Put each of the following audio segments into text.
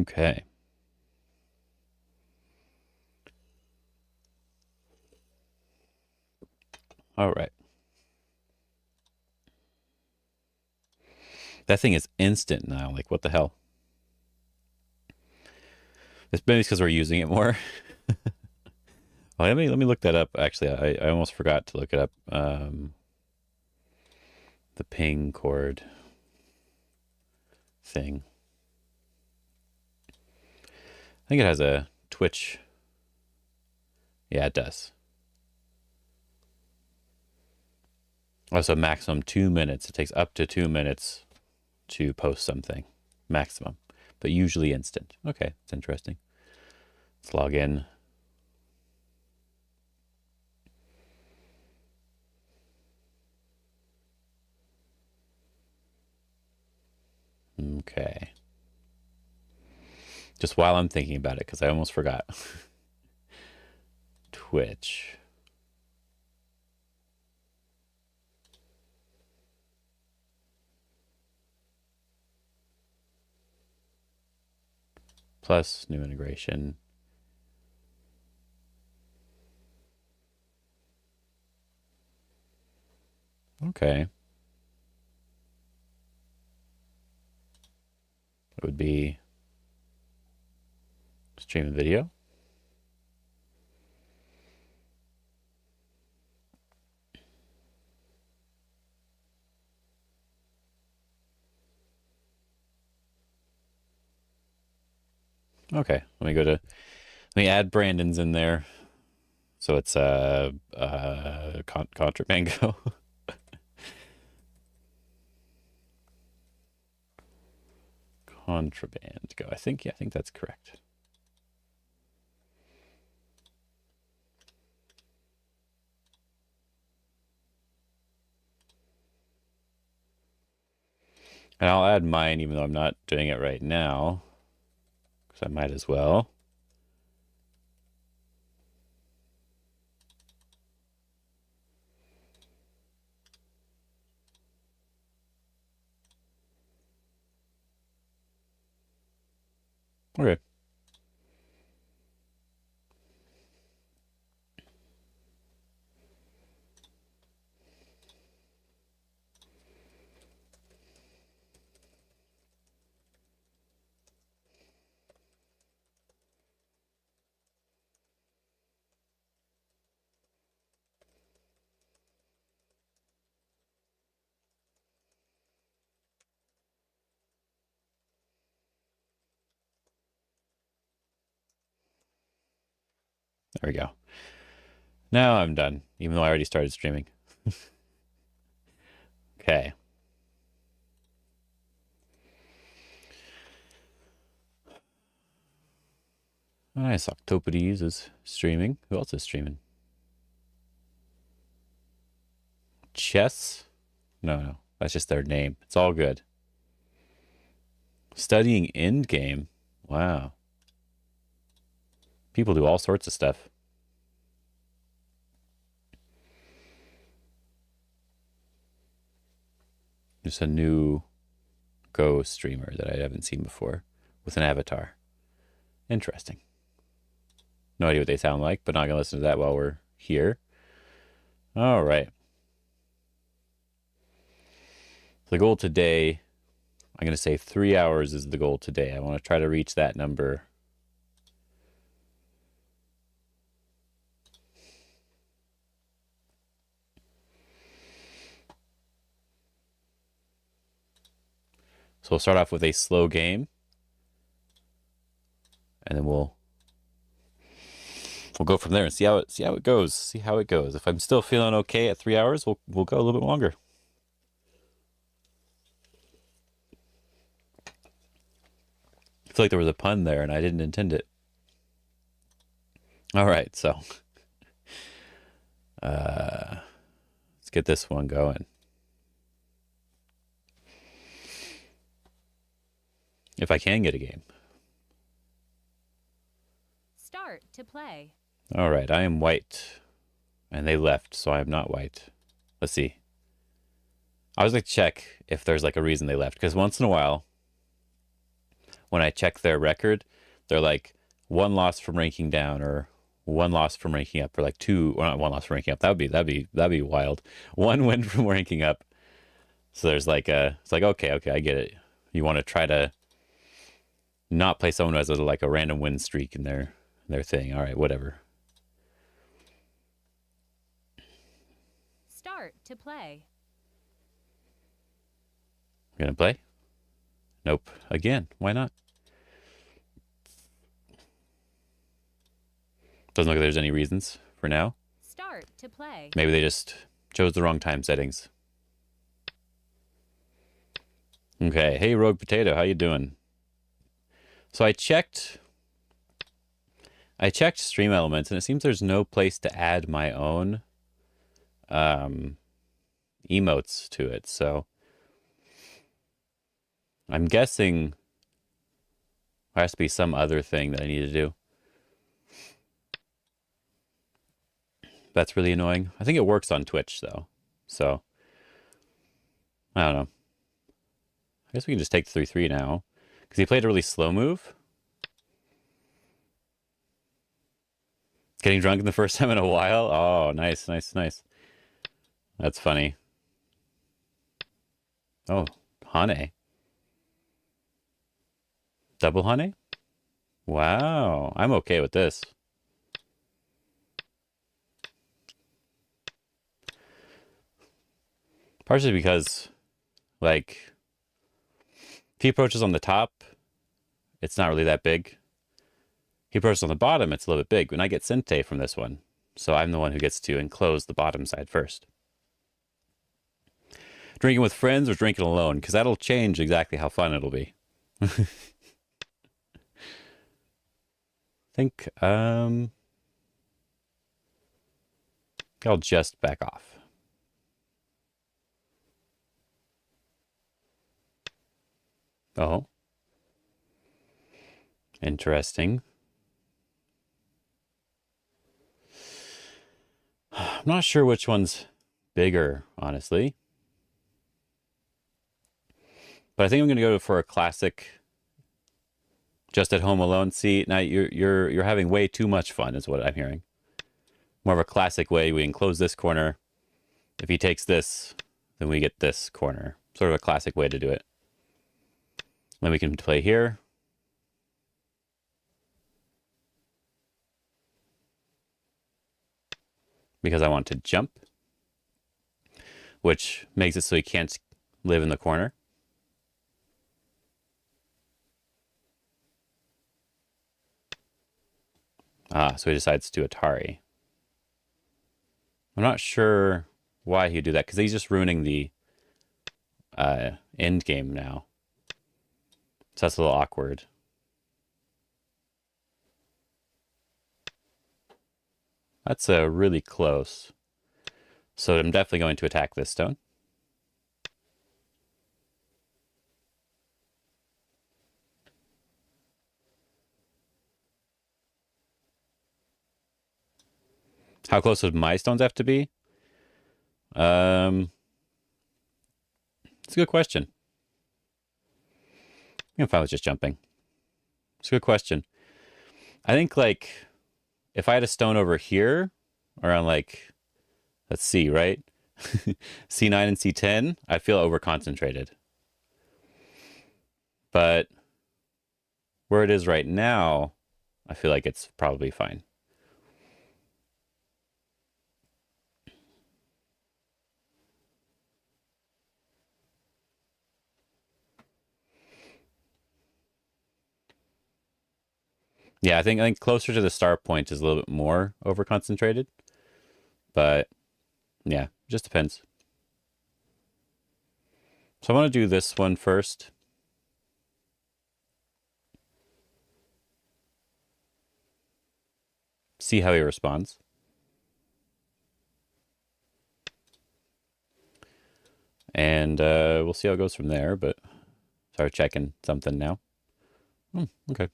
Okay. All right. That thing is instant now. Like, what the hell? It's maybe because we're using it more. Well, let me look that up. Actually, I almost forgot to look it up. The ping cord thing. I think it has a Twitch. Yeah, it does. Also, maximum 2 minutes. It takes up to 2 minutes to post something, maximum, but usually instant. Okay, it's interesting. Let's log in. Okay. Just while I'm thinking about it, because I almost forgot. Twitch. Plus new integration. Okay. It would be stream video. Okay, let me add Brandon's in there. So it's ContrabandGo. ContrabandGo. I think that's correct. And I'll add mine even though I'm not doing it right now, because I might as well. Okay. There we go. Now I'm done, even though I already started streaming. Okay. Nice. Octopodes is streaming. Who else is streaming? Chess? No. That's just their name. It's all good. Studying endgame. Wow. People do all sorts of stuff. Just a new Go streamer that I haven't seen before with an avatar. Interesting. No idea what they sound like, but not gonna listen to that while we're here. All right. The goal today, I'm gonna say 3 hours is the goal today. I want to try to reach that number. So we'll start off with a slow game, and then we'll go from there and see how it goes. See how it goes. If I'm still feeling okay at 3 hours, we'll go a little bit longer. I feel like there was a pun there, and I didn't intend it. All right, so let's get this one going. If I can get a game. Start to play. All right, I am white. And they left, so I am not white. Let's see. I always like to check if there's like a reason they left, because once in a while, when I check their record, they're like one loss from ranking down or one loss from ranking up, or like two, or not one loss from ranking up. That'd be wild. One win from ranking up. So there's like it's like okay, I get it. You want to try to not play someone who has like a random win streak in their thing. All right, whatever. Start to play. Gonna play? Nope. Again, why not? Doesn't look like there's any reasons for now. Start to play. Maybe they just chose the wrong time settings. Okay, hey Rogue Potato, how you doing? So I checked Stream Elements, and it seems there's no place to add my own emotes to it. So I'm guessing there has to be some other thing that I need to do. That's really annoying. I think it works on Twitch though. So I don't know. I guess we can just take the 3-3 now. Because he played a really slow move. Getting drunk in the first time in a while. Oh, nice. That's funny. Oh, Hane. Double Hane? Wow. I'm okay with this. Partially because, like, if he approaches on the top, it's not really that big. He approaches on the bottom, it's a little bit big. When I get Sente from this one, so I'm the one who gets to enclose the bottom side first. Drinking with friends or drinking alone, because that'll change exactly how fun it'll be. I think I'll just back off. Oh. Interesting. I'm not sure which one's bigger, honestly. But I think I'm gonna go for a classic just at home alone. See, now you're having way too much fun, is what I'm hearing. More of a classic way. We enclose this corner. If he takes this, then we get this corner. Sort of a classic way to do it. Then we can play here. Because I want to jump, which makes it so he can't live in the corner. Ah, so he decides to Atari. I'm not sure why he'd do that, because he's just ruining the end game now. So that's a little awkward. That's really close. So I'm definitely going to attack this stone. How close would my stones have to be? It's a good question. I'm fine with just jumping. It's a good question. I think, like, if I had a stone over here, around, like, let's see, right? C9 and C10, I feel over-concentrated. But where it is right now, I feel like it's probably fine. Yeah, I think closer to the start point is a little bit more over-concentrated. But yeah, it just depends. So I want to do this one first. See how he responds. And we'll see how it goes from there, but start checking something now. Okay.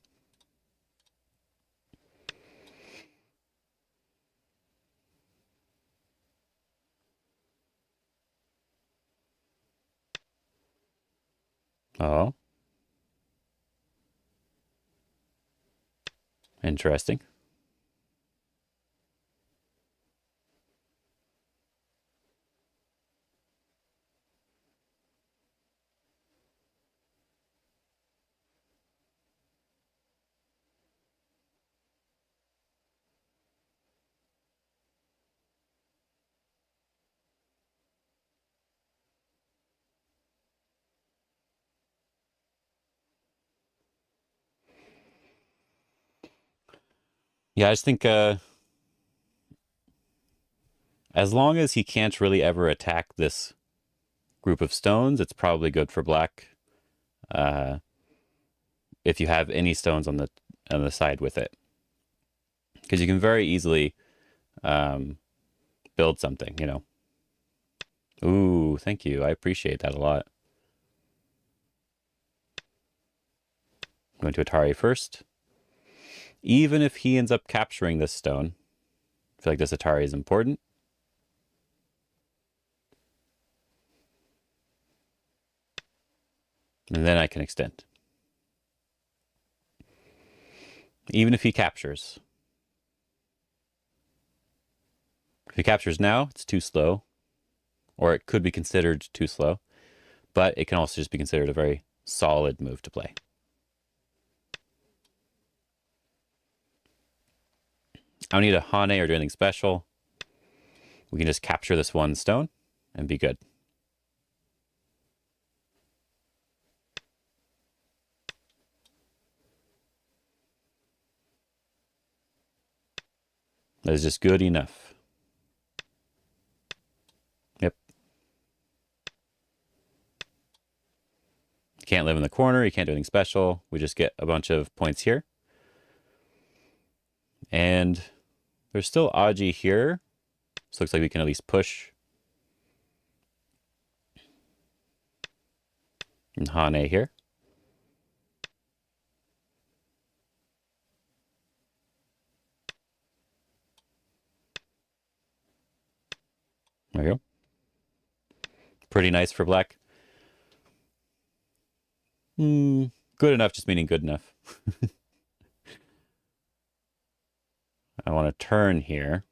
Oh. Interesting. Yeah, I just think as long as he can't really ever attack this group of stones, it's probably good for black. Uh, if you have any stones on the side with it, because you can very easily build something, you know. Ooh, thank you. I appreciate that a lot. Going to Atari first. Even if he ends up capturing this stone, I feel like this Atari is important. And then I can extend. Even if he captures. If he captures now, it's too slow. Or it could be considered too slow. But it can also just be considered a very solid move to play. I don't need a Hane or do anything special. We can just capture this one stone and be good. That is just good enough. Yep. Can't live in the corner. You can't do anything special. We just get a bunch of points here. And there's still Aji here. So it looks like we can at least push. And Hane here. There we go. Pretty nice for black. Good enough, just meaning good enough. I want to turn here.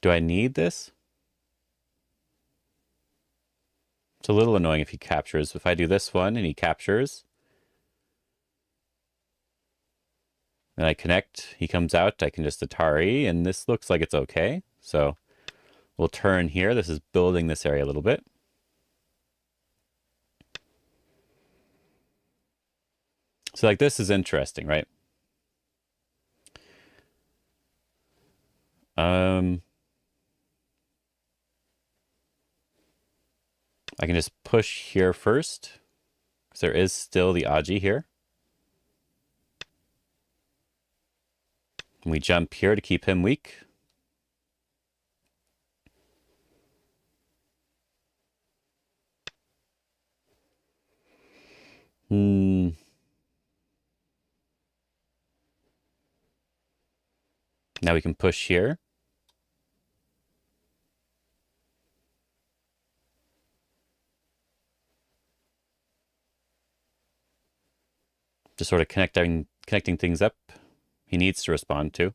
Do I need this? It's a little annoying if he captures. If I do this one and he captures, and I connect, he comes out, I can just Atari, and this looks like it's okay. So we'll turn here. This is building this area a little bit. So like this is interesting, right? I can just push here first, because there is still the Aji here. And we jump here to keep him weak. Now we can push here. Just sort of connecting things up. He needs to respond to.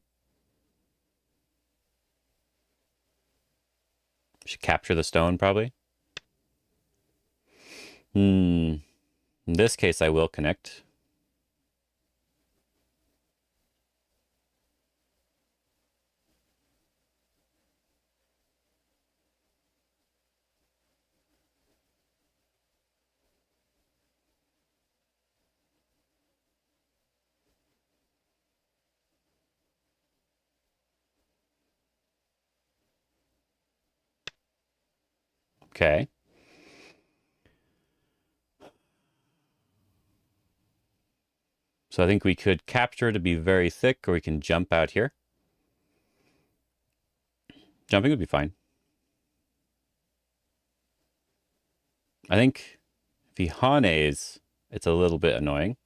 Should capture the stone probably. In this case, I will connect. Okay. So I think we could capture to be very thick, or we can jump out here. Jumping would be fine. I think if he Hanes, it's a little bit annoying.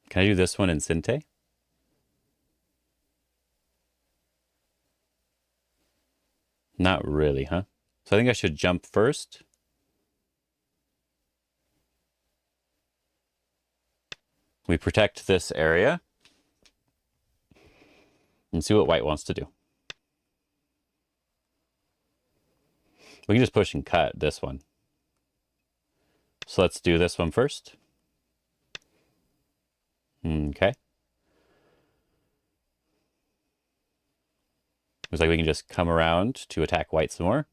Can I do this one in Sinte? Not really, huh? So I think I should jump first. We protect this area and see what white wants to do. We can just push and cut this one. So let's do this one first. Okay. Looks like we can just come around to attack white some more.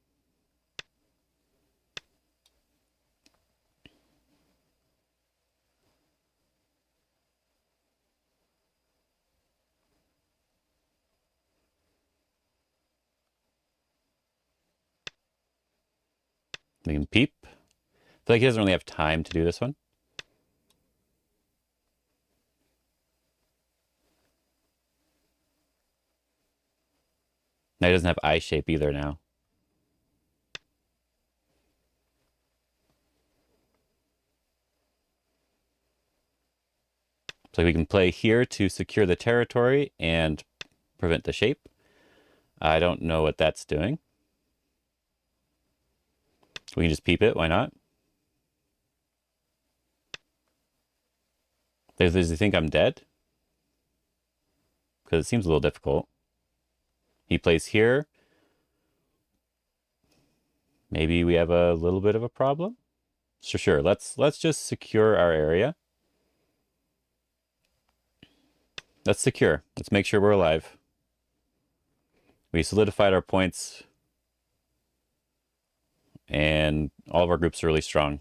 We can peep. I feel like he doesn't really have time to do this one. Now he doesn't have eye shape either now. So we can play here to secure the territory and prevent the shape. I don't know what that's doing. We can just peep it, why not? Does he think I'm dead? Because it seems a little difficult. He plays here. Maybe we have a little bit of a problem. Sure. Let's just secure our area. Let's secure. Let's make sure we're alive. We solidified our points. And all of our groups are really strong.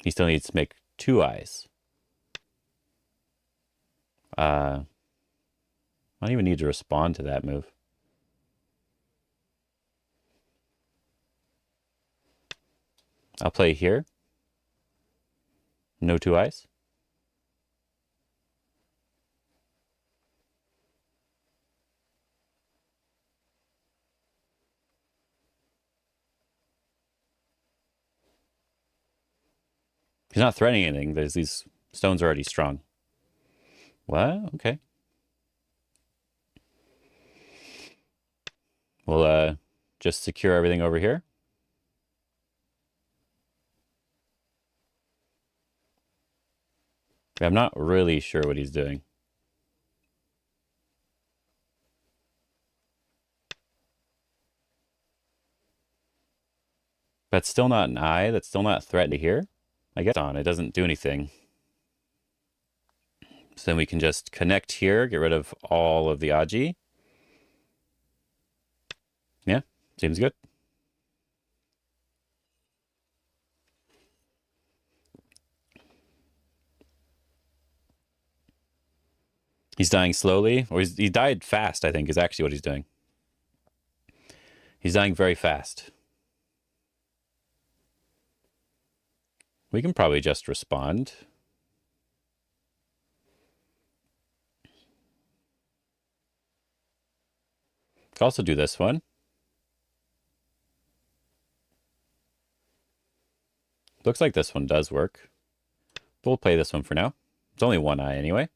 He still needs to make 2 eyes. I don't even need to respond to that move. I'll play here. No 2 eyes. He's not threatening anything. These stones are already strong. What? Okay. We'll just secure everything over here. I'm not really sure what he's doing. That's still not an eye. That's still not a threat to here. I guess on. It doesn't do anything. So then we can just connect here, get rid of all of the Aji. Yeah, seems good. He's dying slowly, or he died fast, I think, is actually what he's doing. He's dying very fast. We can probably just respond. Could also do this one. Looks like this one does work. But we'll play this one for now. It's only 1 eye anyway.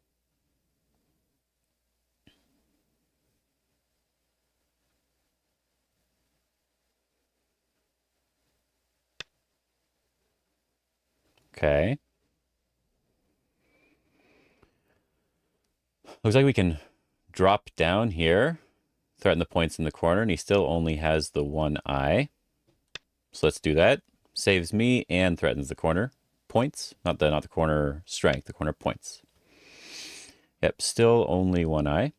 Okay. Looks like we can drop down here, threaten the points in the corner, and he still only has the 1 eye. So let's do that. Saves me and threatens the corner points. Not the corner strength, the corner points. Yep, still only 1 eye.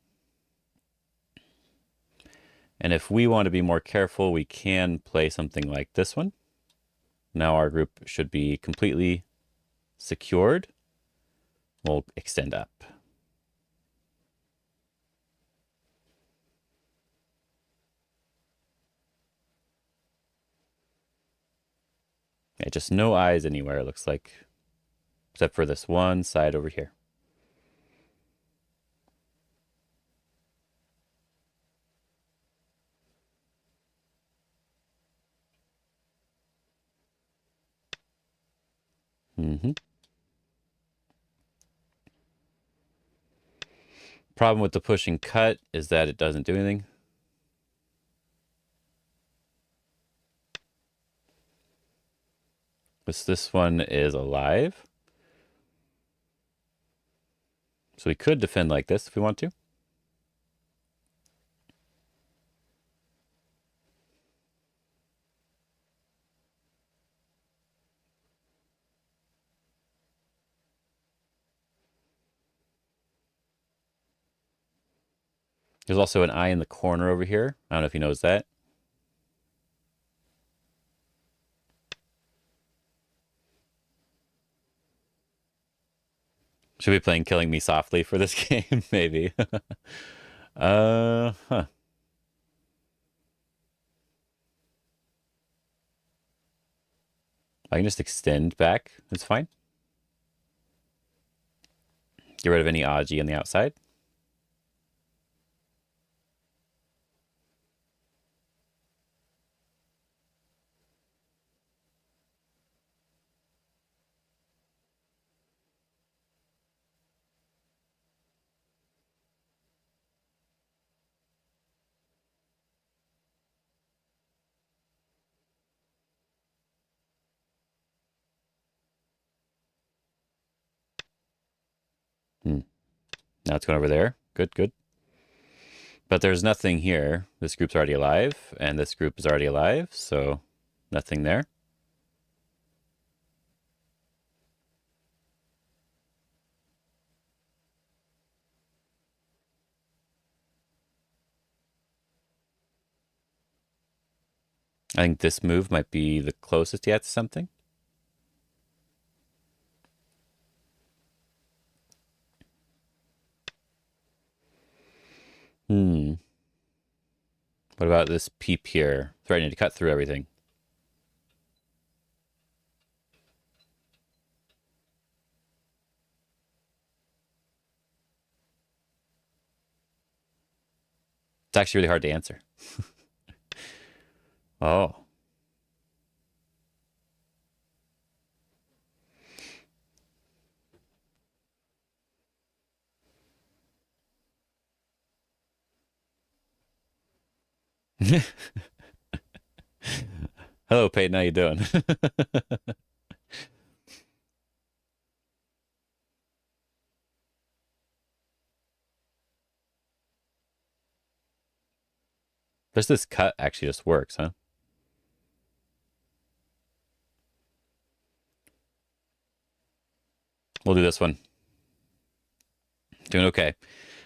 And if we want to be more careful, we can play something like this one. Now our group should be completely secured. We'll extend up. Yeah, just no eyes anywhere, it looks like. Except for this one side over here. Problem with the push and cut is that it doesn't do anything. This one is alive. So we could defend like this if we want to. There's also an eye in the corner over here. I don't know if he knows that. Should we be playing Killing Me Softly for this game? Maybe. Huh. I can just extend back. It's fine. Get rid of any Aji on the outside. Now it's going over there. Good, good. But there's nothing here. This group's already alive, and this group is already alive, so nothing there. I think this move might be the closest yet to something. What about this peep here? Threatening to cut through everything. It's actually really hard to answer. Oh. Hello, Peyton. How you doing? Does this cut actually just works, huh? We'll do this one. Doing okay.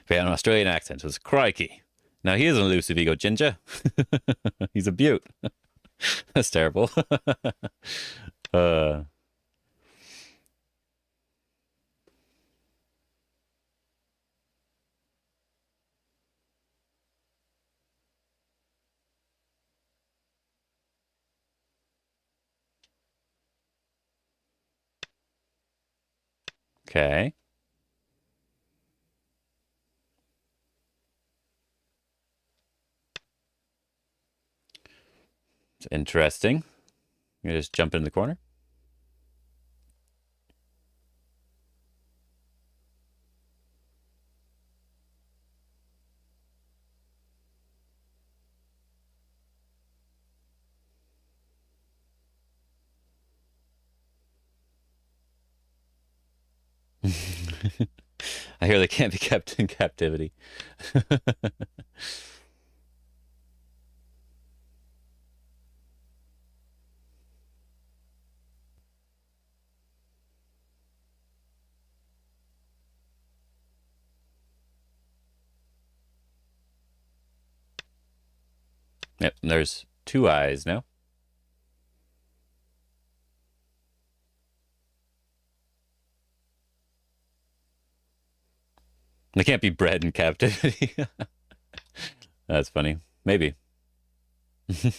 We had an Australian accent, so it's crikey. Now he is an elusive ego ginger. He's a beaut. That's terrible. uh Okay. It's interesting. You just jump in the corner. I hear they can't be kept in captivity. Yep, and there's two eyes now. They can't be bred in captivity. That's funny. Maybe. So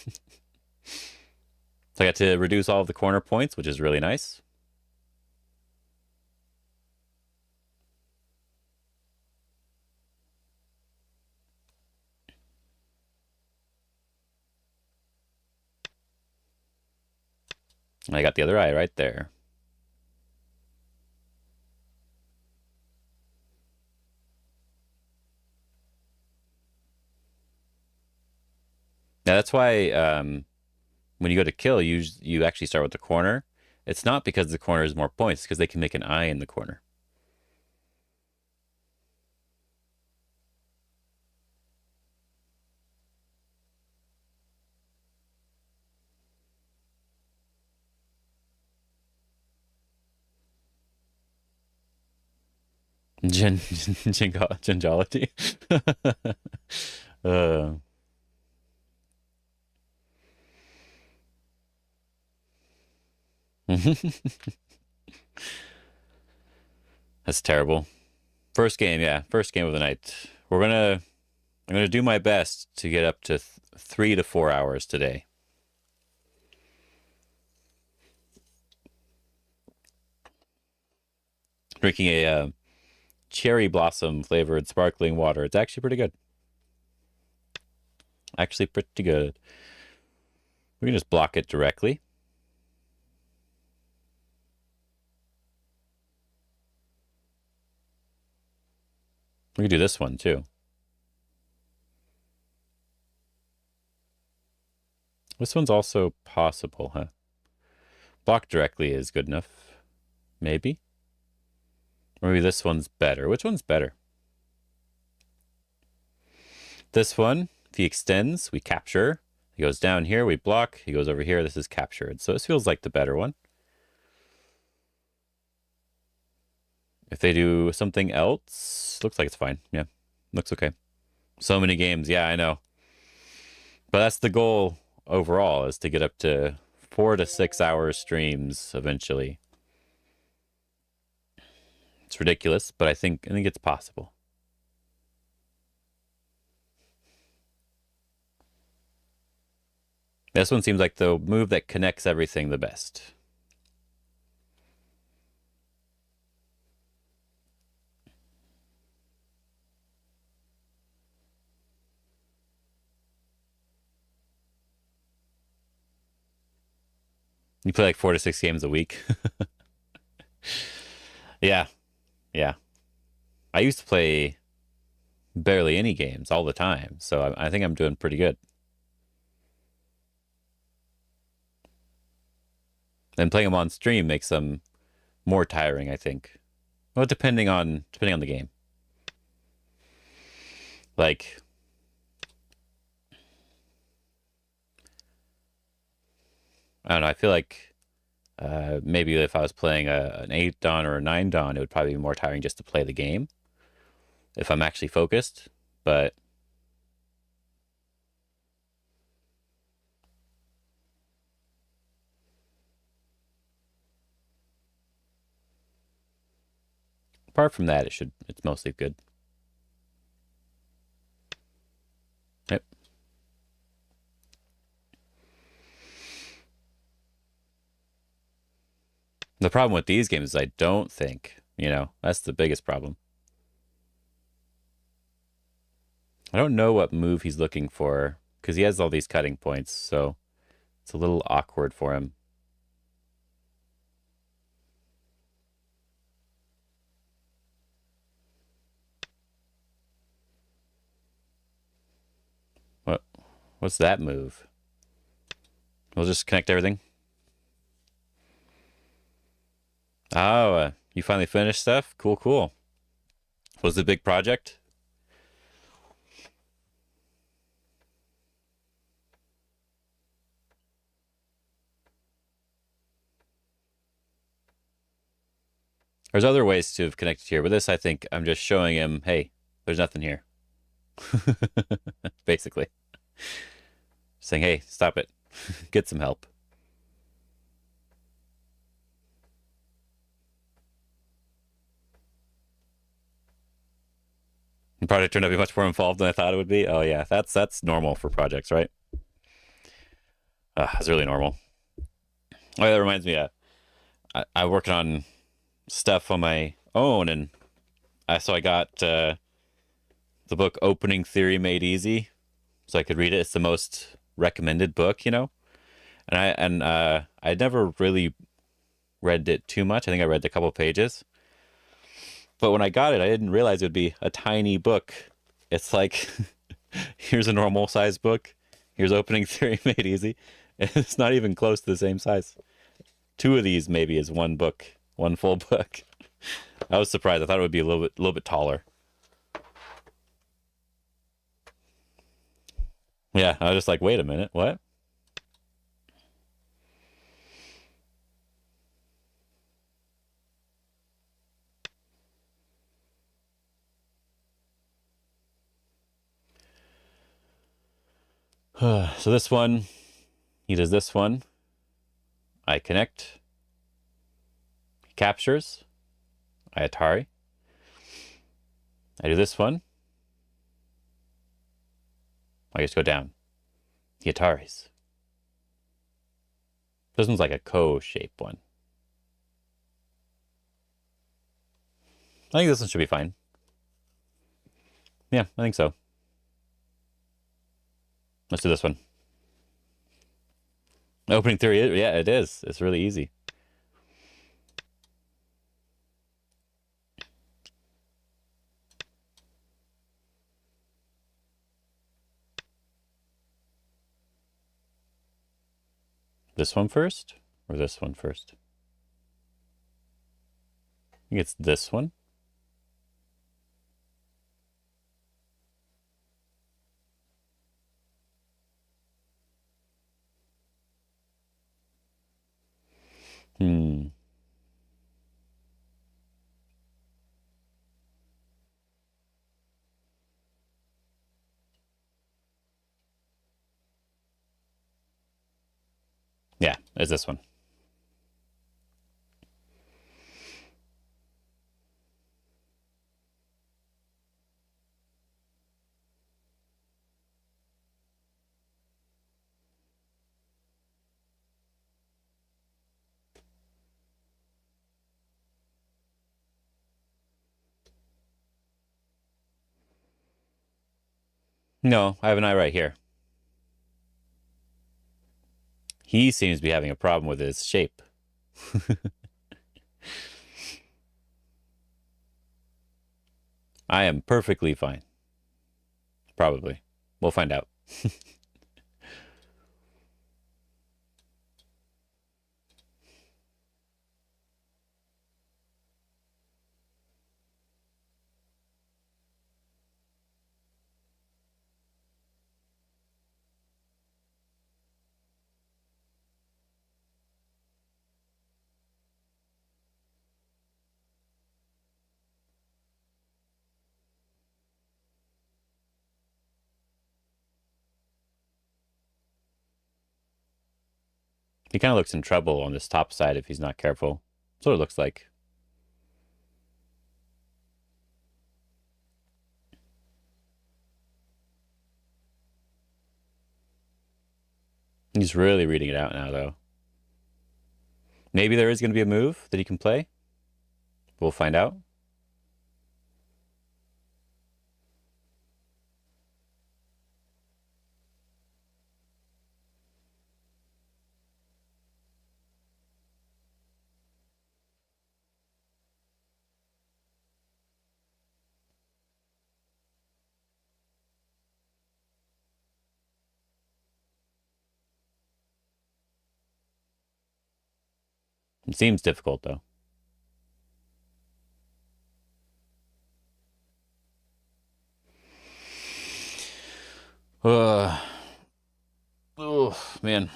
I got to reduce all of the corner points, which is really nice. And I got the other eye right there. Now that's why when you go to kill, you actually start with the corner. It's not because the corner is more points, it's because they can make an eye in the corner. Gingology. uh, that's terrible. First game, yeah, first game of the night. I'm gonna do my best to get up to 3 to 4 hours today. Drinking a cherry blossom flavored sparkling water. It's actually pretty good. Actually pretty good. We can just block it directly. We can do this one too. This one's also possible, huh? Block directly is good enough. Maybe. Or maybe this one's better. Which one's better? This one, if he extends, we capture. He goes down here, we block. He goes over here, this is captured. So this feels like the better one. If they do something else, looks like it's fine. Yeah, looks okay. So many games. Yeah, I know. But that's the goal overall, is to get up to 4 to 6 hour streams eventually. It's ridiculous, but I think it's possible. This one seems like the move that connects everything the best. You play like 4 to 6 games a week. Yeah, yeah. I used to play barely any games all the time, so I think I'm doing pretty good. And playing them on stream makes them more tiring, I think. Well, depending on the game. Like, I don't know. I feel like maybe if I was playing an 8 dawn or a 9 dawn, it would probably be more tiring just to play the game if I'm actually focused. But apart from that, it's mostly good. Yep. The problem with these games is I don't think, that's the biggest problem. I don't know what move he's looking for because he has all these cutting points, so it's a little awkward for him. What? What's that move? We'll just connect everything. Oh, you finally finished stuff? Cool, cool. Was it a big project? There's other ways to have connected here, but this, I think, I'm just showing him, hey, there's nothing here. Basically. Saying, hey, stop it. Get some help. The project turned out to be much more involved than I thought it would be. Oh yeah, that's normal for projects, right? It's really normal. Oh, yeah, that reminds me. I working on stuff on my own, and I got the book Opening Theory Made Easy, so I could read it. It's the most recommended book, and I never really read it too much. I think I read a couple pages. But when I got it, I didn't realize it would be a tiny book. It's like, here's a normal size book. Here's opening theory made easy. It's not even close to the same size. 2 of these maybe is one book, one full book. I was surprised. I thought it would be a little bit taller. Yeah, I was just like, wait a minute, what? So this one, he does this one. I connect. He captures. I Atari. I do this one. I just go down. The Ataris. This one's like a co-shape one. I think this one should be fine. Yeah, I think so. Let's do this one. Opening theory, yeah, it is. It's really easy. This one first, or this one first? I think it's this one. Yeah, it's this one. No, I have an eye right here. He seems to be having a problem with his shape. I am perfectly fine. Probably. We'll find out. He kind of looks in trouble on this top side if he's not careful. That's what it looks like. He's really reading it out now, though. Maybe there is going to be a move that he can play. We'll find out. It seems difficult, though. Oh, man.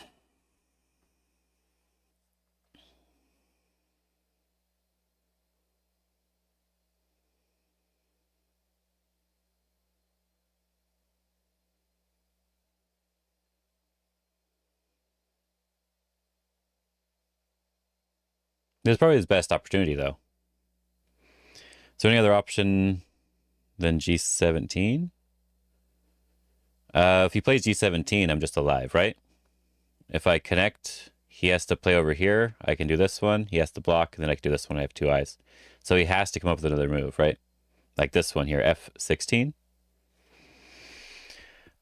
This is probably his best opportunity, though. So any other option than G17? If he plays G17, I'm just alive, right? If I connect, he has to play over here. I can do this one. He has to block, and then I can do this one. I have 2 eyes. So he has to come up with another move, right? Like this one here, F16.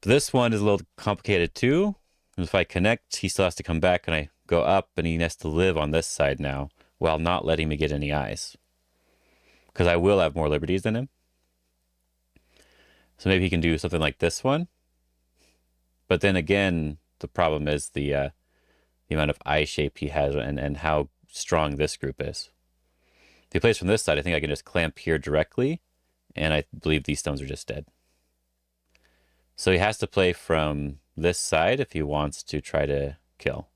But this one is a little complicated too. If I connect, he still has to come back, and I go up, and he has to live on this side now while not letting me get any eyes. Because I will have more liberties than him. So maybe he can do something like this one. But then again, the problem is the amount of eye shape he has and how strong this group is. If he plays from this side, I think I can just clamp here directly, and I believe these stones are just dead. So he has to play from this side if he wants to try to kill.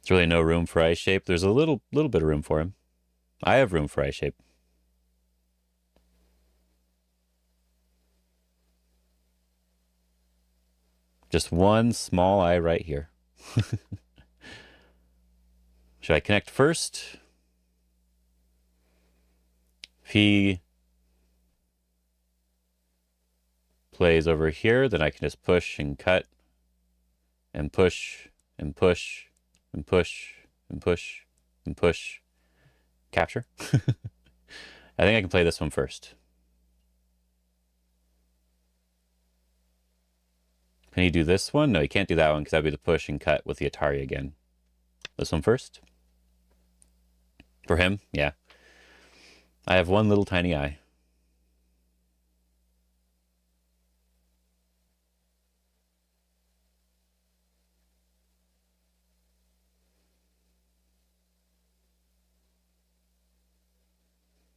There's really no room for eye shape. There's a little bit of room for him. I have room for eye shape. Just one small eye right here. Should I connect first? If he plays over here, then I can just push and cut and push and push and push and push and push. Capture. I think I can play this one first. Can he do this one? No, he can't do that one because that would be the push and cut with the Atari again. This one first? For him? Yeah. I have one little tiny eye.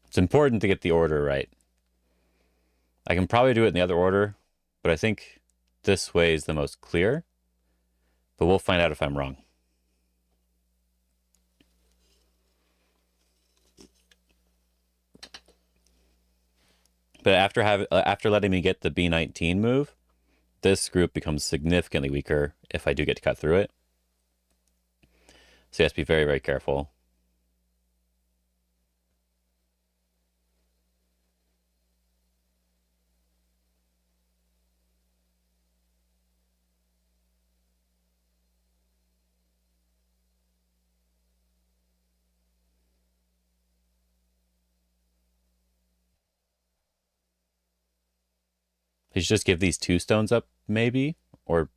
It's important to get the order right. I can probably do it in the other order, but I think this way is the most clear. But we'll find out if I'm wrong. But after letting me get the B19 move, this group becomes significantly weaker if I do get to cut through it. So you have to be very, very careful. He should just give these 2 stones up, maybe, or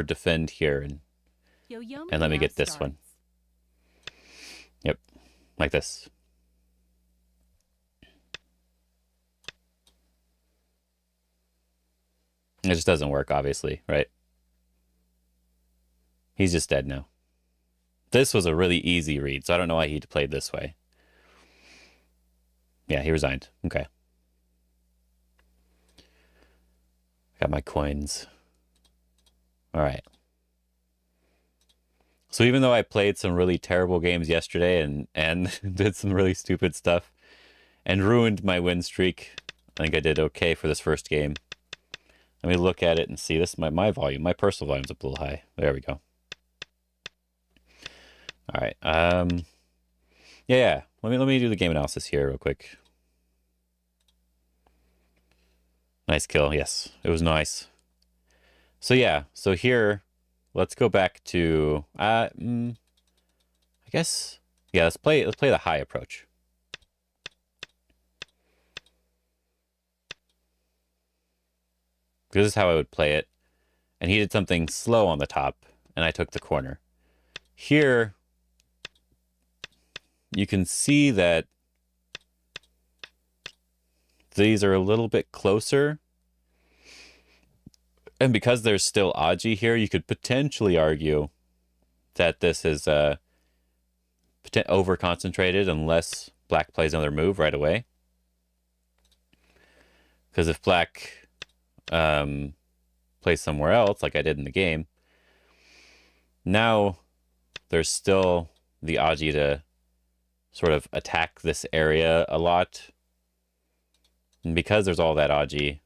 defend here and let me get this one. Yep, like this. It just doesn't work, obviously, right? He's just dead now. This was a really easy read, so I don't know why he played this way. Yeah, he resigned. Okay. Got my coins. All right. So even though I played some really terrible games yesterday and did some really stupid stuff and ruined my win streak, I think I did okay for this first game. Let me look at it and see. This is my volume. My personal volume's up a little high. There we go. All right. Yeah. Let me do the game analysis here real quick. Nice kill. Yes, it was nice. So yeah. So here, let's go back to I guess yeah. Let's play the high approach. This is how I would play it. And he did something slow on the top, and I took the corner. Here, you can see that these are a little bit closer. And because there's still Aji here, you could potentially argue that this is over-concentrated unless black plays another move right away. Because if black plays somewhere else, like I did in the game, now there's still the Aji to sort of attack this area a lot. And because there's all that Aji,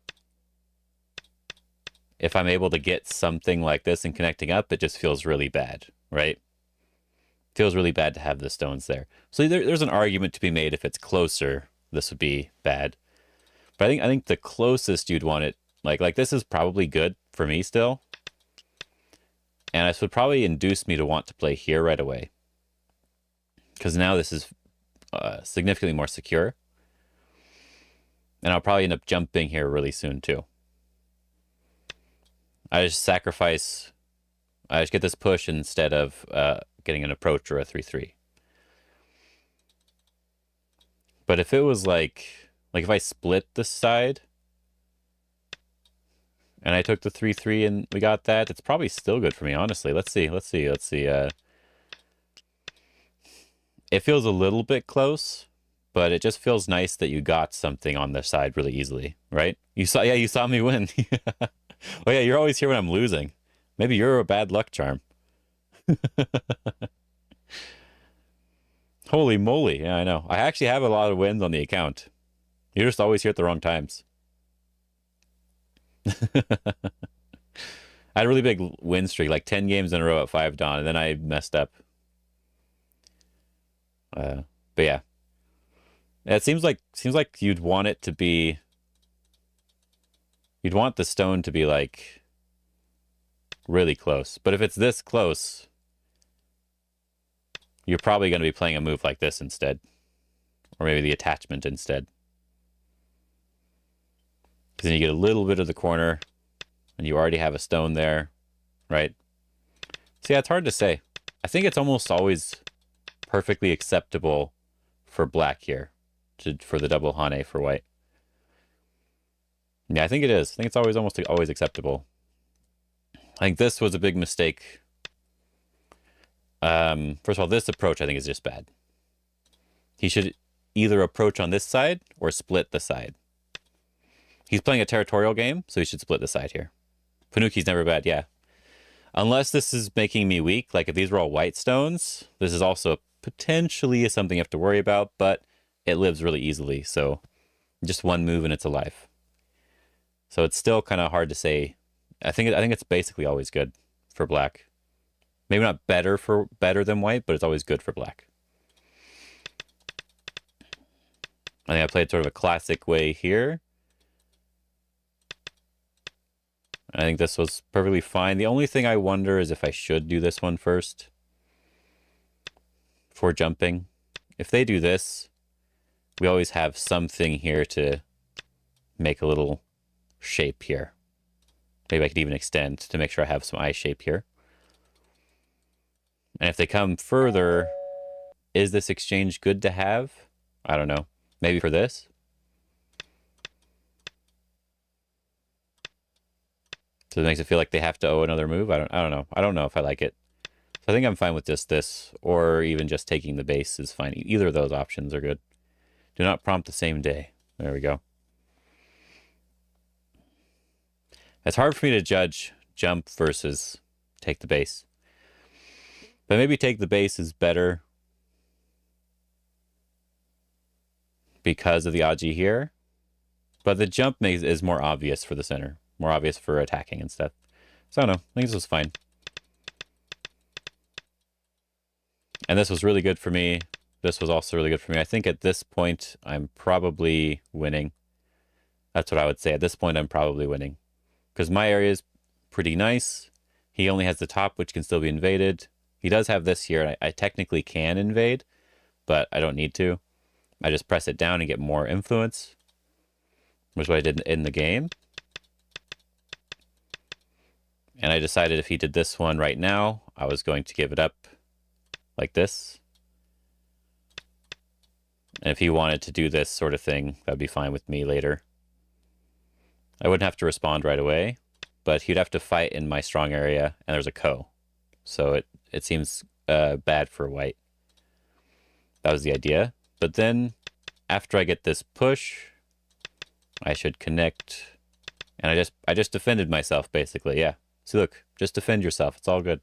if I'm able to get something like this and connecting up, it just feels really bad, right? Feels really bad to have the stones there. So there's an argument to be made if it's closer, this would be bad. But I think the closest you'd want it, like this is probably good for me still. And this would probably induce me to want to play here right away. Because now this is significantly more secure. And I'll probably end up jumping here really soon too. I just get this push instead of getting an approach or a 3-3. But if it was like if I split this side, And I took the 3-3 and we got that. It's probably still good for me, honestly. Let's see. It feels a little bit close, but it just feels nice that you got something on the side really easily, right? You saw me win. Oh yeah, you're always here when I'm losing. Maybe you're a bad luck charm. Holy moly. Yeah, I know. I actually have a lot of wins on the account. You're just always here at the wrong times. I had a really big win streak, like 10 games in a row at 5 Dawn, and then I messed up. But yeah. It seems like you'd want it to be, you'd want the stone to be like really close. But if it's this close, you're probably going to be playing a move like this instead. Or maybe the attachment instead. Because then you get a little bit of the corner, and you already have a stone there, right? So yeah, it's hard to say. I think it's almost always perfectly acceptable for black here, for the double Hane for white. Yeah, I think it is. I think it's almost always acceptable. I think this was a big mistake. First of all, this approach I think is just bad. He should either approach on this side or split the side. He's playing a territorial game, so he should split the side here. Panuki's never bad, yeah. Unless this is making me weak, like if these were all white stones, this is also potentially something you have to worry about, but it lives really easily, so just one move and it's alive. So it's still kind of hard to say. I think it's basically always good for black. Maybe not better than white, but it's always good for black. I think I played sort of a classic way here. I think this was perfectly fine. The only thing I wonder is if I should do this one first for jumping. If they do this, we always have something here to make a little shape here. Maybe I could even extend to make sure I have some eye shape here. And if they come further, is this exchange good to have? I don't know. Maybe for this? So it makes it feel like they have to owe another move. I don't know. I don't know if I like it. So I think I'm fine with just this, or even just taking the base is fine. Either of those options are good. Do not prompt the same day. There we go. It's hard for me to judge jump versus take the base. But maybe take the base is better because of the Aji here. But the jump is more obvious for the center. More obvious for attacking and stuff. So I don't know. I think this was fine. And this was really good for me. This was also really good for me. I think at this point, I'm probably winning. That's what I would say. At this point, I'm probably winning. Because my area is pretty nice. He only has the top, which can still be invaded. He does have this here, and I technically can invade, but I don't need to. I just press it down and get more influence, which is what I did in the game. And I decided if he did this one right now, I was going to give it up like this. And if he wanted to do this sort of thing, that'd be fine with me later. I wouldn't have to respond right away, but he'd have to fight in my strong area, and there's a ko. So it seems bad for white. That was the idea. But then, after I get this push, I should connect. And I just defended myself, basically, yeah. See, look, just defend yourself. It's all good.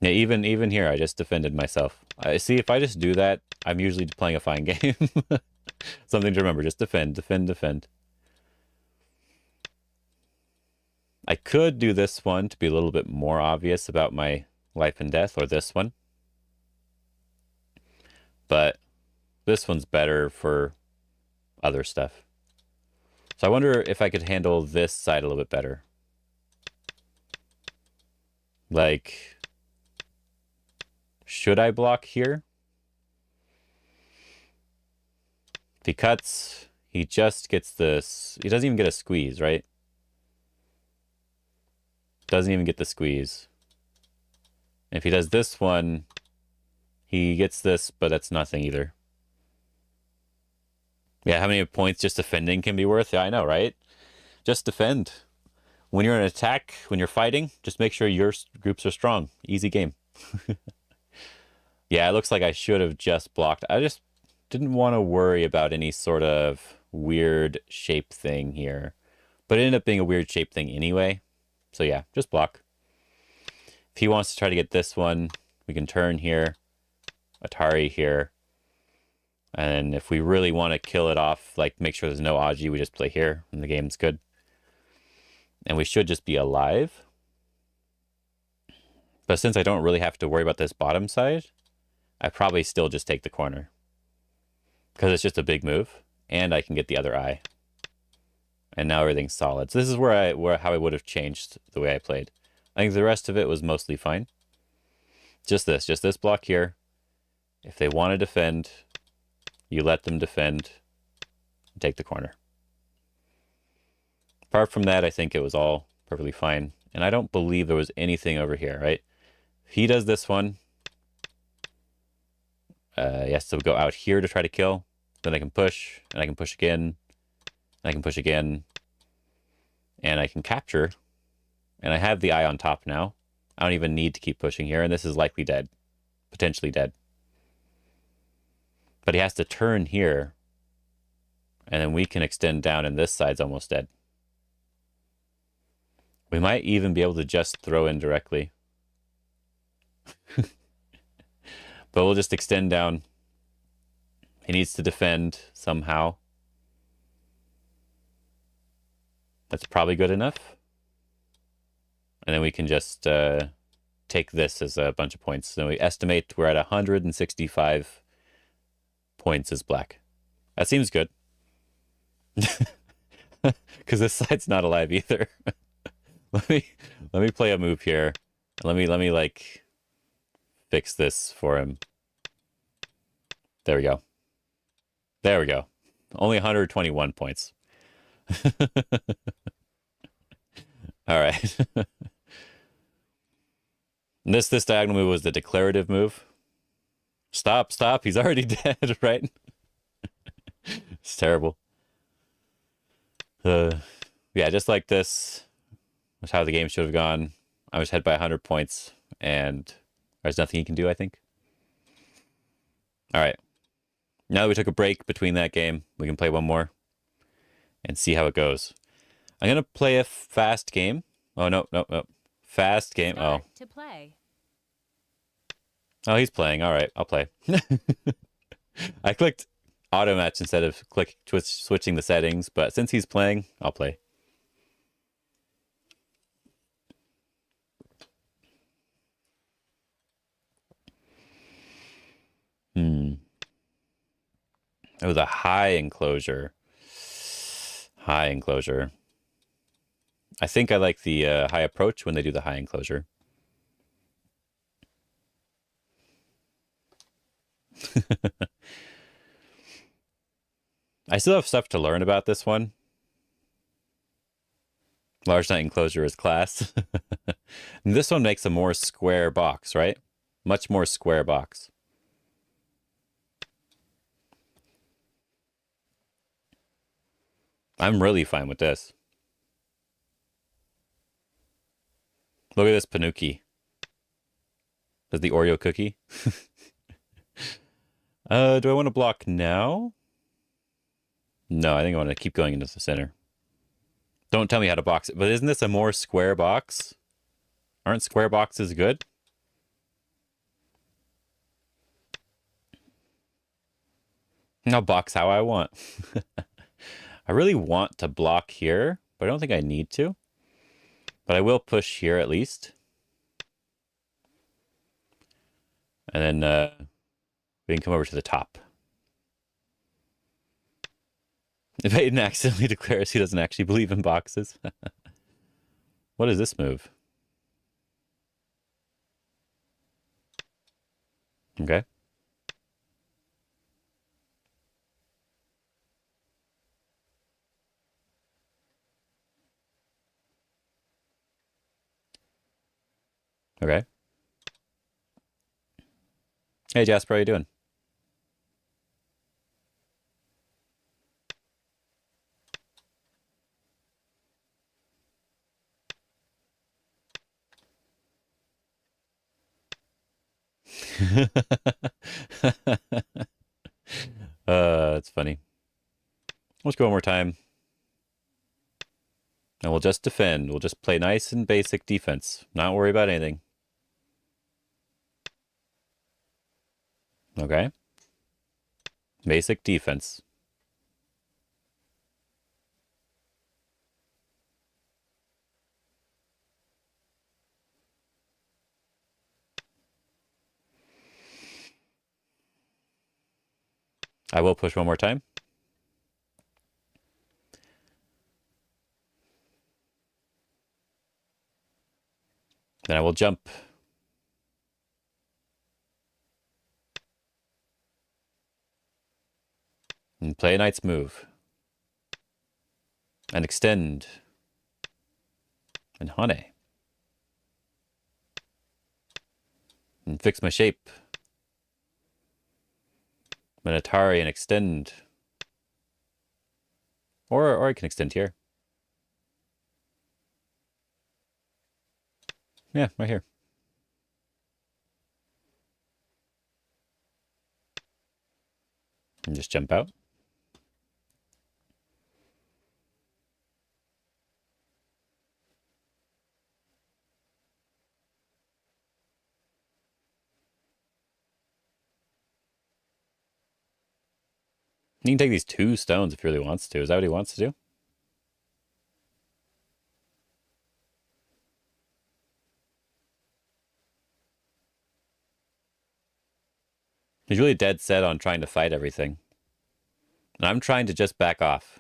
Yeah, even here, I just defended myself. I see, if I just do that, I'm usually playing a fine game. Something to remember, just defend, defend, defend. I could do this one to be a little bit more obvious about my life and death, or this one. But this one's better for other stuff. So I wonder if I could handle this side a little bit better. Like, should I block here? If he cuts, he just gets this. He doesn't even get a squeeze, right? Doesn't even get the squeeze. And if he does this one, he gets this, but that's nothing either. Yeah, how many points just defending can be worth? Yeah, I know, right? Just defend. When you're in attack, when you're fighting, just make sure your groups are strong. Easy game. Yeah, it looks like I should have just blocked. I just didn't want to worry about any sort of weird shape thing here. But it ended up being a weird shape thing anyway. So yeah, just block. If he wants to try to get this one, we can turn here, Atari here. And if we really want to kill it off, like make sure there's no Aji, we just play here and the game's good. And we should just be alive. But since I don't really have to worry about this bottom side, I probably still just take the corner. Because it's just a big move. And I can get the other eye. And now everything's solid. So this is how I would have changed the way I played. I think the rest of it was mostly fine. Just this block here. If they want to defend, you let them defend, and take the corner. Apart from that, I think it was all perfectly fine. And I don't believe there was anything over here, right? If he does this one, he has to go out here to try to kill. Then I can push, and I can push again, and I can push again, and I can capture. And I have the eye on top now. I don't even need to keep pushing here, and this is likely dead. Potentially dead. But he has to turn here, and then we can extend down, and this side's almost dead. We might even be able to just throw in directly. But we'll just extend down. He needs to defend somehow. That's probably good enough. And then we can just take this as a bunch of points. So we estimate we're at 165 points as black. That seems good. Because this side's not alive either. let me play a move here. Let me like fix this for him. There we go. There we go. Only 121 points. All right. This diagonal move was the declarative move. Stop. He's already dead, right? It's terrible. Yeah, just like this was how the game should have gone. I was ahead by 100 points, and there's nothing he can do, I think. All right. Now that we took a break between that game, we can play one more and see how it goes. I'm going to play a fast game. Oh, no. Fast game. Start to play. Oh, he's playing. All right, I'll play. I clicked auto match instead of switching the settings, but since he's playing, I'll play. It was a high enclosure. High enclosure. I think I like the high approach when they do the high enclosure. I still have stuff to learn about this one. Large night enclosure is class. And this one makes a more square box, right? Much more square box. I'm really fine with this. Look at this Panuki. Does the Oreo cookie? Do I want to block now? No, I think I want to keep going into the center. Don't tell me how to box it. But isn't this a more square box? Aren't square boxes good? I'll box how I want. I really want to block here, but I don't think I need to. But I will push here at least. And then we can come over to the top. If Aiden accidentally declares he doesn't actually believe in boxes. What is this move? Okay. Okay. Hey Jasper, how you doing? It's funny. Let's go one more time. And we'll just defend. We'll just play nice and basic defense. Not worry about anything. Okay. Basic defense. I will push one more time. Then I will jump. And play a knight's move. And extend. And hane. And fix my shape. Minatari and extend. Or I can extend here. Yeah, right here. And just jump out. You can take these 2 stones if he really wants to. Is that what he wants to do? He's really dead set on trying to fight everything. And I'm trying to just back off.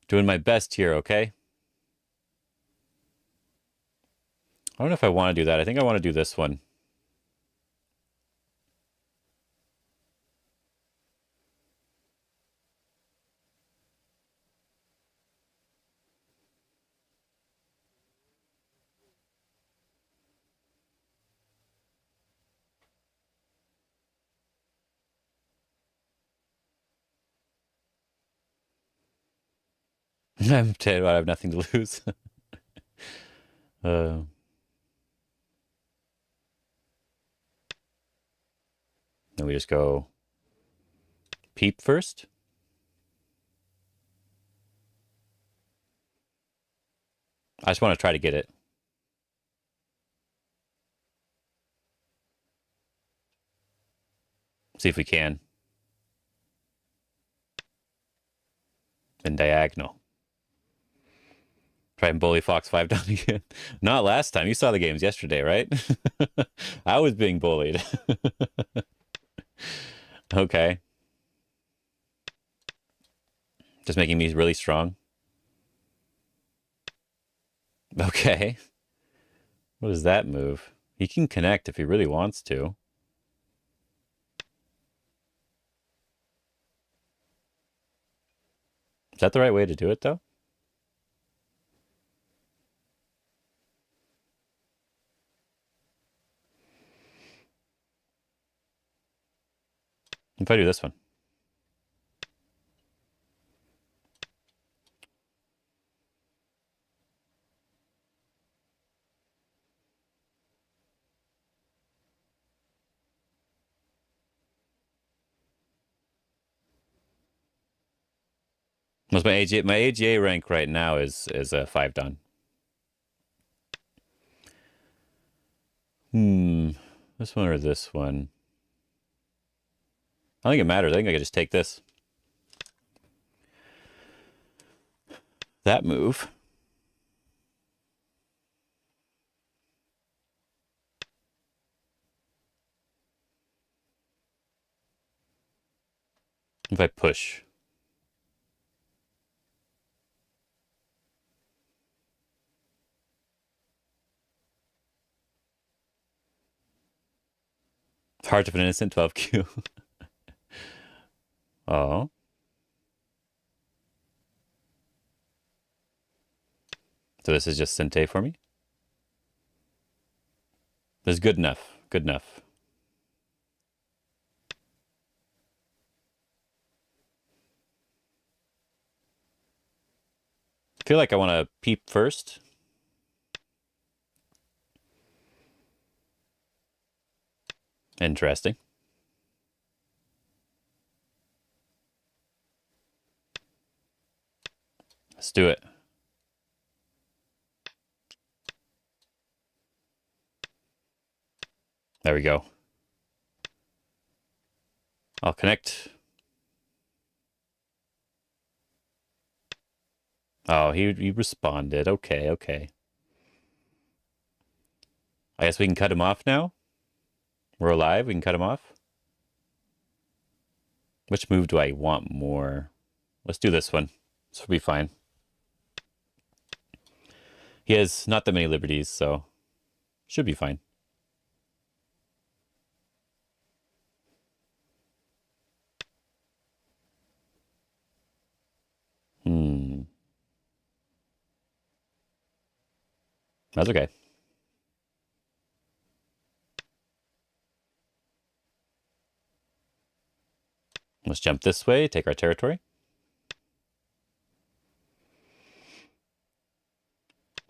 Doing my best here, okay? I don't know if I want to do that. I think I want to do this one. I'm dead, I have nothing to lose. uh, then we just go peep first. I just want to try to get it. See if we can. And diagonal. Try and bully Fox 5 down again. Not last time. You saw the games yesterday, right? I was being bullied. Okay. Just making me really strong. Okay. What does that move? He can connect if he really wants to. Is that the right way to do it, though? If I do this one. What's my AGA rank right now is a 5 done. This one or this one? I don't think it matters. I think I could just take this. That move. If I push. Heart of an Innocent 12Q. Oh. So this is just Sente for me? This is good enough. Good enough. I feel like I want to peep first. Interesting. Let's do it. There we go. I'll connect. Oh, he responded. Okay, okay. I guess we can cut him off now. We're alive. We can cut him off. Which move do I want more? Let's do this one. This will be fine. He has not that many liberties, so should be fine. That's okay. Let's jump this way, take our territory.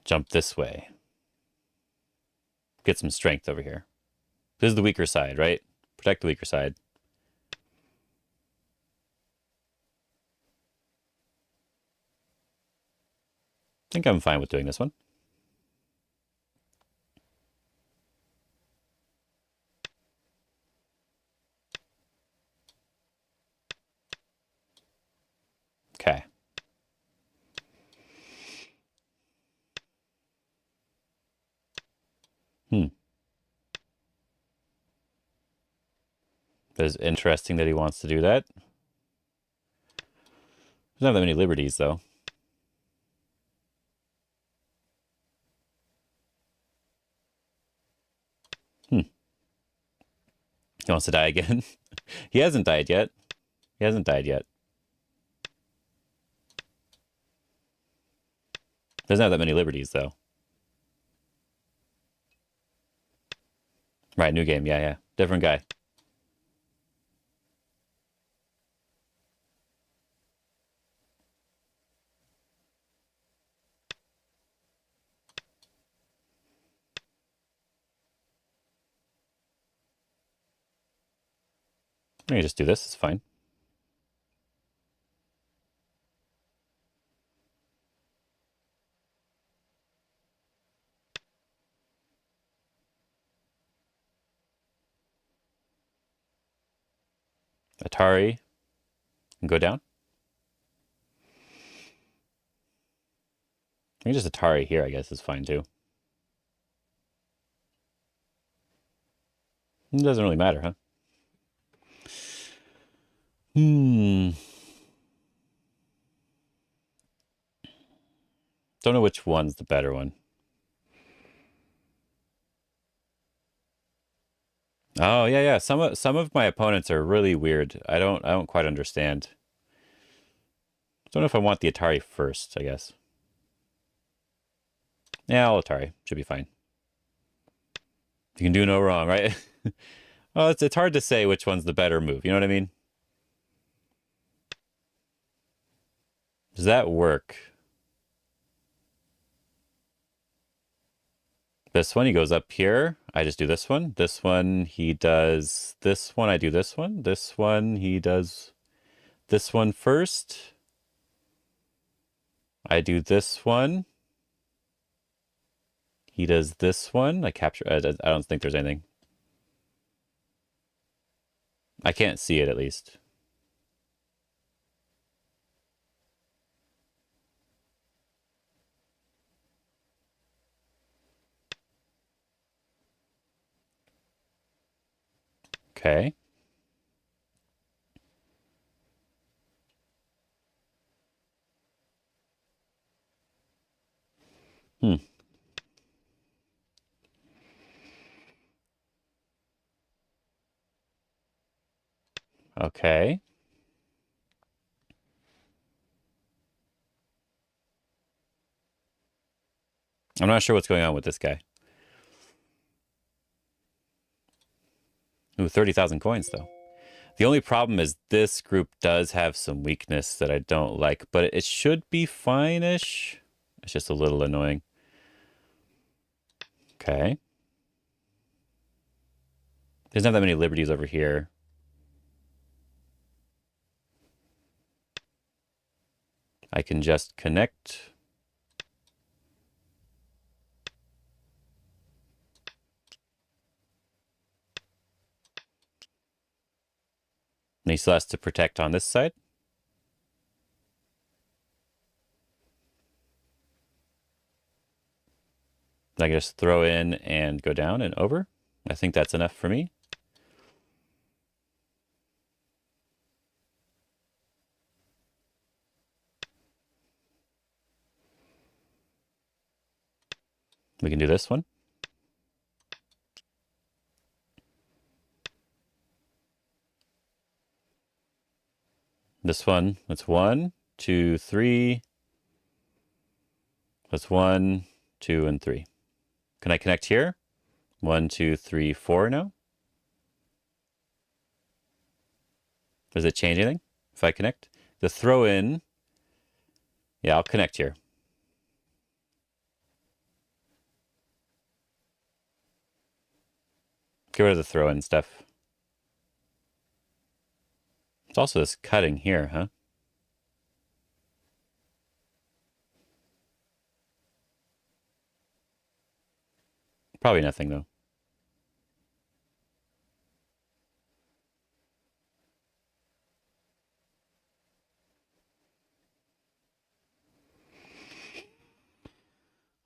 Jump this way. Get some strength over here. This is the weaker side, right? Protect the weaker side. I think I'm fine with doing this one. Okay. It's interesting that he wants to do that. Doesn't have that many liberties, though. He wants to die again. He hasn't died yet. He hasn't died yet. Doesn't have that many liberties, though. Right, new game. Yeah, yeah. Different guy. Let me just do this. It's fine. Atari. And go down. I think just Atari here, I guess, is fine, too. It doesn't really matter, huh? Don't know which one's the better one. Oh, yeah, yeah. Some of my opponents are really weird. I don't quite understand. Don't know if I want the Atari first, I guess. Yeah, I'll Atari. Should be fine. You can do no wrong, right? Well, it's hard to say which one's the better move. You know what I mean? Does that work? This one, he goes up here. I just do this one. This one, he does this one. I do this one. This one, he does this one first. I do this one. He does this one. I capture. I don't think there's anything. I can't see it, at least. Okay. Okay. I'm not sure what's going on with this guy. Ooh, 30,000 coins, though. The only problem is this group does have some weakness that I don't like, but it should be fine-ish. It's just a little annoying. Okay. Doesn't have that many liberties over here. I can just connect. And he still has to protect on this side. I can just throw in and go down and over. I think that's enough for me. We can do this one. This one, that's 1, 2, 3. That's 1, 2, and 3. Can I connect here? 1, 2, 3, 4 now? Does it change anything if I connect? The throw in, yeah, I'll connect here. Get rid of the throw in stuff. It's also this cutting here, huh? Probably nothing though.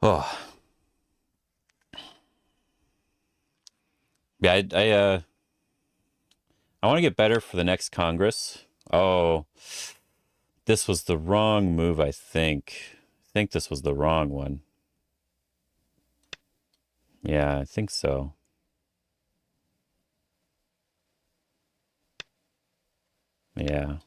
Oh. Yeah, I want to get better for the next Congress. Oh, this was the wrong move, I think. I think this was the wrong one. Yeah, I think so. Yeah.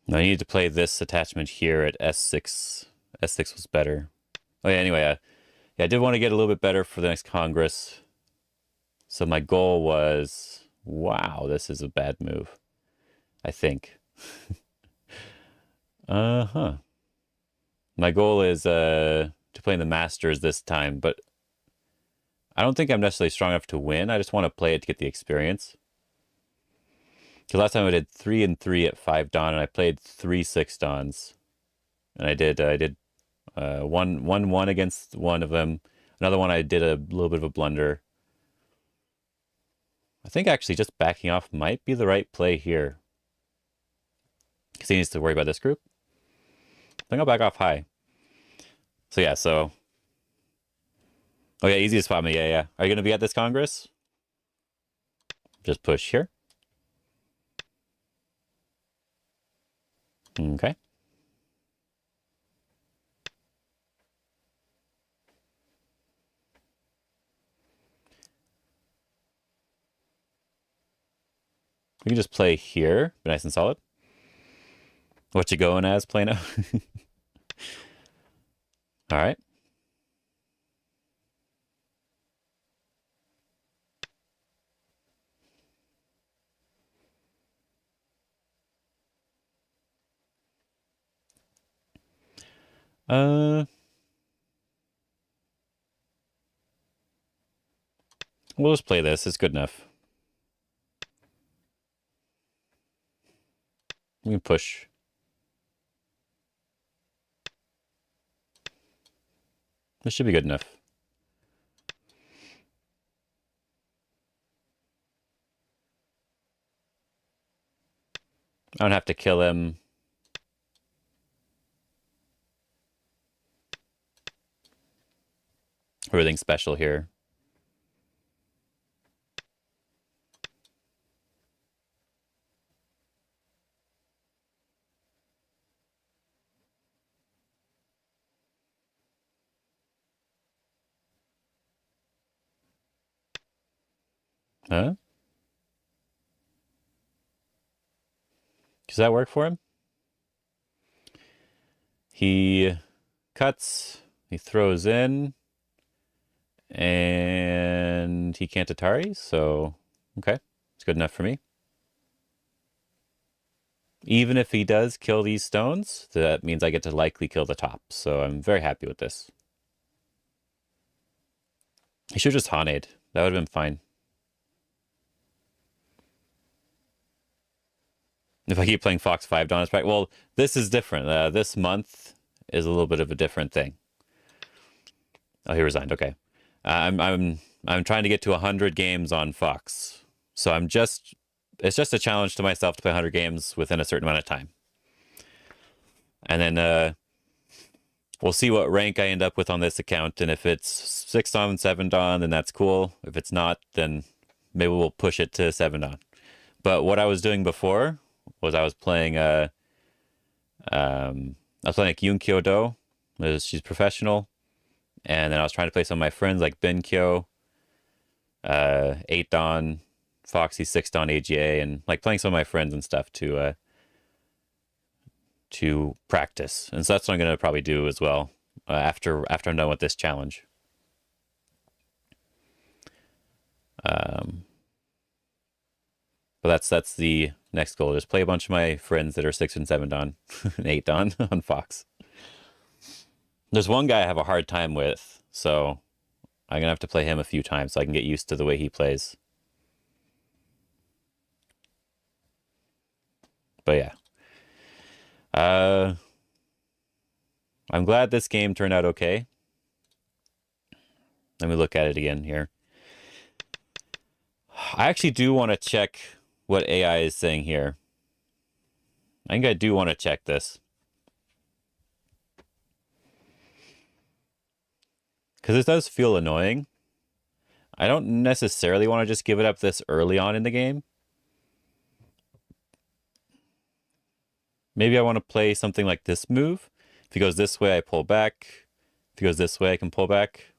No, I need to play this attachment here at S6. S6 was better. Oh yeah, anyway, yeah, I did want to get a little bit better for the next Congress. So my goal was, wow, this is a bad move, I think. Uh-huh. My goal is to play in the Masters this time, but I don't think I'm necessarily strong enough to win. I just want to play it to get the experience. Because last time I did 3 and 3 at 5 Dawn, and I played 3 6 Dawns. And I did one against one of them. Another one I did a little bit of a blunder. I think actually just backing off might be the right play here. Because he needs to worry about this group. I think I'll back off high. So yeah, so... Oh yeah, easy to spot me, yeah. Are you going to be at this Congress? Just push here. Okay. We can just play here, be nice and solid. What you going as, Plano? All right. We'll just play this. It's good enough. We can push. This should be good enough. I don't have to kill him. Everything special here. Huh? Does that work for him? He cuts, he throws in, And he can't Atari, so okay. It's good enough for me. Even if he does kill these stones, that means I get to likely kill the top. So I'm very happy with this. He should just Haned. That would have been fine. If I keep playing Fox 5 Dawn, it's back. Well, this is different. This month is a little bit of a different thing. Oh, he resigned. Okay. I'm trying to get to 100 games on Fox. So it's just a challenge to myself to play 100 games within a certain amount of time. And then we'll see what rank I end up with on this account. And if it's 6 Dawn, 7 Dawn, then that's cool. If it's not, then maybe we'll push it to 7 Dawn. But what I was doing before was I was playing like Yunkyo Do. She's professional. And then I was trying to play some of my friends like Benkyo, 8 Dawn, Foxy, 6 Dawn AGA, and like playing some of my friends and stuff to practice. And so that's what I'm gonna probably do as well after I'm done with this challenge. But that's the next goal. Just play a bunch of my friends that are 6 and 7 Dawn and 8 Dawn on Fox. There's one guy I have a hard time with, so I'm gonna have to play him a few times so I can get used to the way he plays. But yeah. I'm glad this game turned out okay. Let me look at it again here. I actually do want to check what AI is saying here. I think I do want to check this. Because it does feel annoying. I don't necessarily want to just give it up this early on in the game. Maybe I want to play something like this move. If he goes this way, I pull back. If he goes this way, I can pull back.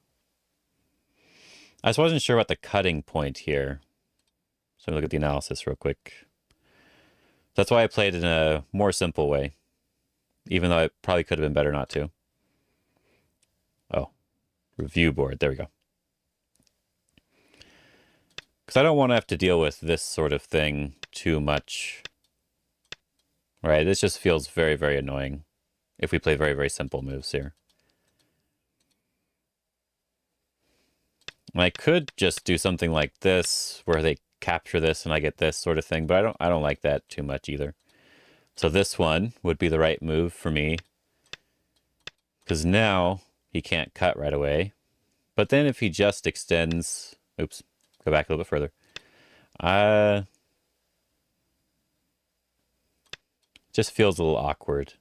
I just wasn't sure about the cutting point here. So let me look at the analysis real quick. That's why I played in a more simple way. Even though it probably could have been better not to. Oh. Review board. There we go. Because I don't want to have to deal with this sort of thing too much. Right? This just feels very, very annoying if we play very, very simple moves here. And I could just do something like this where they capture this and I get this sort of thing, but I don't like that too much either. So this one would be the right move for me. Because now he can't cut right away. But then if he just extends... Oops. Go back a little bit further. Just feels a little awkward.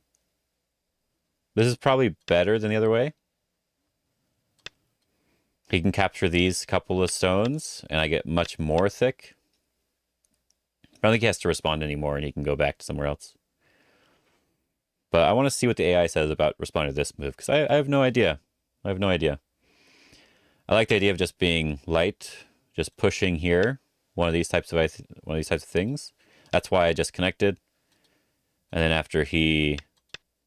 This is probably better than the other way. He can capture these couple of stones, and I get much more thick. I don't think he has to respond anymore, and he can go back to somewhere else. But I want to see what the AI says about responding to this move, because I have no idea. I have no idea. I like the idea of just being light, just pushing here, one of these types of things. That's why I just connected. And then after he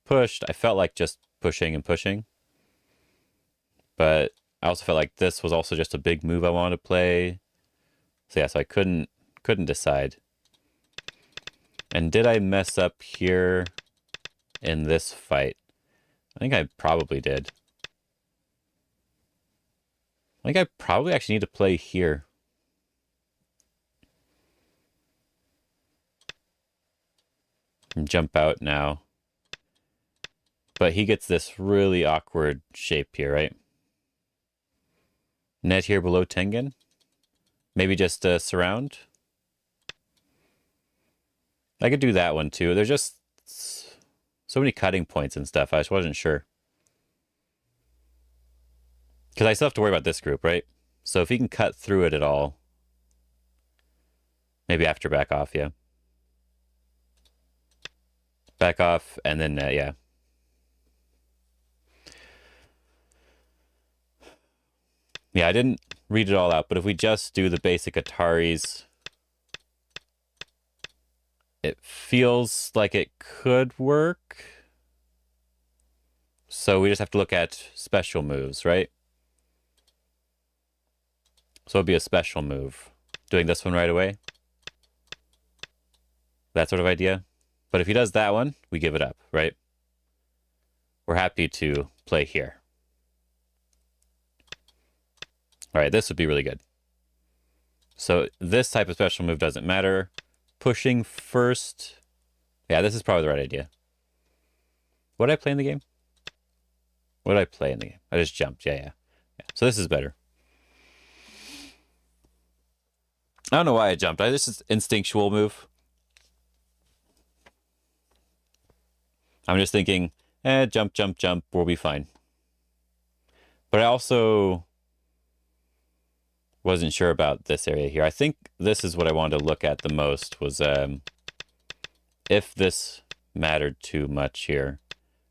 pushed, I felt like just pushing and pushing. But I also felt like this was also just a big move I wanted to play. So yeah, so I couldn't decide. And did I mess up here in this fight? I think I probably did. I think I probably actually need to play here. And jump out now. But he gets this really awkward shape here, right? Net here below Tengen. Maybe just surround. I could do that one too. There's just so many cutting points and stuff. I just wasn't sure. Because I still have to worry about this group, right? So if he can cut through it at all. Maybe after back off, yeah. Back off, and then, yeah. Yeah, I didn't read it all out, but if we just do the basic Ataris, it feels like it could work. So we just have to look at special moves, right? So it'd be a special move. Doing this one right away. That sort of idea. But if he does that one, we give it up, right? We're happy to play here. All right, this would be really good. So this type of special move doesn't matter. Pushing first. Yeah, this is probably the right idea. What did I play in the game? What did I play in the game? I just jumped. Yeah. So this is better. I don't know why I jumped. This is instinctual move. I'm just thinking, jump, jump, jump. We'll be fine. But I also wasn't sure about this area here. I think this is what I wanted to look at the most was if this mattered too much here.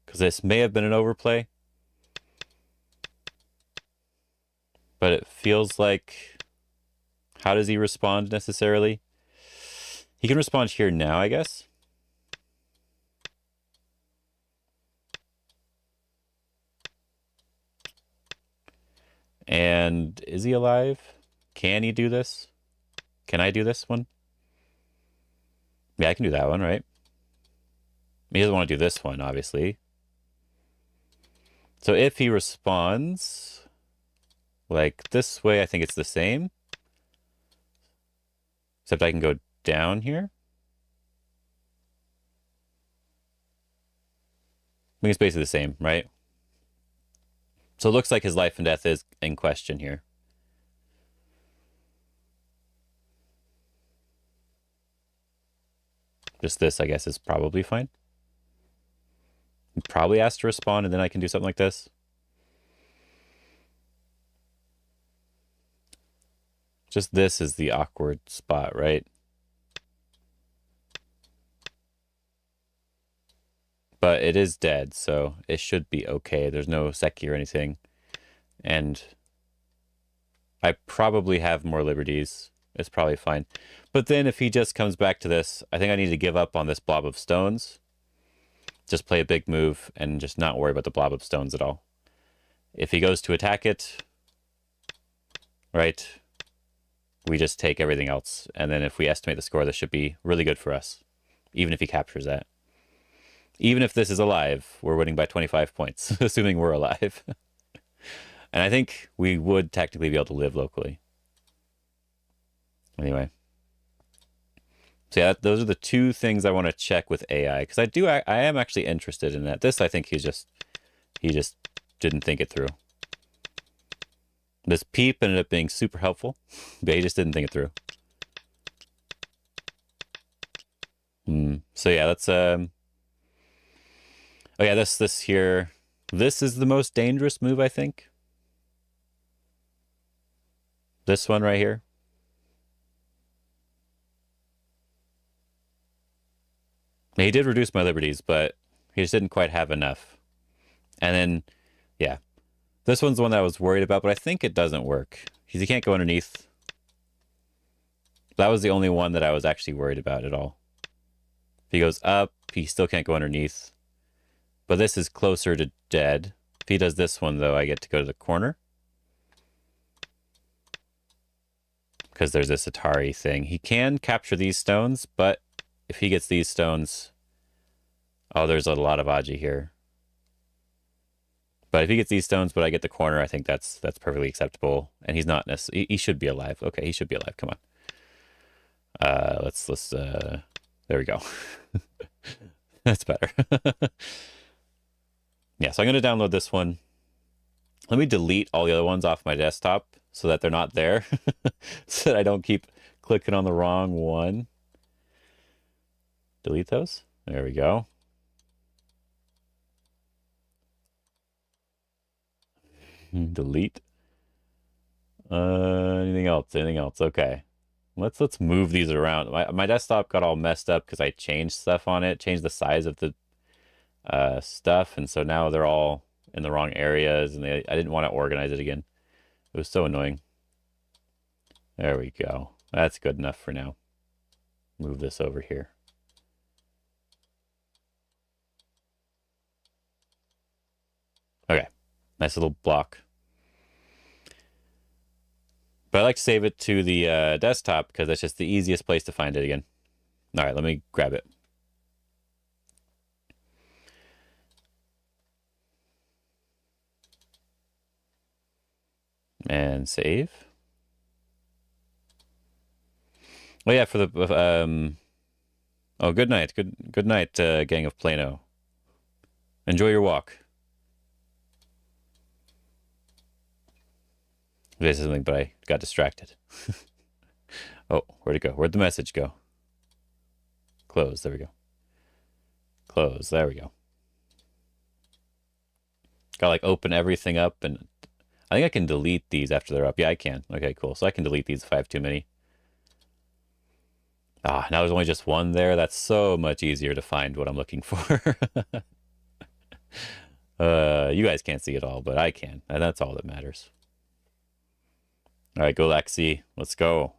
Because this may have been an overplay. But it feels like... How does he respond necessarily? He can respond here now, I guess. And is he alive? Can he do this? Can I do this one? Yeah, I can do that one, right? He doesn't want to do this one, obviously. So if he responds like this way, I think it's the same. Except I can go down here. I think it's basically the same, right? So it looks like his life and death is in question here. Just this, I guess, is probably fine. He probably has to respond, and then I can do something like this. Just this is the awkward spot, right? But it is dead, so it should be okay. There's no Seki or anything. And I probably have more liberties. It's probably fine. But then if he just comes back to this, I think I need to give up on this blob of stones. Just play a big move and just not worry about the blob of stones at all. If he goes to attack it, right, we just take everything else. And then if we estimate the score, this should be really good for us, even if he captures that. Even if this is alive, we're winning by 25 points, assuming we're alive. And I think we would technically be able to live locally. Anyway. So yeah, those are the two things I want to check with AI, because I am actually interested in that. This, I think he just didn't think it through. This peep ended up being super helpful, but he just didn't think it through. So yeah, let's oh yeah, this here, this is the most dangerous move, I think. This one right here. He did reduce my liberties, but he just didn't quite have enough. And then, yeah. This one's the one that I was worried about, but I think it doesn't work. Because he can't go underneath. That was the only one that I was actually worried about at all. If he goes up, he still can't go underneath. But this is closer to dead. If he does this one, though, I get to go to the corner. Because there's this Atari thing. He can capture these stones, but if he gets these stones... Oh, there's a lot of Aji here. But if he gets these stones, but I get the corner, I think that's perfectly acceptable. And he's not necessarily... He should be alive. Okay, he should be alive. Come on. Let's there we go. That's better. Yeah, so I'm going to download this one. Let me delete all the other ones off my desktop so that they're not there. So that I don't keep clicking on the wrong one. Delete those. There we go. Delete. Anything else? Anything else? Okay. Let's move these around. My desktop got all messed up because I changed stuff on it, changed the size of the stuff, and so now they're all in the wrong areas, and I didn't want to organize it again. It was so annoying. There we go. That's good enough for now. Move this over here. Okay. Nice little block. But I like to save it to the desktop because that's just the easiest place to find it again. All right, let me grab it. And save. Oh yeah, for the oh, good night. Good night, gang of Plano. Enjoy your walk. This is something, but I got distracted. Oh, where'd it go? Where'd the message go? Close. There we go. Close. There we go. Gotta like open everything up, and I think I can delete these after they're up. Yeah, I can. Okay, cool. So I can delete these if I have too many. Ah, now there's only just one there. That's so much easier to find what I'm looking for. You guys can't see it all, but I can, and that's all that matters. All right, go Lexi. Let's go.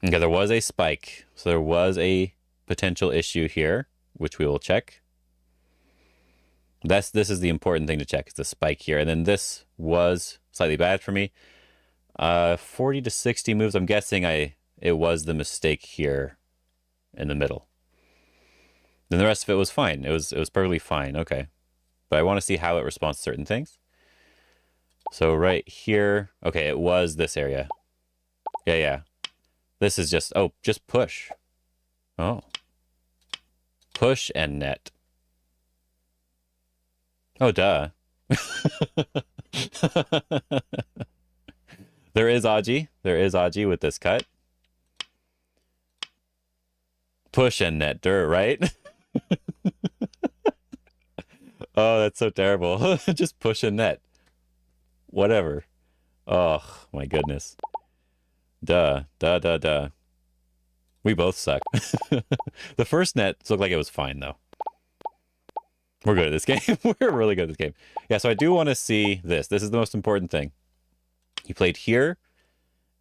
Okay, there was a spike, so there was a potential issue here, which we will check. This is the important thing to check, is the spike here. And then this was slightly bad for me. 40 to 60 moves. I'm guessing it was the mistake here in the middle. Then the rest of it was fine. It was perfectly fine. Okay. But I want to see how it responds to certain things. So right here, okay, it was this area. Yeah. This is just, oh, just push. Oh. Push and net. Oh, duh. There is Aji. There is Aji with this cut. Push and net dirt, right? Oh, that's so terrible. Just push and net. Whatever. Oh, my goodness. Duh. We both suck. The first net looked like it was fine, though. We're good at this game. We're really good at this game. Yeah, so I do want to see this. This is the most important thing. He played here,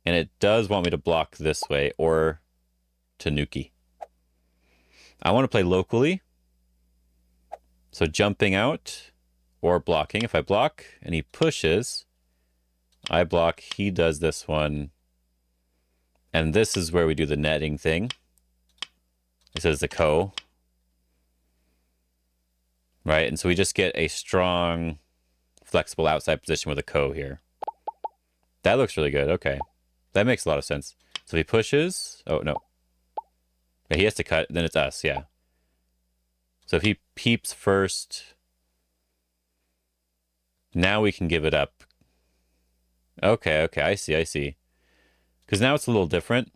and it does want me to block this way or Tanuki. I want to play locally. So jumping out or blocking. If I block and he pushes, I block, he does this one. And this is where we do the netting thing. It says the ko. Right, and so we just get a strong, flexible outside position with a ko here. That looks really good. Okay. That makes a lot of sense. So if he pushes... Oh, no. Yeah, he has to cut, then it's us, yeah. So if he peeps first... Now we can give it up. Okay, I see. Because now it's a little different.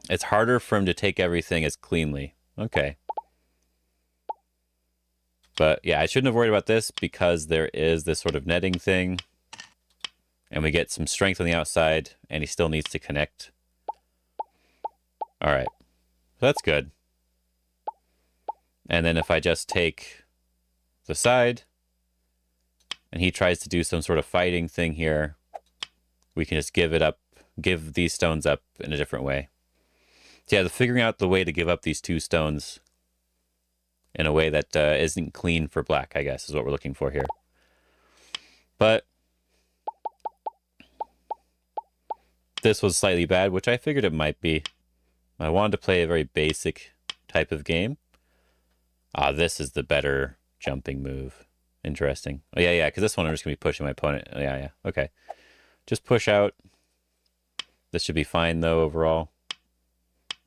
It's harder for him to take everything as cleanly. Okay. But yeah, I shouldn't have worried about this because there is this sort of netting thing. And we get some strength on the outside, and he still needs to connect. All right. That's good. And then if I just take the side, and he tries to do some sort of fighting thing here, we can just give it up, give these stones up in a different way. So yeah, figuring out the way to give up these two stones in a way that isn't clean for black, I guess, is what we're looking for here. But this was slightly bad, which I figured it might be. I wanted to play a very basic type of game. Ah, this is the better jumping move. Interesting. Oh, yeah, because this one I'm just going to be pushing my opponent. Oh, yeah, okay. Just push out. This should be fine, though, overall.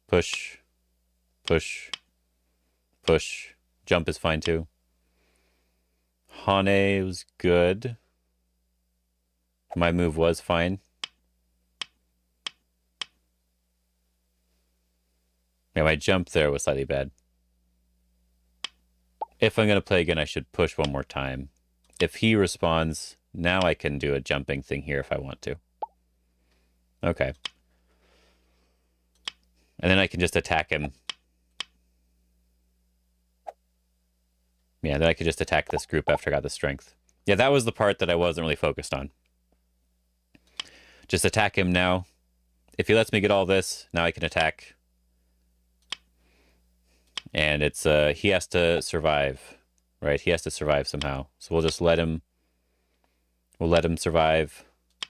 Push. Jump is fine, too. Hane was good. My move was fine. Yeah, my jump there was slightly bad. If I'm going to play again, I should push one more time. If he responds, now I can do a jumping thing here if I want to. Okay. And then I can just attack him. Yeah, then I could just attack this group after I got the strength. Yeah, that was the part that I wasn't really focused on. Just attack him now. If he lets me get all this, now I can attack. And it's he has to survive, right? He has to survive somehow. So we'll just let him survive,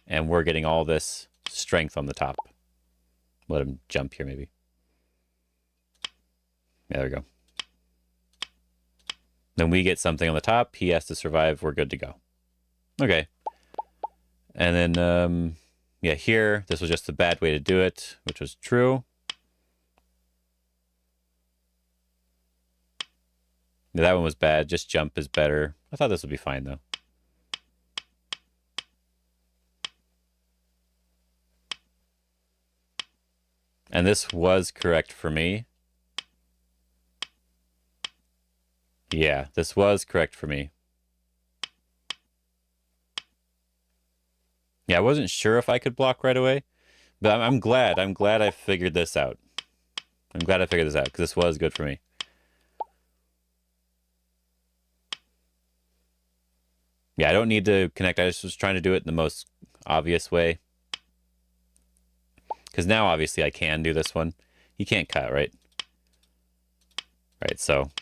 and we're getting all this strength on the top. Let him jump here, maybe. Yeah, there we go. Then we get something on the top. He has to survive. We're good to go. Okay. And then, yeah, here, this was just a bad way to do it, which was true. Yeah, that one was bad. Just jump is better. I thought this would be fine, though. And this was correct for me. Yeah, this was correct for me. Yeah, I wasn't sure if I could block right away, but I'm glad. I'm glad I figured this out. I'm glad I figured this out, because this was good for me. Yeah, I don't need to connect. I just was trying to do it in the most obvious way. Because now, obviously, I can do this one. You can't cut, right? Right, so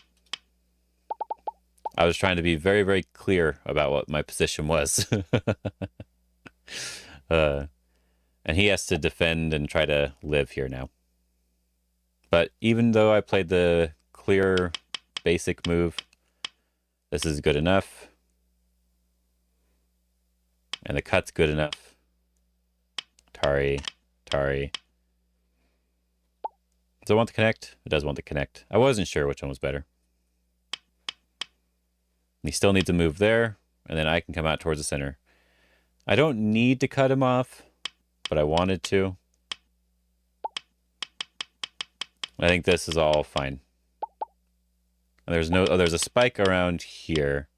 I was trying to be very, very clear about what my position was. And he has to defend and try to live here now. But even though I played the clear, basic move, this is good enough. And the cut's good enough. Tari. Does it want to connect? It does want to connect. I wasn't sure which one was better. He still needs to move there, and then I can come out towards the center. I don't need to cut him off, but I wanted to. I think this is all fine. And there's a spike around here.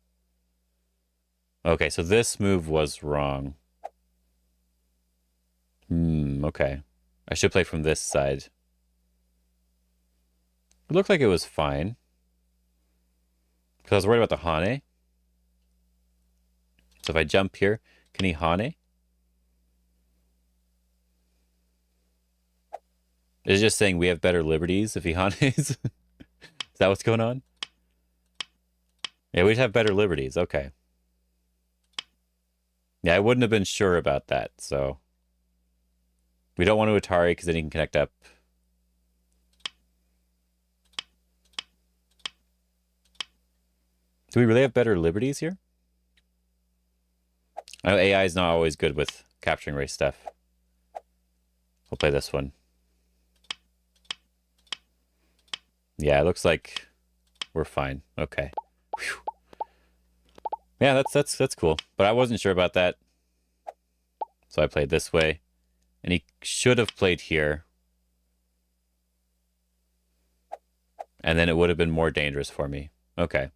Okay, so this move was wrong. Okay. I should play from this side. It looked like it was fine. Because I was worried about the Hane. So if I jump here, can he Hane? Is it just saying we have better liberties if he Hanes? Is that what's going on? Yeah, we'd have better liberties. Okay. Yeah, I wouldn't have been sure about that, so... We don't want to Atari because then he can connect up. Do we really have better liberties here? I know AI is not always good with capturing race stuff. We'll play this one. Yeah, it looks like we're fine. Okay. Whew. Yeah, that's cool. But I wasn't sure about that. So I played this way. And he should have played here. And then it would have been more dangerous for me. Okay.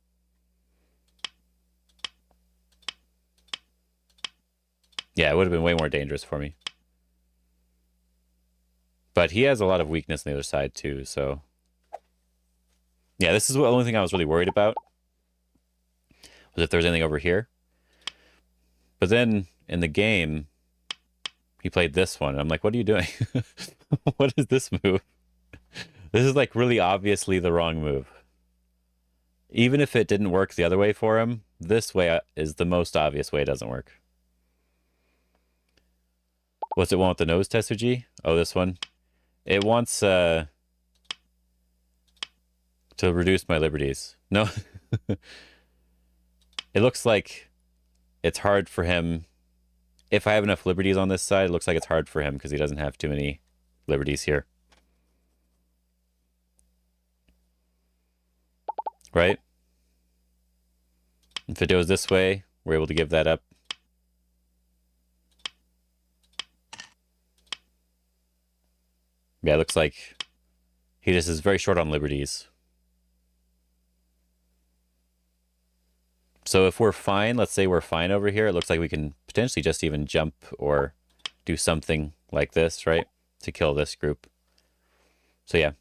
Yeah, it would have been way more dangerous for me. But he has a lot of weakness on the other side too, so... Yeah, this is the only thing I was really worried about. Was if there was anything over here. But then, in the game... He played this one. And I'm like, what are you doing? What is this move? This is like really obviously the wrong move. Even if it didn't work the other way for him, this way is the most obvious way it doesn't work. What's it want with the nose Tetsuji? Oh, this one. It wants to reduce my liberties. No. It looks like it's hard for him. If I have enough liberties on this side, it looks like it's hard for him because he doesn't have too many liberties here. Right? If it goes this way, we're able to give that up. Yeah, it looks like he just is very short on liberties. So if we're fine, let's say we're fine over here, it looks like we can potentially just even jump or do something like this, right? To kill this group. So yeah.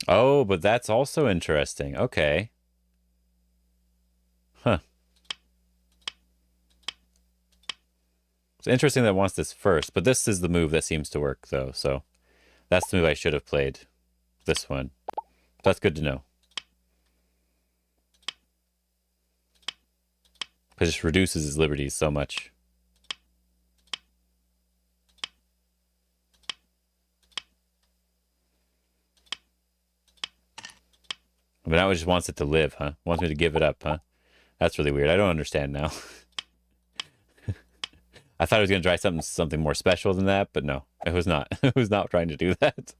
Oh, but that's also interesting. Okay. Huh. It's interesting that it wants this first, but this is the move that seems to work, though. So that's the move I should have played. This one. That's good to know. It just reduces his liberties so much. But now it just wants it to live, huh? Wants me to give it up, huh? That's really weird. I don't understand now. I thought it was going to try something more special than that, but no, it was not. It was not trying to do that.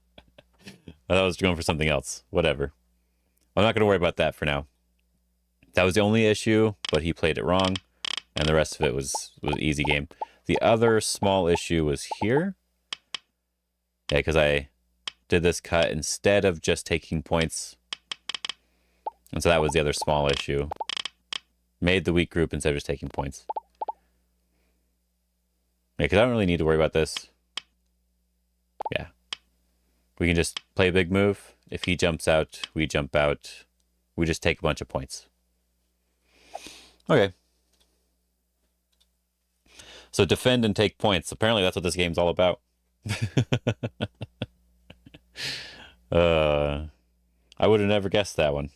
I thought it was going for something else. Whatever. I'm not going to worry about that for now. That was the only issue, but he played it wrong, and the rest of it was easy game. The other small issue was here. Yeah, because I did this cut instead of just taking points. And so that was the other small issue. Made the weak group instead of just taking points. Yeah, because I don't really need to worry about this. Yeah. We can just play a big move. If he jumps out, we jump out. We just take a bunch of points. Okay. So defend and take points. Apparently that's what this game's all about. I would have never guessed that one.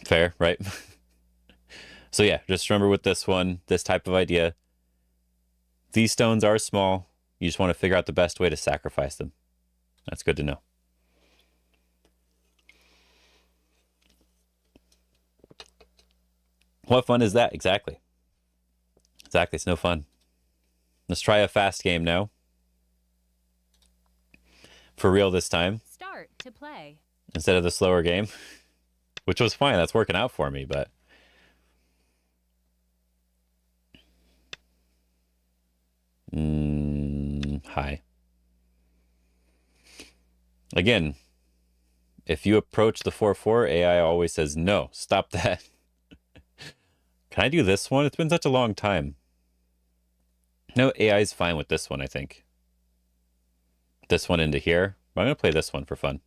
Fair, right? So yeah, just remember with this one, this type of idea, these stones are small. You just want to figure out the best way to sacrifice them. That's good to know. What fun is that? Exactly. Exactly, it's no fun. Let's try a fast game now. For real this time. Start to play. Instead of the slower game. Which was fine, that's working out for me, but... Hi. Again, if you approach the 4-4, AI always says, no, stop that. Can I do this one? It's been such a long time. No, AI is fine with this one, I think. This one into here. I'm going to play this one for fun.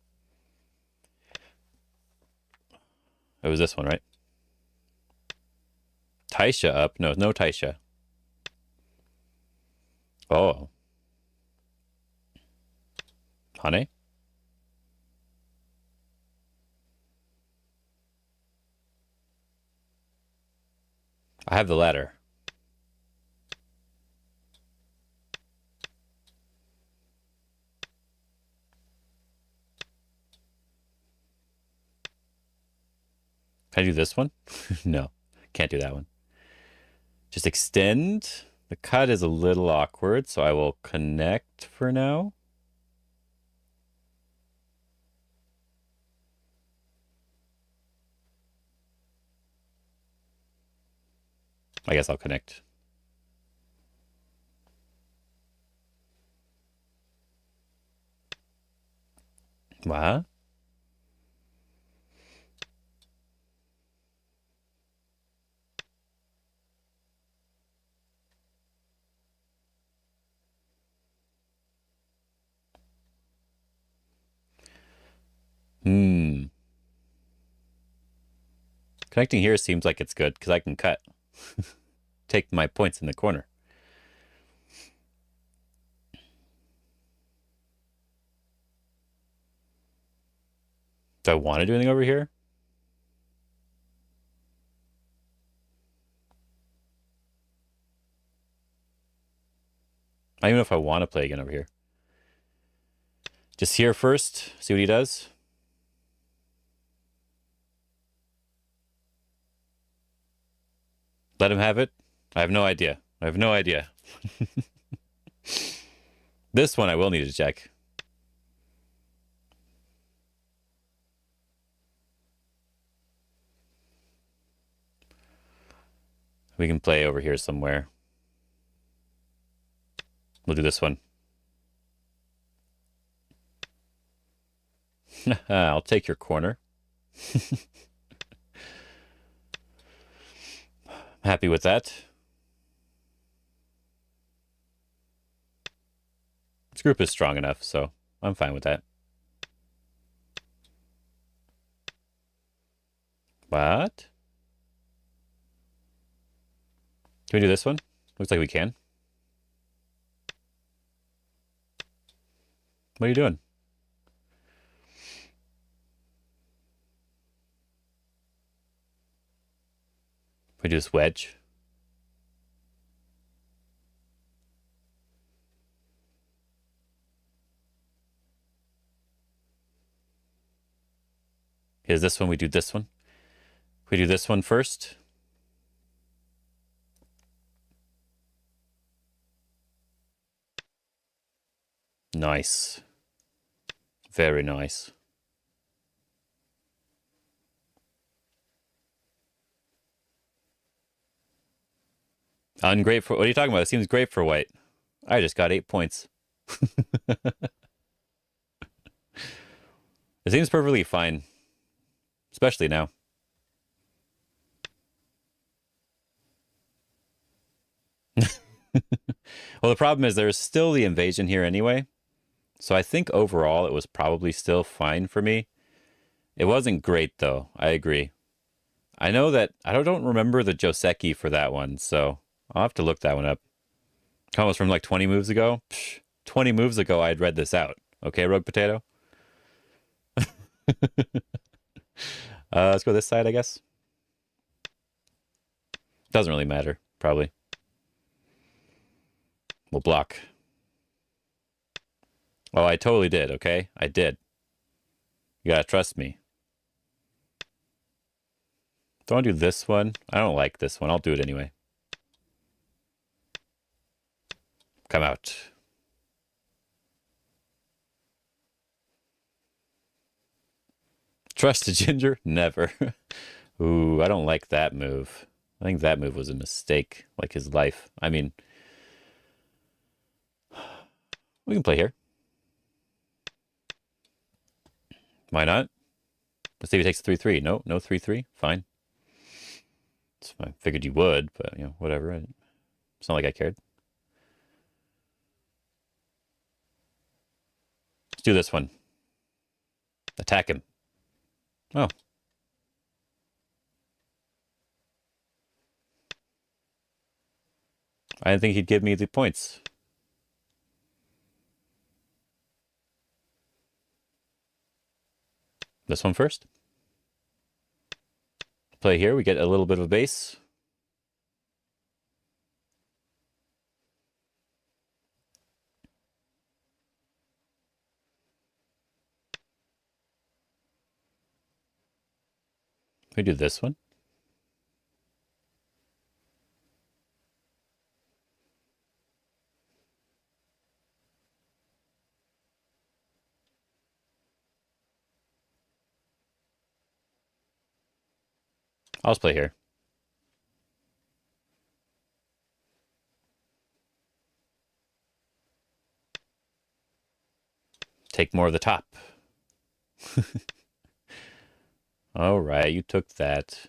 It was this one, right? Taisha up. No, no Taisha. Oh. Honey? I have the ladder. Can I do this one? No, can't do that one. Just extend. The cut is a little awkward, so I will connect for now. I guess I'll connect. What? Connecting here seems like it's good because I can cut. Take my points in the corner. Do I want to do anything over here? I don't even know if I want to play again over here. Just here first, see what he does. Let him have it. I have no idea. I have no idea. This one I will need to check. We can play over here somewhere. We'll do this one. I'll take your corner. Happy with that. This group is strong enough, so I'm fine with that. What? Can we do this one? Looks like we can. What are you doing? We do this wedge. Here's this one. We do this one. We do this one first. Nice. Very nice. Ungrateful. What are you talking about? It seems great for white. I just got 8 points. It seems perfectly fine. Especially now. Well, the problem is there's still the invasion here anyway. So I think overall it was probably still fine for me. It wasn't great though. I agree. I know that I don't remember the Joseki for that one, so I'll have to look that one up. Almost from like 20 moves ago. Psh, 20 moves ago I'd read this out. Okay, Rogue Potato? Let's go this side, I guess. Doesn't really matter, probably. We'll block. Oh, I totally did, okay? I did. You gotta trust me. Don't do this one. I don't like this one. I'll do it anyway. Come out. Trust a ginger? Never. Ooh, I don't like that move. I think that move was a mistake, like his life. I mean, we can play here. Why not? Let's see if he takes 3-3. No, no 3-3. Fine. I figured you would, but, you know, whatever. It's not like I cared. Let's do this one. Attack him. Oh. I didn't think he'd give me the points. This one first. Play here. We get a little bit of a base. We do this one. I'll just play here. Take more of the top. All right, you took that.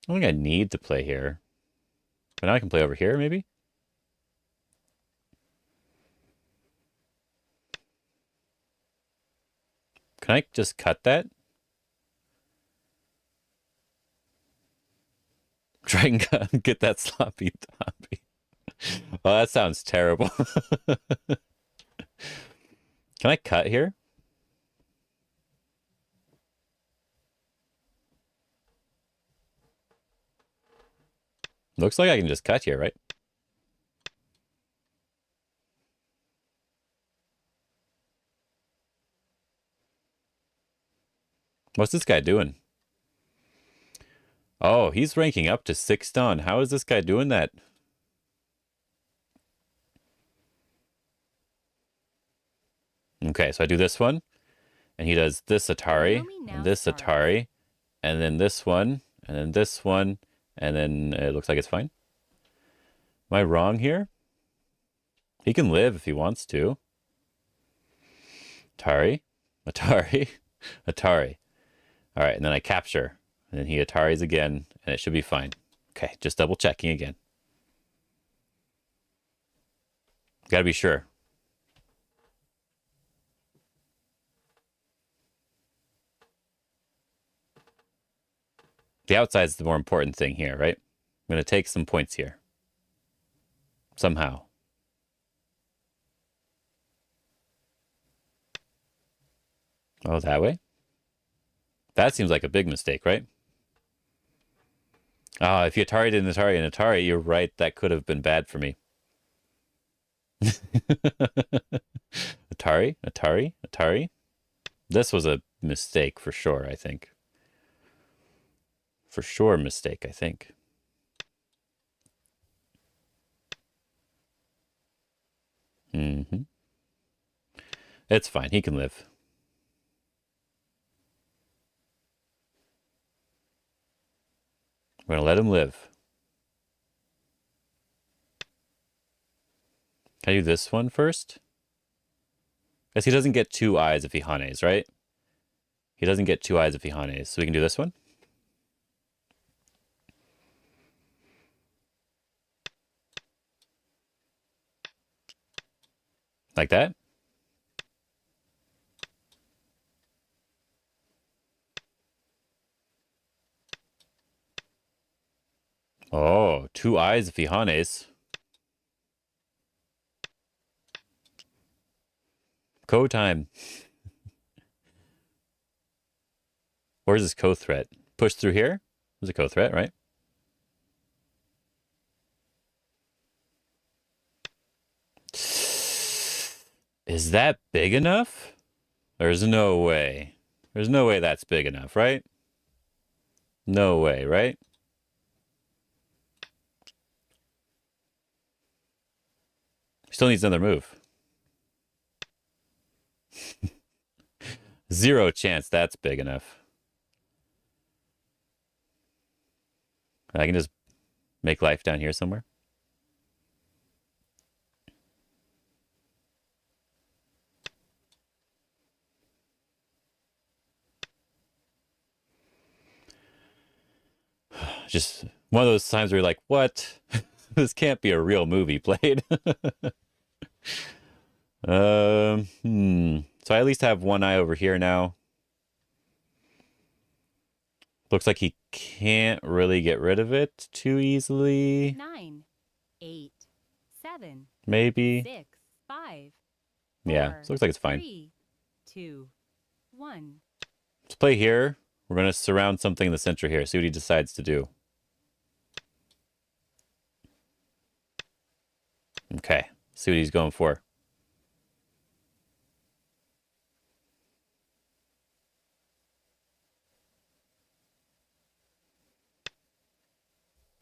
I don't think I need to play here. But now I can play over here, maybe? Can I just cut that? Try and get that sloppy toppy. Oh, that sounds terrible. Can I cut here? Looks like I can just cut here, right? What's this guy doing? Oh, he's ranking up to 6 stun. How is this guy doing that? Okay, so I do this one, and he does this Atari, and this Atari, and then this one, and then this one, and then it looks like it's fine. Am I wrong here? He can live if he wants to. Atari, Atari, Atari. All right, and then I capture, and then he Ataris again, and it should be fine. Okay, just double checking again. Gotta be sure. The outside's the more important thing here, right? I'm gonna take some points here. Somehow. Oh, that way? That seems like a big mistake, right? Ah, if you Atari did an Atari, you're right. That could have been bad for me. Atari. This was a mistake for sure, I think. For sure, mistake, I think. Mm-hmm. It's fine. He can live. We're gonna let him live. Can I do this one first? Guess he doesn't get two eyes if he Hanes, right? He doesn't get two eyes if he Hanes. So we can do this one. Like that. Oh, two eyes if he Hanes. Co time. Where's his co-threat? Push through here? There's a co-threat, right? Is that big enough? There's no way. There's no way that's big enough, right? No way, right? Still needs another move. Zero chance that's big enough. I can just make life down here somewhere. Just one of those times where you're like, what? This can't be a real movie played. So I at least have one eye over here now. Looks like he can't really get rid of it too easily. 9, 8, 7, Maybe. 6, 5. Yeah, 4, so looks like it's fine. 3, 2, 1. Let's play here. We're going to surround something in the center here. See what he decides to do. Okay. See what he's going for.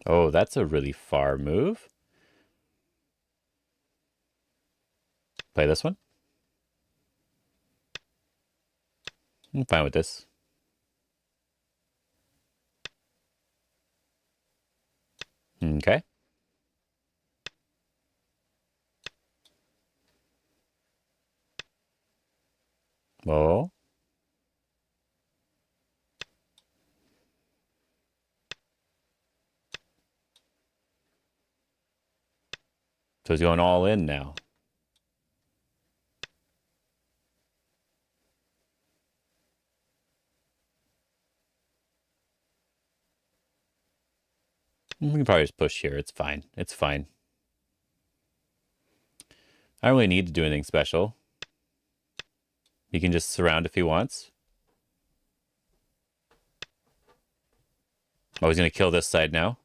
Oh, that's a really far move. Play this one. I'm fine with this. Okay. Oh. So he's going all in now. We can probably just push here. It's fine. It's fine. I don't really need to do anything special. He can just surround if he wants. Oh, he's going to kill this side now.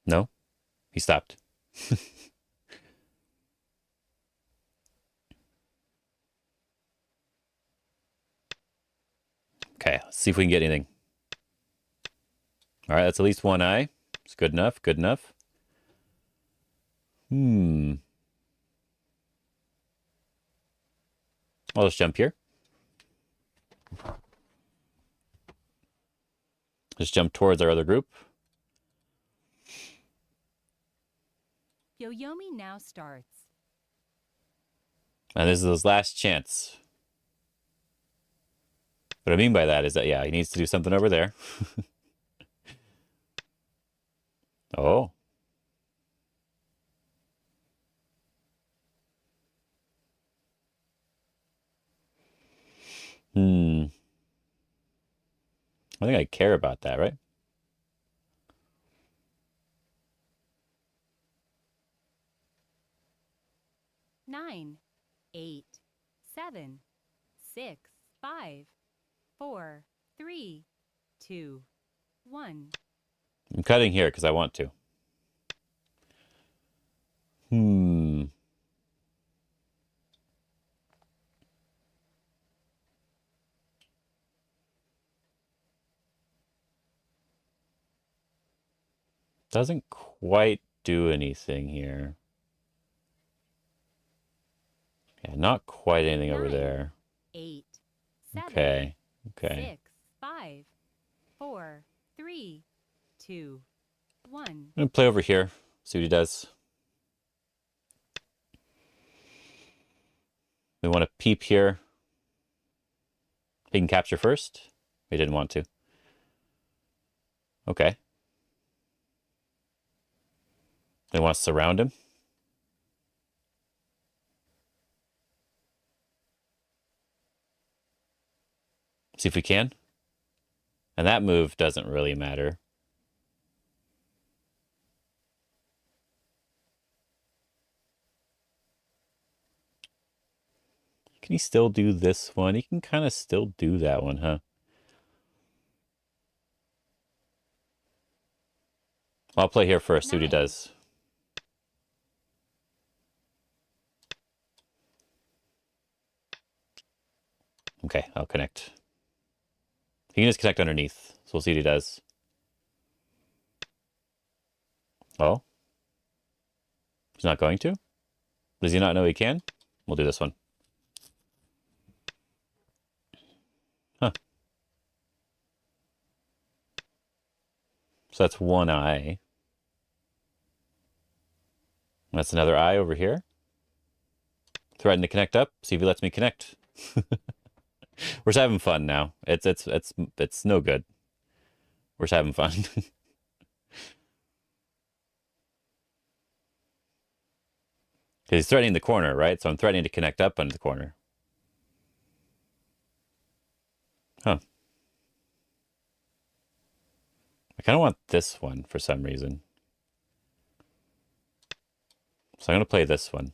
No, he stopped. Okay, let's see if we can get anything. All right, that's at least one eye. It's good enough, good enough. I'll just jump here. Just jump towards our other group. Yoyomi now starts. And this is his last chance. What I mean by that is that, yeah, he needs to do something over there. Oh. I think I care about that, right? Nine, 8, 7, 6, 5, 4, 3, 2, 1. I'm cutting here because I want to. Doesn't quite do anything here. Yeah, not quite anything over 9, there. 8, 7, Okay. Okay. 6, 5, 4, 3, 2, 1. I'm gonna play over here. See what he does. We want to peep here. He can capture first. He didn't want to. Okay. They want to surround him. See if we can. And that move doesn't really matter. Can he still do this one? He can kind of still do that one, huh? I'll play here first, see what he 9. does. Okay, I'll connect. He can just connect underneath, so we'll see what he does. Oh? He's not going to? Does he not know he can? We'll do this one. Huh. So that's one eye. That's another eye over here. Threaten to connect up. See if he lets me connect. We're just having fun now. It's no good. We're just having fun. Because he's threatening the corner, right? So I'm threatening to connect up under the corner. Huh. I kind of want this one for some reason. So I'm going to play this one.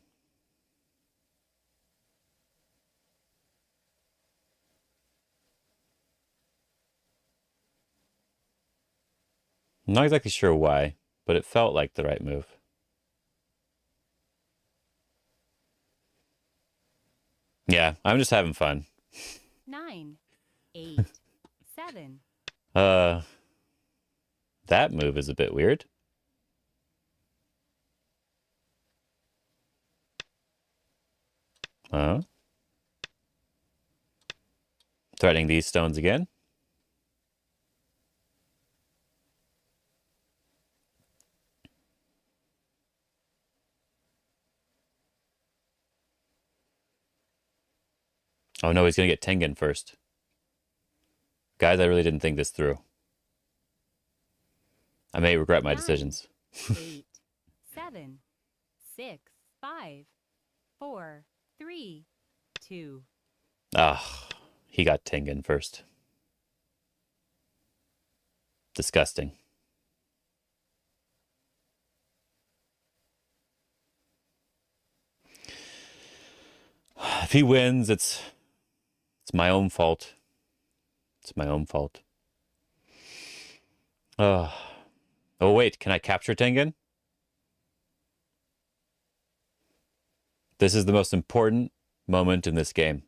I'm not exactly sure why, but it felt like the right move. Yeah, I'm just having fun. 9, 8, 7. That move is a bit weird. Threatening these stones again. Oh no, he's going to get Tengen first. Guys, I really didn't think this through. I may regret my 9, decisions. 8, 7, 6, 5, 4, 3, 2. Ah, he got Tengen first. Disgusting. If he wins, it's my own fault. It's my own fault. Oh wait, can I capture Tengen? This is the most important moment in this game.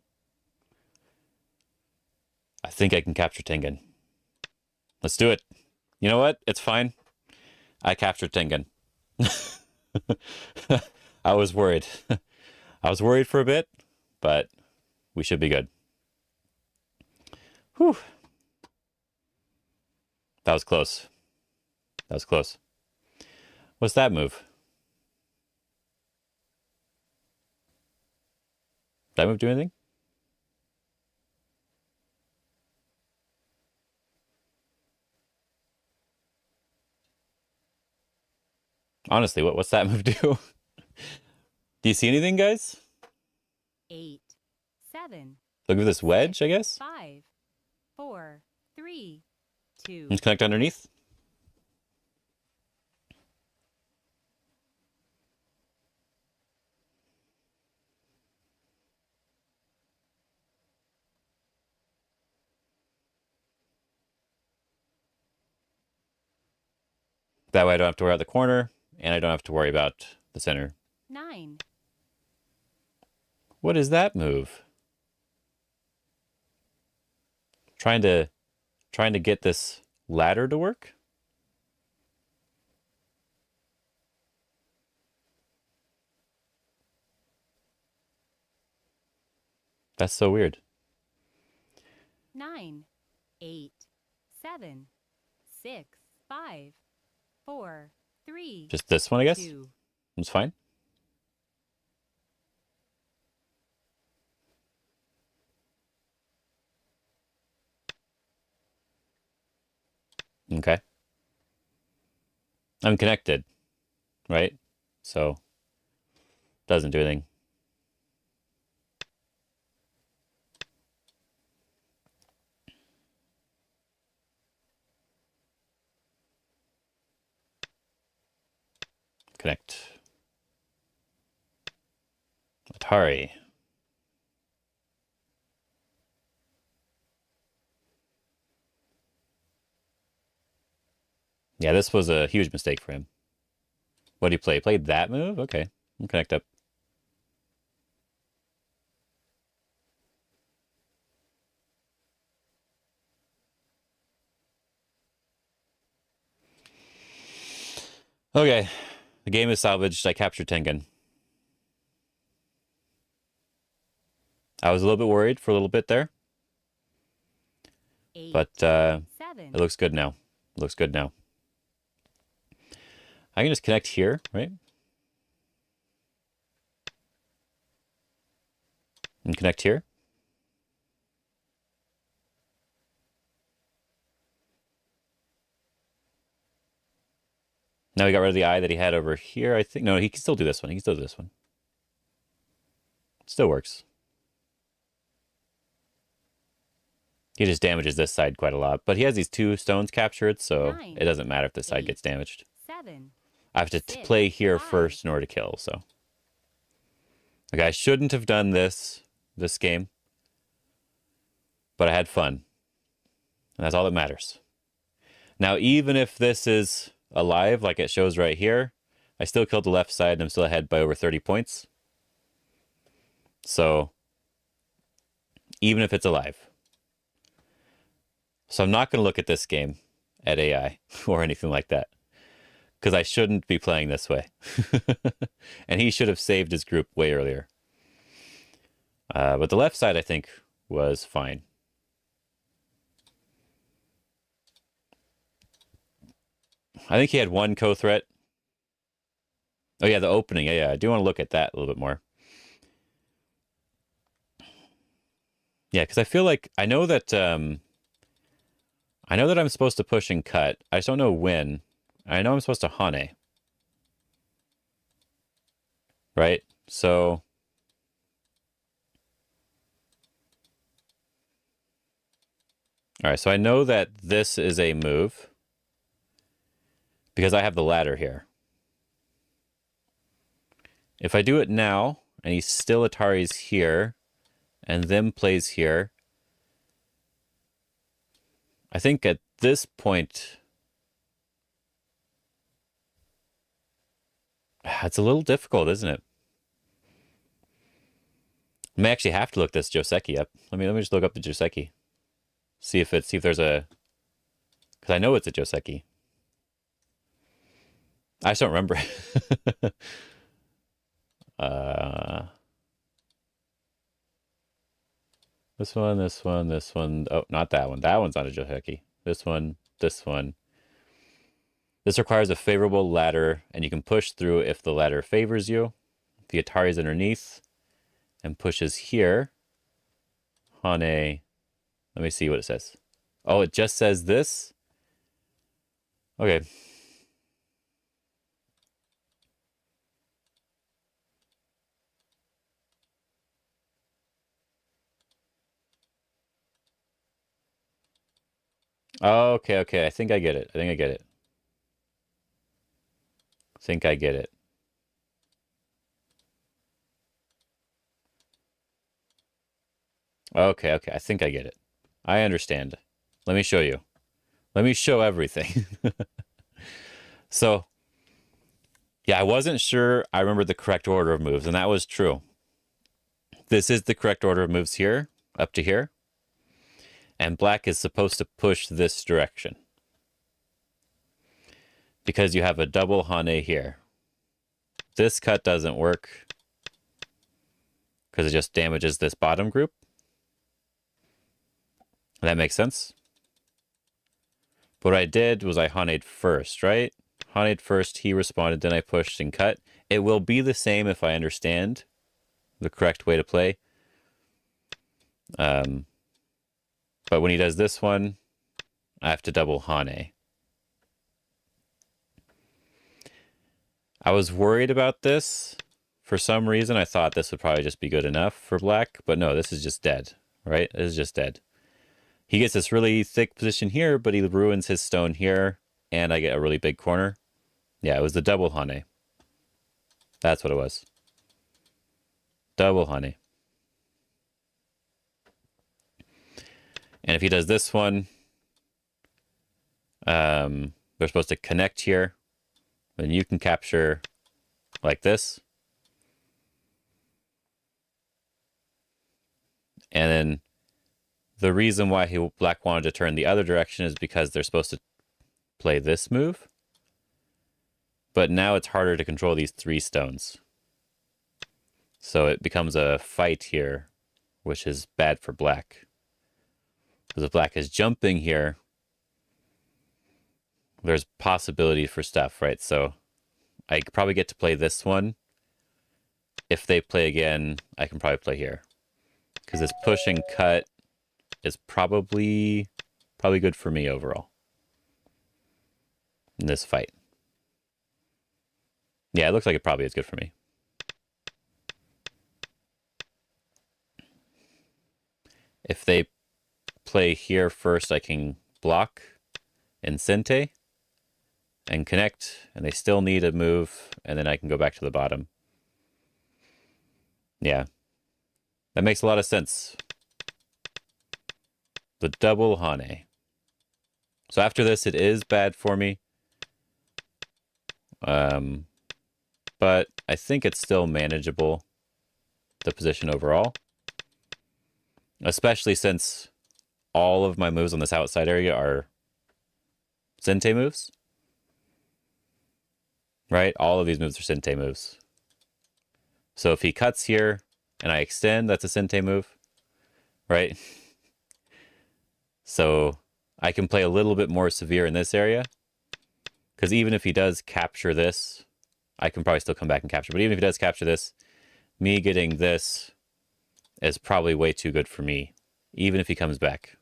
I think I can capture Tengen. Let's do it. You know what? It's fine. I captured Tengen. I was worried. I was worried for a bit, but we should be good. Whew. That was close. That was close. What's that move? Did that move do anything? Honestly, what's that move do? Do you see anything, guys? 8, 7. Look at this wedge, I guess. 5, 4, 3, 2. Let's connect underneath. That way I don't have to worry about the corner, and I don't have to worry about the center. 9, What is that move? Trying to get this ladder to work? That's so weird. 9, 8, 7, 6, 5, 4, 3, Just this one, I guess? 2, It's fine. Okay. I'm connected, right? So, doesn't do anything. Connect. Atari. Yeah, this was a huge mistake for him. What did he play? He played that move? Okay. I'll connect up. Okay. The game is salvaged. I captured Tengen. I was a little bit worried for a little bit there. 8, But 7, it looks good now. It looks good now. I can just connect here, right? And connect here. Now we got rid of the eye that he had over here, I think. No, he can still do this one. He can still do this one. It still works. He just damages this side quite a lot. But he has these 2 stones captured, so 9, it doesn't matter if this side 8, gets damaged. 7, I have to 6, play here 5. first in order to kill, so. Okay, I shouldn't have done this game. But I had fun. And that's all that matters. Now, even if this is alive, like it shows right here, I still killed the left side and I'm still ahead by over 30 points. So, even if it's alive. So I'm not going to look at this game at AI or anything like that. Because I shouldn't be playing this way. And he should have saved his group way earlier. But the left side, I think, was fine. I think he had 1 co-threat. Oh, yeah, the opening. Yeah, I do want to look at that a little bit more. Yeah, because I feel like I know that I'm supposed to push and cut. I just don't know when. I know I'm supposed to Hane. Right? So all right, so I know that this is a move because I have the ladder here. If I do it now and he's still Atari's here and then plays here, I think at this point it's a little difficult, isn't it? I may actually have to look this Joseki up. Let me just look up the Joseki. See if there's a, because I know it's a Joseki. I just don't remember. This one, this one, this one. Oh, not that one. That one's not a Joseki. This one, this one. This requires a favorable ladder, and you can push through if the ladder favors you. The Atari's underneath and pushes here. Hane. Let me see what it says. Oh, it just says this? Okay. Okay, okay. I think I get it. I think I get it. I think I get it. Okay, okay. I think I get it. I understand. Let me show you. Let me show everything. So, yeah, I wasn't sure I remembered the correct order of moves, and that was true. This is the correct order of moves here, up to here. And black is supposed to push this direction. Because you have a double Hane here. This cut doesn't work because it just damages this bottom group. That makes sense. But what I did was I Hane'd first, right? Hane'd first, he responded, then I pushed and cut. It will be the same if I understand the correct way to play. But when he does this one, I have to double Hane. I was worried about this. For some reason, I thought this would probably just be good enough for black. But no, this is just dead, right? This is just dead. He gets this really thick position here, but he ruins his stone here. And I get a really big corner. Yeah, it was the double Hane. That's what it was. Double Hane. And if he does this one, they're supposed to connect here. Then you can capture like this. And then the reason why black wanted to turn the other direction is because they're supposed to play this move. But now it's harder to control these 3 stones. So it becomes a fight here, which is bad for black. Because if black is jumping here, there's possibility for stuff, right? So I could probably get to play this one. If they play again, I can probably play here. Because this push and cut is probably good for me overall in this fight. Yeah, it looks like it probably is good for me. If they play here first, I can block and Sente and connect, and they still need a move, and then I can go back to the bottom. Yeah. That makes a lot of sense. The double Hane. So after this, it is bad for me. But I think it's still manageable, the position overall. Especially since all of my moves on this outside area are Sente moves. Right? All of these moves are Sente moves. So if he cuts here and I extend, that's a Sente move. Right? So I can play a little bit more severe in this area. Because even if he does capture this, I can probably still come back and capture. But even if he does capture this, me getting this is probably way too good for me. Even if he comes back.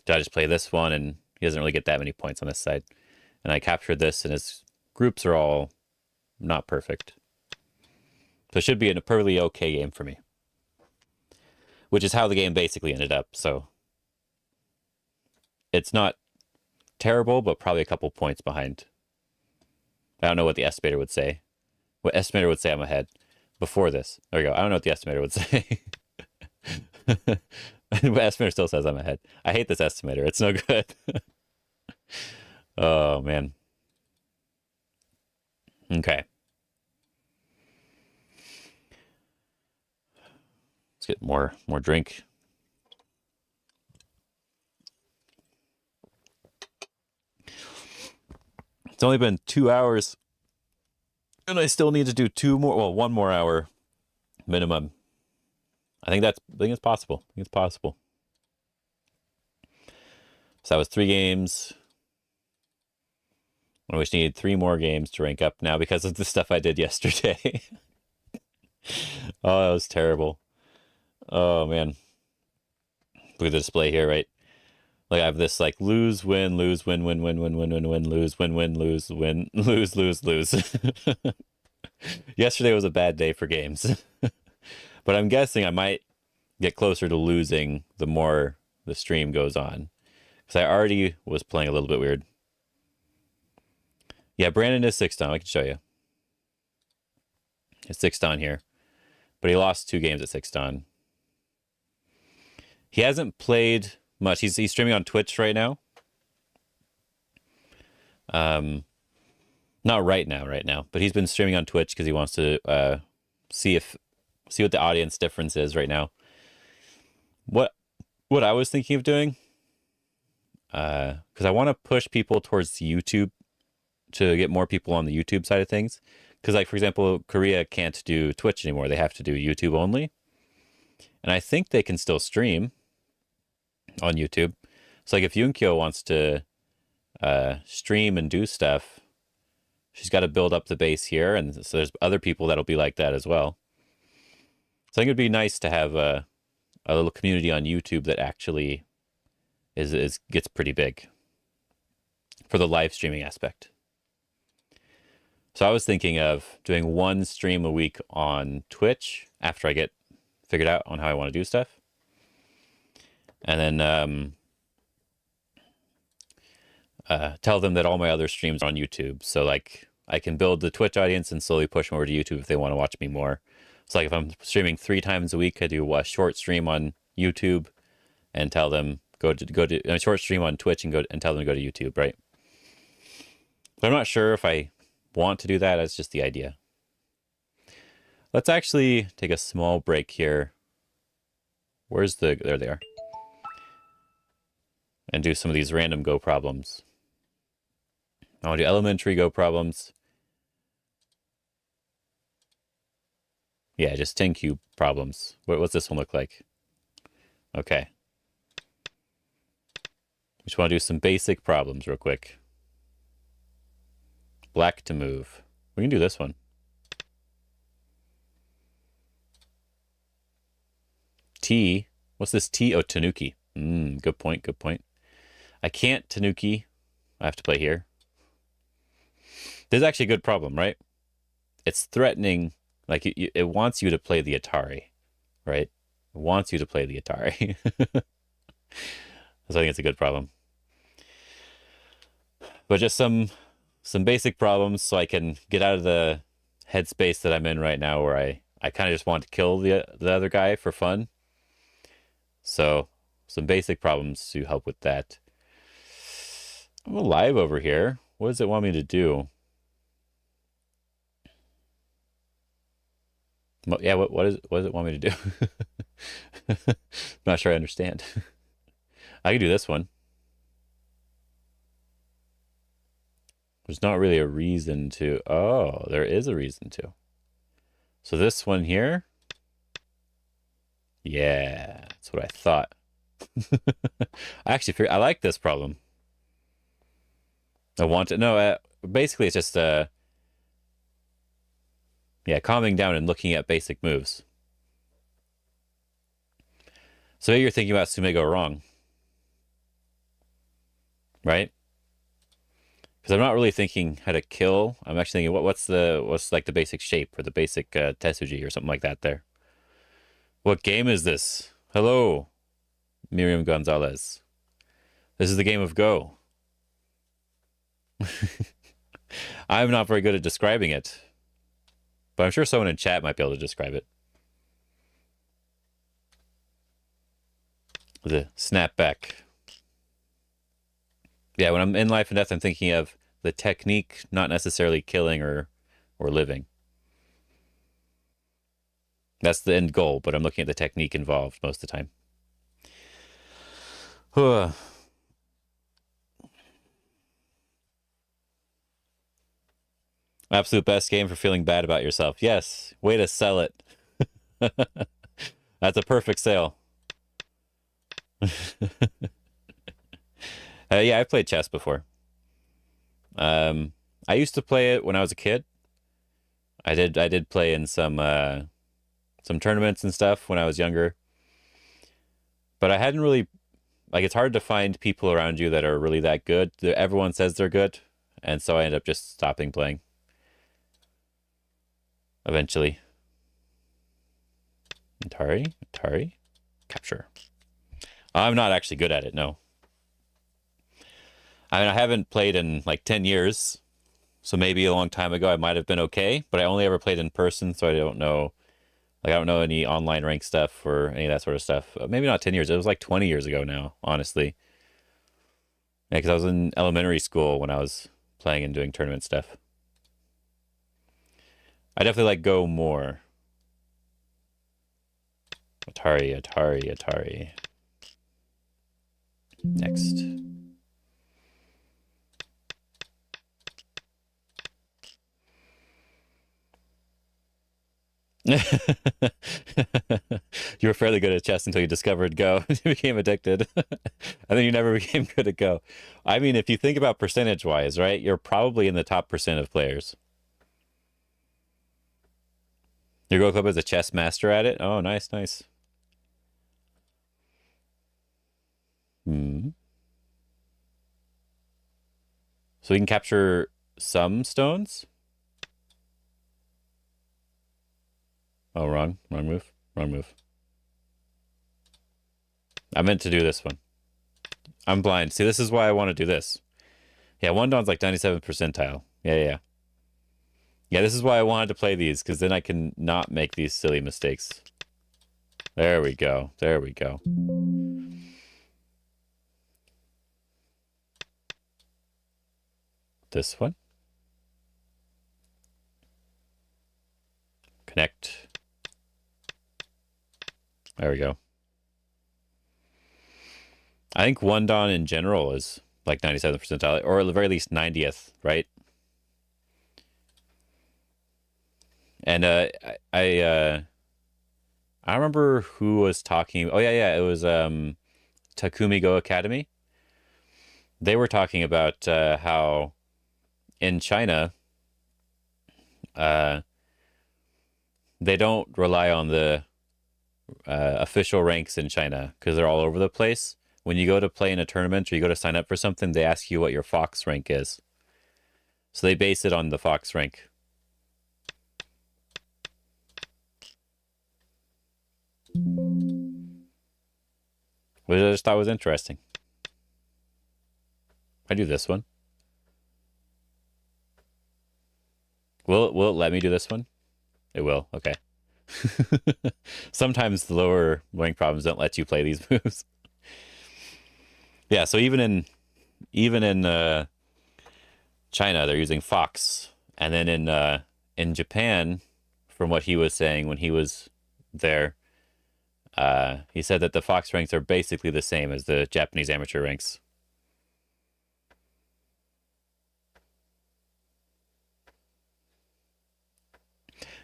So I just play this one and he doesn't really get that many points on this side. And I captured this and his groups are all not perfect. So it should be a perfectly okay game for me. Which is how the game basically ended up. So it's not terrible, but probably a couple points behind. I don't know what the estimator would say. What estimator would say I'm ahead before this. There we go. I don't know what the estimator would say. But estimator still says I'm ahead. I hate this estimator. It's no good. Oh, man. Okay. Let's get more drink. It's only been 2 hours. And I still need to do 1 more hour minimum. I think it's possible. I think it's possible. So that was 3 games. I wish I needed 3 more games to rank up now because of the stuff I did yesterday. Oh, that was terrible. Oh, man. Look at the display here, right? Like I have this like lose, win, lose, win, win, win, win, win, win, win, lose, win, win, lose, win, lose, lose, lose. Yesterday was a bad day for games. But I'm guessing I might get closer to losing the more the stream goes on. Because I already was playing a little bit weird. Yeah, Brandon is 6 down. I can show you. He's 6 down here. But he lost 2 games at 6 down. He hasn't played much. He's streaming on Twitch right now. Not right now, but he's been streaming on Twitch because he wants to see what the audience difference is right now. What I was thinking of doing, because I want to push people towards YouTube to get more people on the YouTube side of things. Because, like, for example, Korea can't do Twitch anymore; they have to do YouTube only. And I think they can still stream on YouTube. So, like, if Yunkyo wants to stream and do stuff, she's got to build up the base here, and so there's other people that'll be like that as well. So I think it'd be nice to have a little community on YouTube that actually is gets pretty big for the live streaming aspect. So I was thinking of doing one stream a week on Twitch after I get figured out on how I want to do stuff. And then tell them that all my other streams are on YouTube. So, like, I can build the Twitch audience and slowly push them over to YouTube if they want to watch me more. So, like, if I'm streaming 3 times a week, I do a short stream on YouTube and tell them go to a short stream on Twitch and tell them to go to YouTube, right? But I'm not sure if I want to do that. That's just the idea. Let's actually take a small break here. There they are. And do some of these random Go problems. I want to do elementary Go problems. Yeah, just 10 cube problems. What's this one look like? Okay. We just want to do some basic problems real quick. Black to move. We can do this one. T. What's this T? Oh, Tanuki. Good point, good point. I can't Tanuki. I have to play here. This is actually a good problem, right? It's threatening, like it wants you to play the Atari, right? It wants you to play the Atari. So I think it's a good problem. But just some basic problems so I can get out of the headspace that I'm in right now where I kind of just want to kill the other guy for fun. So some basic problems to help with that. I'm alive over here. What does it want me to do? Yeah, what does it want me to do? Not sure I understand. I can do this one. There's not really a reason to. Oh, there is a reason to. So this one here. Yeah, that's what I thought. I actually figured I like this problem. I want to know. Basically, it's just yeah, calming down and looking at basic moves. So maybe you're thinking about Sumego wrong, right? Because I'm not really thinking how to kill. I'm actually thinking what's like the basic shape or the basic Tetsuji or something like that there. What game is this? Hello, Miriam Gonzalez. This is the game of Go. I'm not very good at describing it, but I'm sure someone in chat might be able to describe it. The snapback. Yeah, when I'm in life and death, I'm thinking of the technique, not necessarily killing or living. That's the end goal, but I'm looking at the technique involved most of the time. Absolute best game for feeling bad about yourself. Yes, way to sell it. That's a perfect sale. Yeah, I've played chess before. I used to play it when I was a kid. I did play in some tournaments and stuff when I was younger. But I hadn't really, like, it's hard to find people around you that are really that good. Everyone says they're good, and so I ended up just stopping playing. Eventually. Atari, capture. I'm not actually good at it, no. I mean, I haven't played in like 10 years, so maybe a long time ago I might have been okay, but I only ever played in person, so I don't know. Like, I don't know any online rank stuff or any of that sort of stuff. Maybe not 10 years. It was like 20 years ago now, honestly. Yeah, because I was in elementary school when I was playing and doing tournament stuff. I definitely like Go more. Atari, Atari, Atari. Next. You were fairly good at chess until you discovered Go. You became addicted. And then you never became good at Go. I mean, if you think about percentage-wise, right? You're probably in the top percent of players. Your Go Club is a chess master at it? Oh, nice, nice. Hmm. So we can capture some stones? Oh, wrong. Wrong move. Wrong move. I meant to do this one. I'm blind. See, this is why I want to do this. Yeah, one Dawn's like 97th percentile. Yeah. Yeah, this is why I wanted to play these, because then I can not make these silly mistakes. There we go. There we go. This one. Connect. There we go. I think one Dawn in general is like 97th percentile, or at the very least 90th, right? And I don't remember who was talking. Oh yeah, it was Takumi Go Academy. They were talking about how in China they don't rely on the official ranks in China because they're all over the place. When you go to play in a tournament or you go to sign up for something, they ask you what your Fox rank is. So they base it on the Fox rank. Which I just thought was interesting. I do this one. Will it let me do this one? It will. Okay. Sometimes the lower rank problems don't let you play these moves. Yeah, so even in China, they're using Fox, and then in Japan, from what he was saying when he was there, he said that the Fox ranks are basically the same as the Japanese amateur ranks.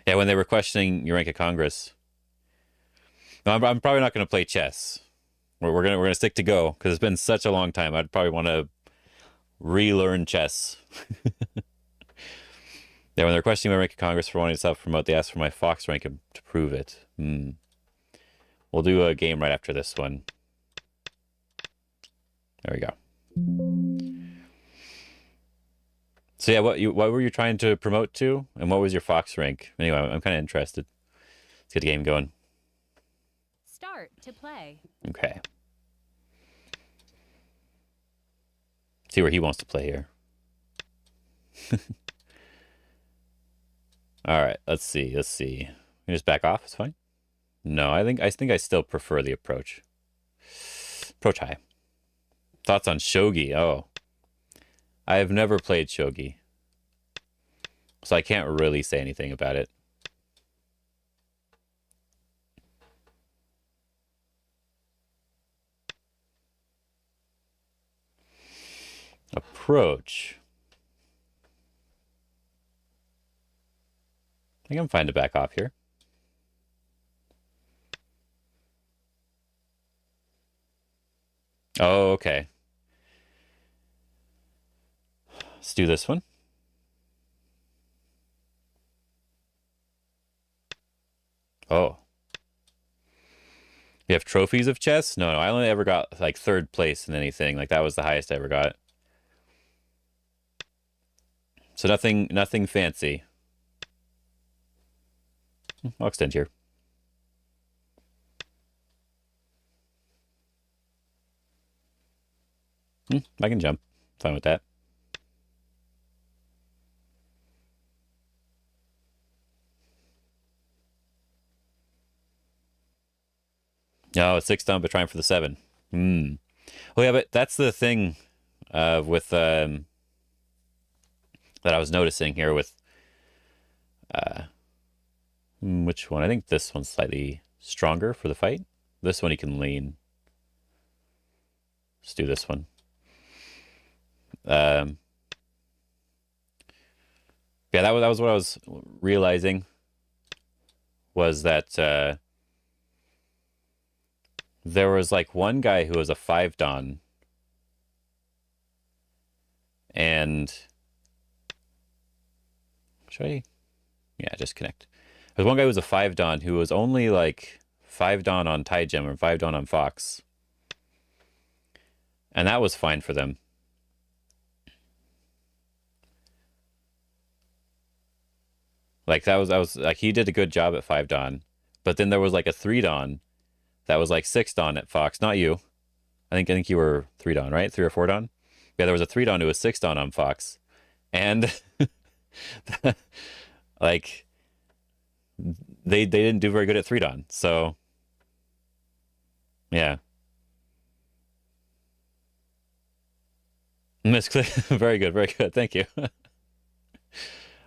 Yeah, when they were questioning your rank at Congress. No, I'm probably not going to play chess. We're gonna stick to Go because it's been such a long time. I'd probably want to relearn chess. Yeah, when they're questioning my rank at Congress for wanting to self-promote, they asked for my Fox rank to prove it. We'll do a game right after this one. There we go. So yeah, what were you trying to promote to, and what was your Fox rank? Anyway, I'm kind of interested. Let's get the game going. Start to play. Okay. See where he wants to play here. All right, let's see. You just back off. It's fine. No, I think I still prefer the approach. Approach high. Thoughts on shogi? Oh, I have never played shogi, so I can't really say anything about it. Approach. I think I'm fine to back off here. Oh, okay. Let's do this one. Oh. You have trophies of chess? No, I only ever got like third place in anything. Like that was the highest I ever got. So nothing fancy. I'll extend here. I can jump. Fine with that. No, 6 down, but trying for the 7. Oh yeah, but that's the thing with that I was noticing here with which one? I think this one's slightly stronger for the fight. This one you can lean. Let's do this one. Yeah, that was what I was realizing, was that there was like one guy who was a 5 Don, and should I? Yeah, just connect. There's one guy who was a 5 Don who was only like 5 Don on Tie Gem or 5 Don on Fox, and that was fine for them. Like that was like, he did a good job at 5 Don, but then there was like a 3 Don that was like 6 Don at Fox. Not you. I think you were 3 Don, right? 3 or 4 Don. Yeah, there was a 3 Don who was 6 Don on Fox, and like they didn't do very good at 3 Don. So yeah. Miss Cliff, very good, very good. Thank you.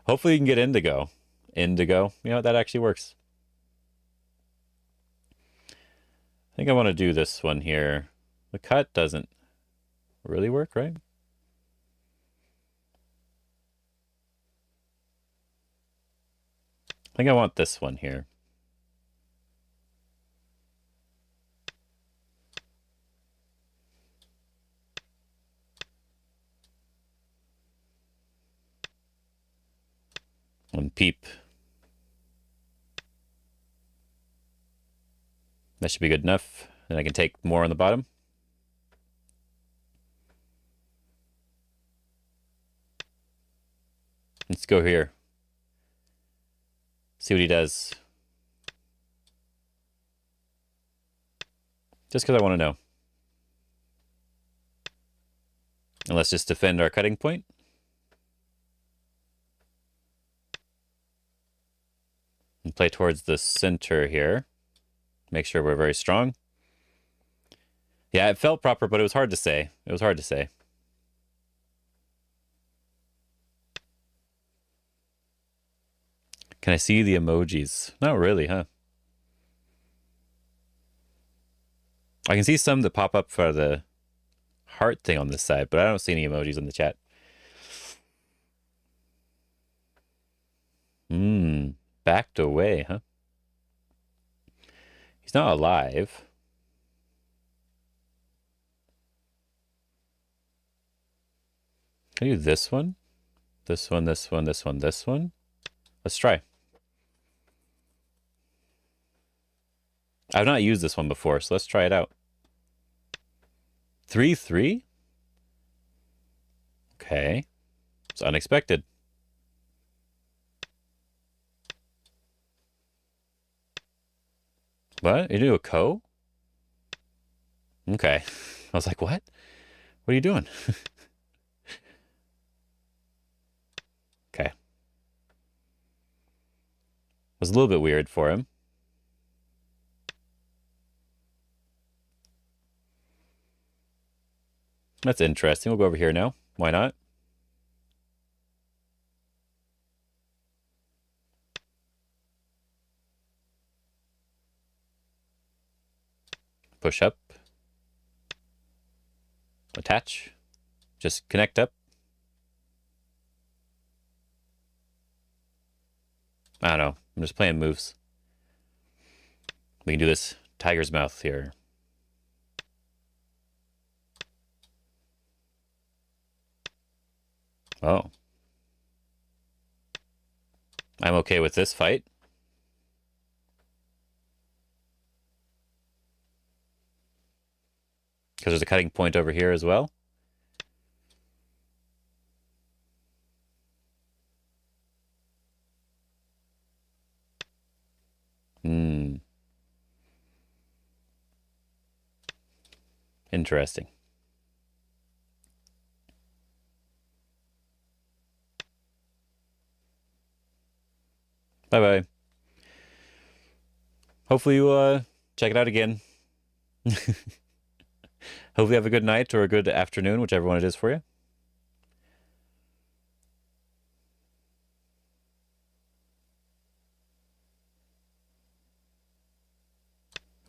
Hopefully you can get Indigo. Indigo, you know, that actually works. I think I want to do this one here. The cut doesn't really work, right? I think I want this one here. One peep. That should be good enough. And I can take more on the bottom. Let's go here. See what he does. Just because I want to know. And let's just defend our cutting point. And play towards the center here. Make sure we're very strong. Yeah, it felt proper, but it was hard to say. It was hard to say. Can I see the emojis? Not really, huh? I can see some that pop up for the heart thing on this side, but I don't see any emojis in the chat. Backed away, huh? He's not alive. Can I do this one? This one, this one, this one, this one? Let's try. I've not used this one before, so let's try it out. 3-3? Okay. It's unexpected. What? You do a co? Okay. I was like, what? What are you doing? Okay. Was a little bit weird for him. That's interesting. We'll go over here now. Why not? Push up. Attach. Just connect up. I don't know. I'm just playing moves. We can do this tiger's mouth here. Oh. I'm okay with this fight. Because there's a cutting point over here as well. Interesting. Bye-bye. Hopefully you check it out again. Hope you have a good night or a good afternoon, whichever one it is for you.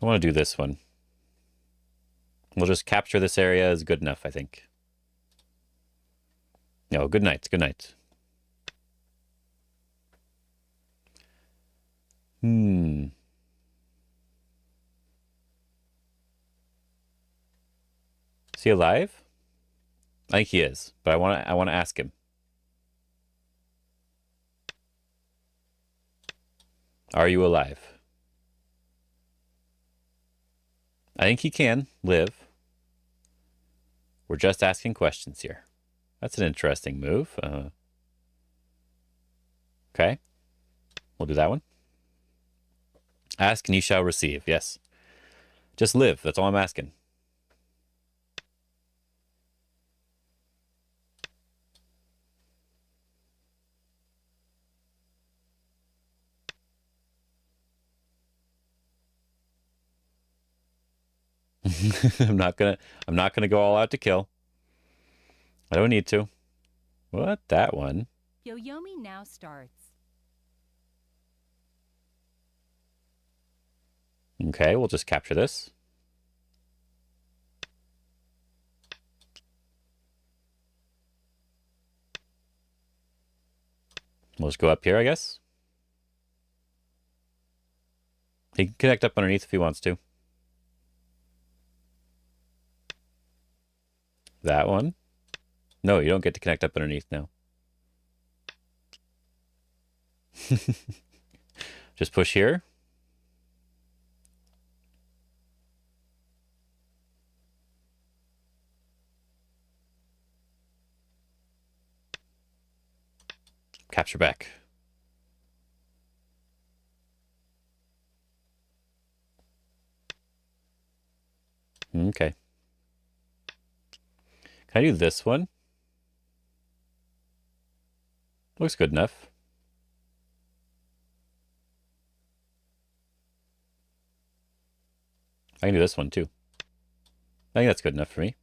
I want to do this one. We'll just capture this area is good enough, I think. No, good night. Good night. Is he alive? I think he is, but I want to ask him. Are you alive? I think he can live. We're just asking questions here. That's an interesting move. Okay. We'll do that one. Ask and you shall receive. Yes. Just live. That's all I'm asking. I'm not gonna go all out to kill. I don't need to. What? That one? Yoyomi now starts. Okay, we'll just capture this. We'll just go up here, I guess. He can connect up underneath if he wants to. That one. No, you don't get to connect up underneath now. Just push here. Capture back. Okay. Can I do this one? Looks good enough. I can do this one too. I think that's good enough for me.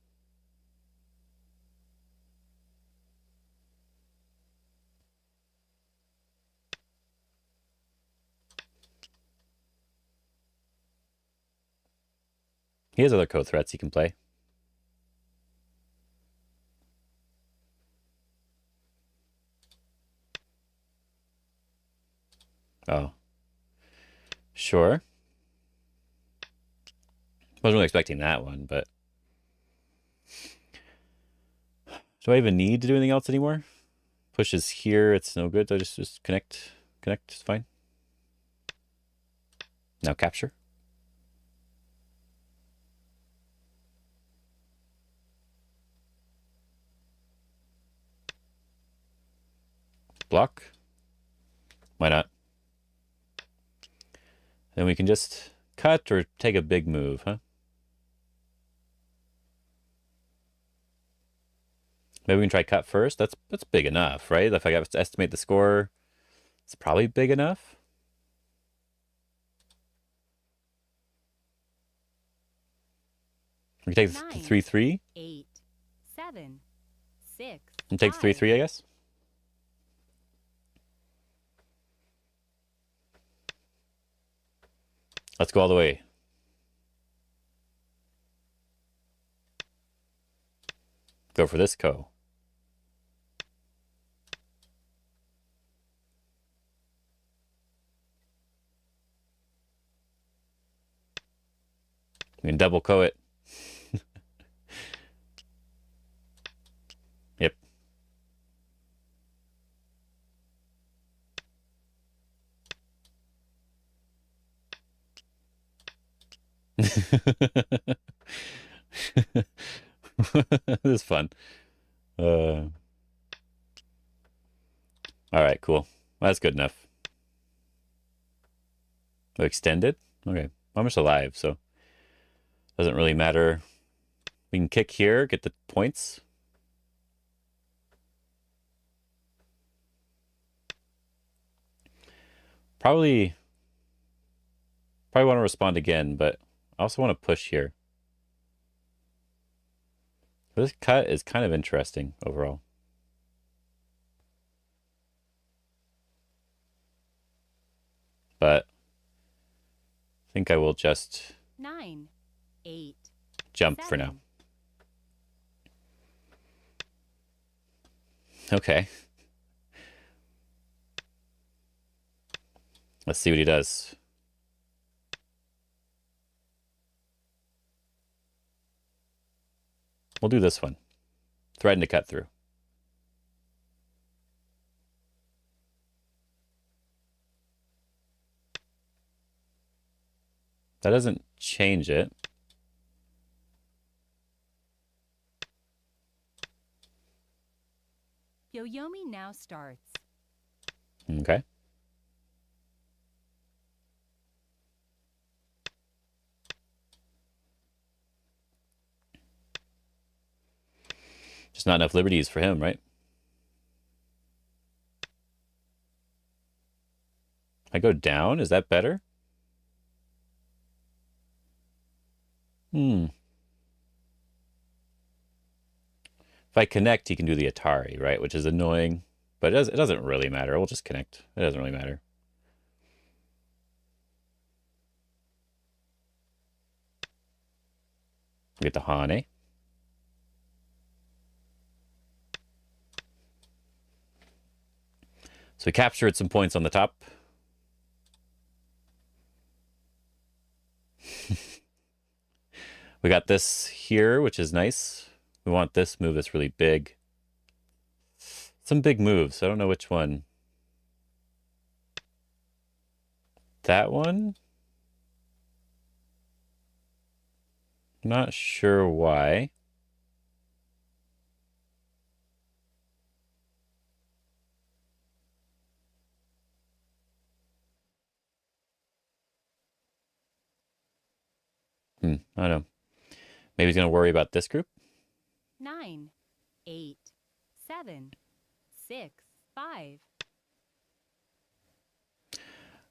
He has other code threats he can play. Oh. Sure. Wasn't really expecting that one, but... Do I even need to do anything else anymore? Pushes here, it's no good. I just connect. Connect is fine. Now capture. Block. Why not? Then we can just cut or take a big move, huh? Maybe we can try cut first. That's big enough, right? If I have to estimate the score, it's probably big enough. We can take the 3-3. 8, 7, 6. And take the 3-3, I guess. Let's go all the way. Go for this ko. We can double ko it. Yep. This is fun. All right, cool. Well, that's good enough. Extended? Okay. I'm just alive, so doesn't really matter. We can kick here, get the points. Probably want to respond again, but I also want to push here. This cut is kind of interesting overall. But I think I will just 9, 8, Jump for now. 7. Okay. Let's see what he does. We'll do this one. Threaten to cut through. That doesn't change it. Yoyomi now starts. Okay. Just not enough liberties for him, right? I go down? Is that better? If I connect, he can do the Atari, right? Which is annoying, but it doesn't really matter. We'll just connect. It doesn't really matter. We get the Hane. So we captured some points on the top. We got this here, which is nice. We want this move that's really big. Some big moves. I don't know which one. That one? Not sure why. I don't know. Maybe he's going to worry about this group? 9, 8, 7, 6, 5.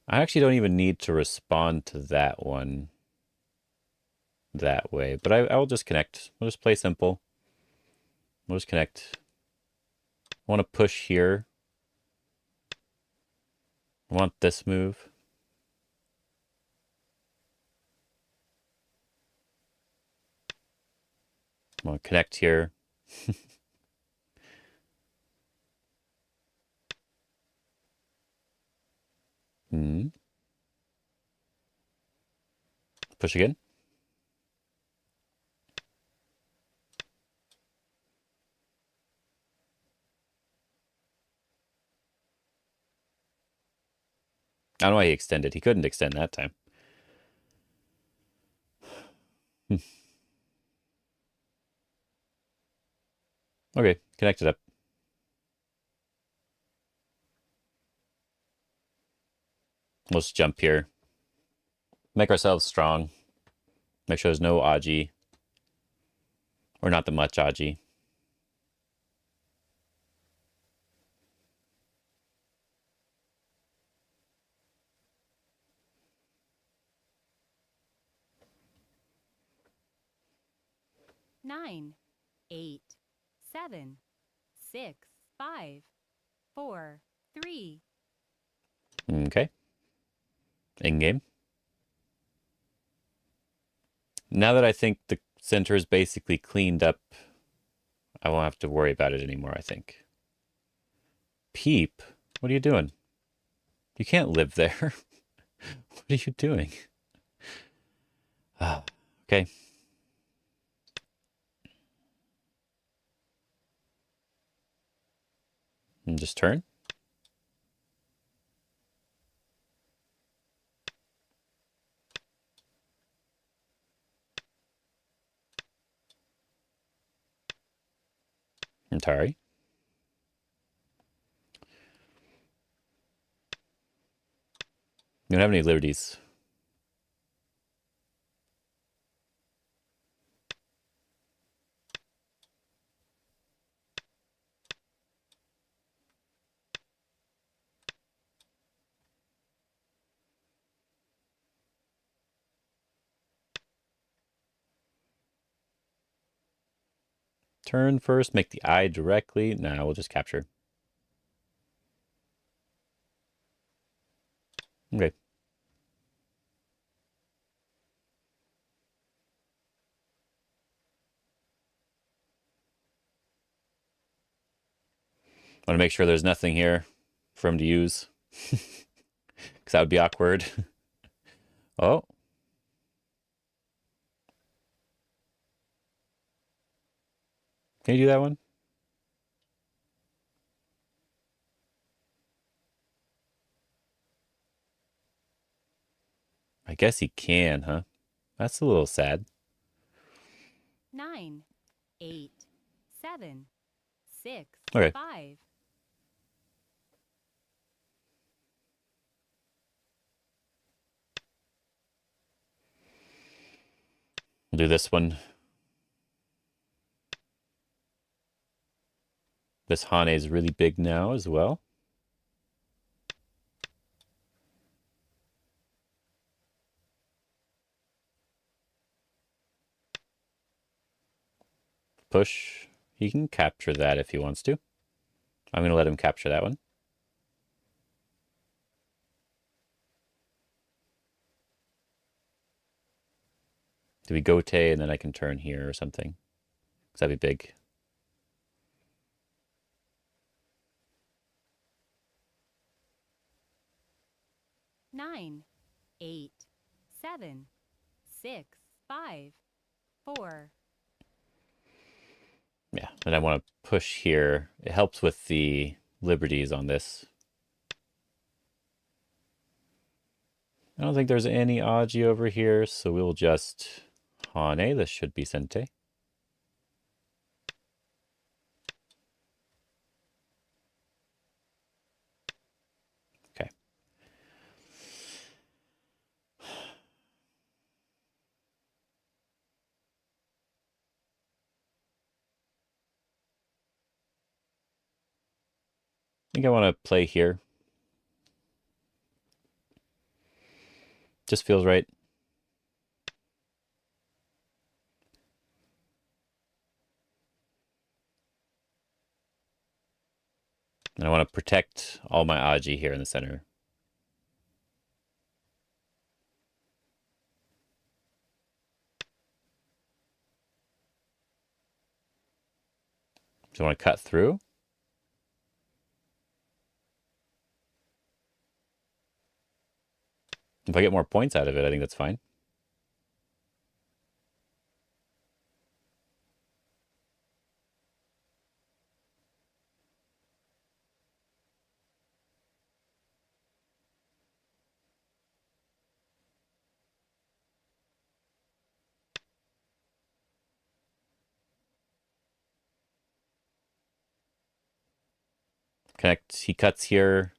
I actually don't even need to respond to that one that way, but I will just connect. We'll just play simple. We'll just connect. I want to push here. I want this move. I want to connect here. Push again. I don't know why he extended. He couldn't extend that time. Okay, connect it up. Let's jump here. Make ourselves strong. Make sure there's no Aji. Or not that much Aji. Nine, 8, 7, 6, 5, 4, 3. Okay. In-game. Now that I think the center is basically cleaned up, I won't have to worry about it anymore, I think. Peep, what are you doing? You can't live there. What are you doing? Okay. And just turn. Atari. You don't have any liberties. Turn first, make the eye directly. Nah, we'll just capture. Okay. Want to make sure there's nothing here for him to use. Because that would be awkward. Oh. Can you do that one? I guess he can, huh? That's a little sad. 9, 8, 7, 6, Okay. 5. We'll do this one. This Hane is really big now as well. Push. He can capture that if he wants to. I'm going to let him capture that one. Do we gote and then I can turn here or something? Because that'd be big. Nine, 8, 7, 6, 5, 4. Yeah, and I want to push here. It helps with the liberties on this. I don't think there's any Aji over here, so we'll just Hane. This should be Sente. Okay. I think I want to play here. Just feels right. And I want to protect all my Aji here in the center. Do you want to cut through? If I get more points out of it, I think that's fine. Connect. He cuts here.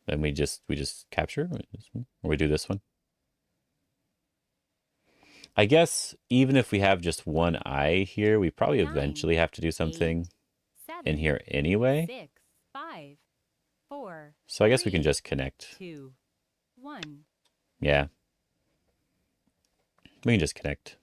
Then we just capture, or we do this one. I guess even if we have just one eye here, we probably 9, eventually have to do something 8, 7, in here anyway. 6, 5, 4. So I guess we 3, can just connect. 2, 1. Yeah. We can just connect.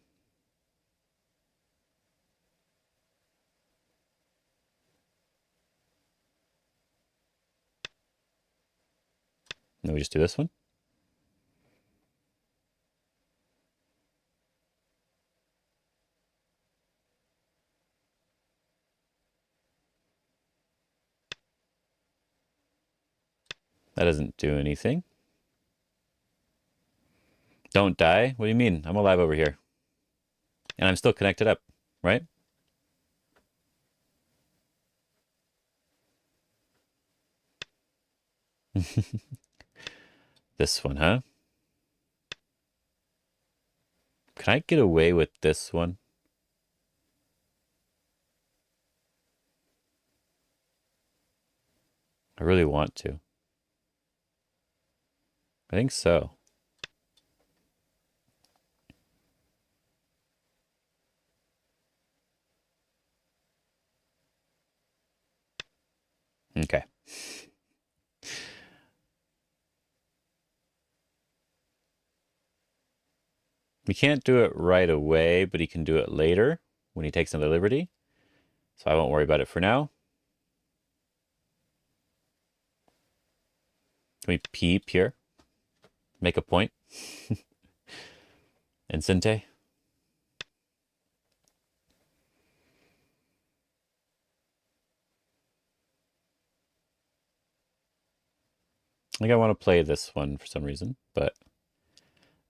And then we just do this one. That doesn't do anything. Don't die? What do you mean? I'm alive over here. And I'm still connected up, right? This one, huh? Can I get away with this one? I really want to. I think so. Okay. We can't do it right away, but he can do it later when he takes another liberty. So I won't worry about it for now. Can we peep here? Make a point. And Sente. I think I want to play this one for some reason, but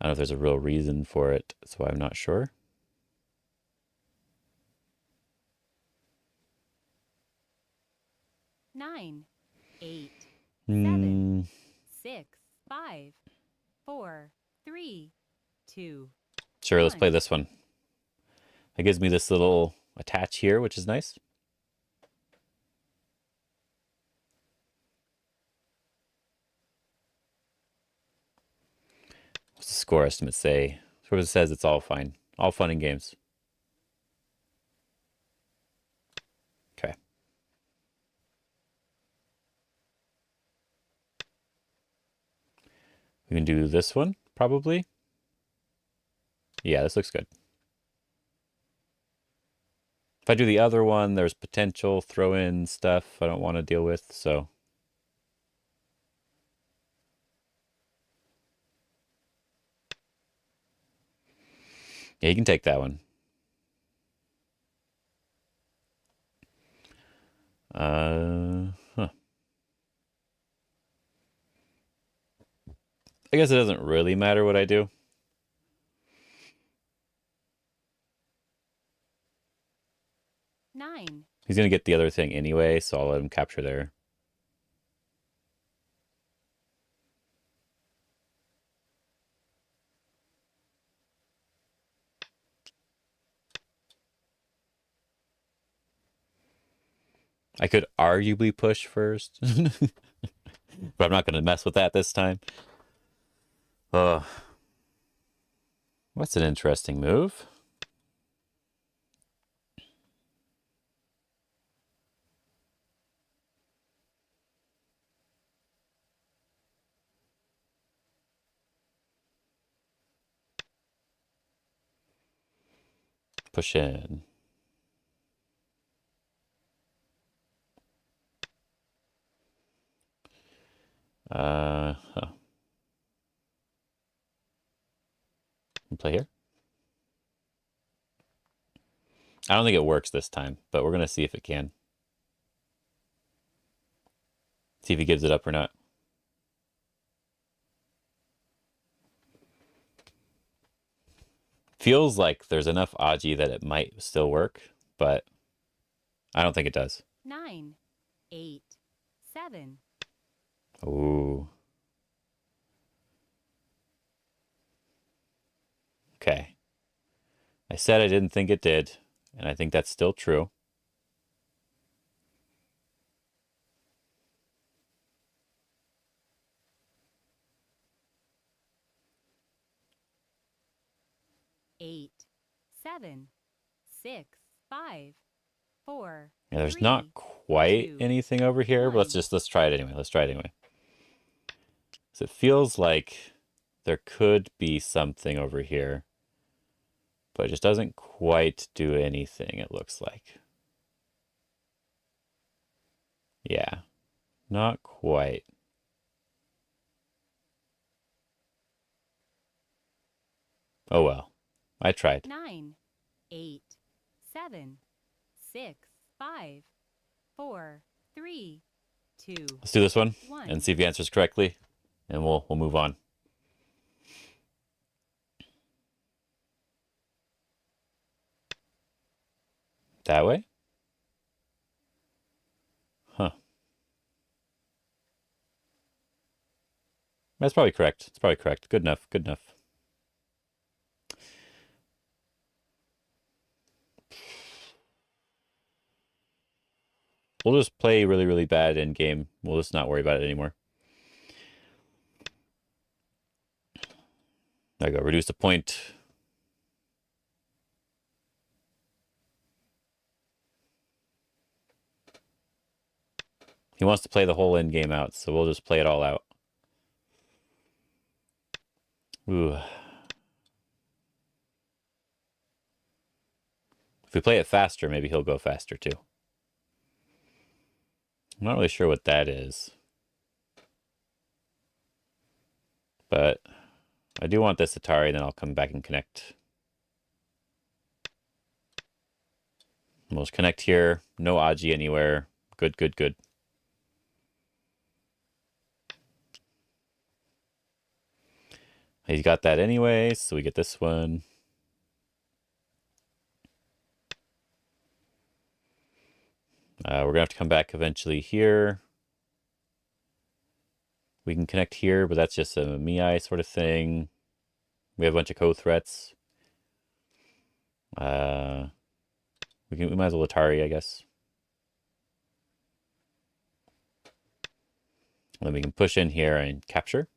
I don't know if there's a real reason for it, so I'm not sure. Nine, 8, Hmm. 7, 6, 5, 4, 3, 2. Sure, let's play 1. this one. It gives me this little attach here, which is nice. What's the score estimate say? Sort of says it's all fine. All fun and games. Okay. We can do this one, probably. Yeah, this looks good. If I do the other one, there's potential throw-in stuff I don't want to deal with, so. Yeah, you can take that one. Huh. I guess it doesn't really matter what I do. 9. He's going to get the other thing anyway, so I'll let him capture there. I could arguably push first, but I'm not going to mess with that this time. What's an interesting move? Push in. Huh. Play here. I don't think it works this time, but we're going to see if it can. See if he gives it up or not. Feels like there's enough Aji that it might still work, but I don't think it does. 9, 8, 7. Ooh. Okay. I said I didn't think it did, and I think that's still true. Eight, 7, 6, 5, 4. Yeah, there's 3, not quite 2, anything over here, but 1. let's try it anyway. Let's try it anyway. So it feels like there could be something over here, but it just doesn't quite do anything, it looks like. Yeah, not quite. Oh well, I tried. 9, 8, 7, 6, 5, 4, 3, 2. Let's do this one 1. and see if he answers correctly, and we'll move on. That way? Huh. That's probably correct. It's probably correct. Good enough. Good enough. We'll just play really, really bad in game. We'll just not worry about it anymore. There you go. Reduce the point. He wants to play the whole end game out, so we'll just play it all out. Ooh. If we play it faster, maybe he'll go faster too. I'm not really sure what that is. But I do want this Atari, then I'll come back and connect. We'll just connect here. No Aji anywhere. Good, good, good. He's got that anyway, so we get this one. We're gonna have to come back eventually here. We can connect here, but that's just a Miai sort of thing. We have a bunch of co-threats. We might as well Atari, I guess. And then we can push in here and capture.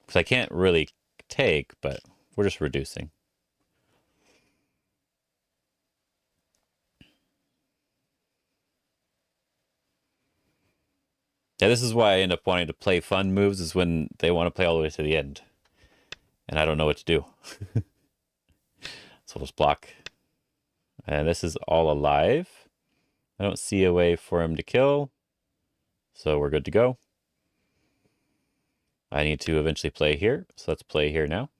Because I can't really take, but we're just reducing. Yeah, this is why I end up wanting to play fun moves, is when they want to play all the way to the end. And I don't know what to do. So we'll just block. And this is all alive. I don't see a way for him to kill. So we're good to go. I need to eventually play here. So let's play here now.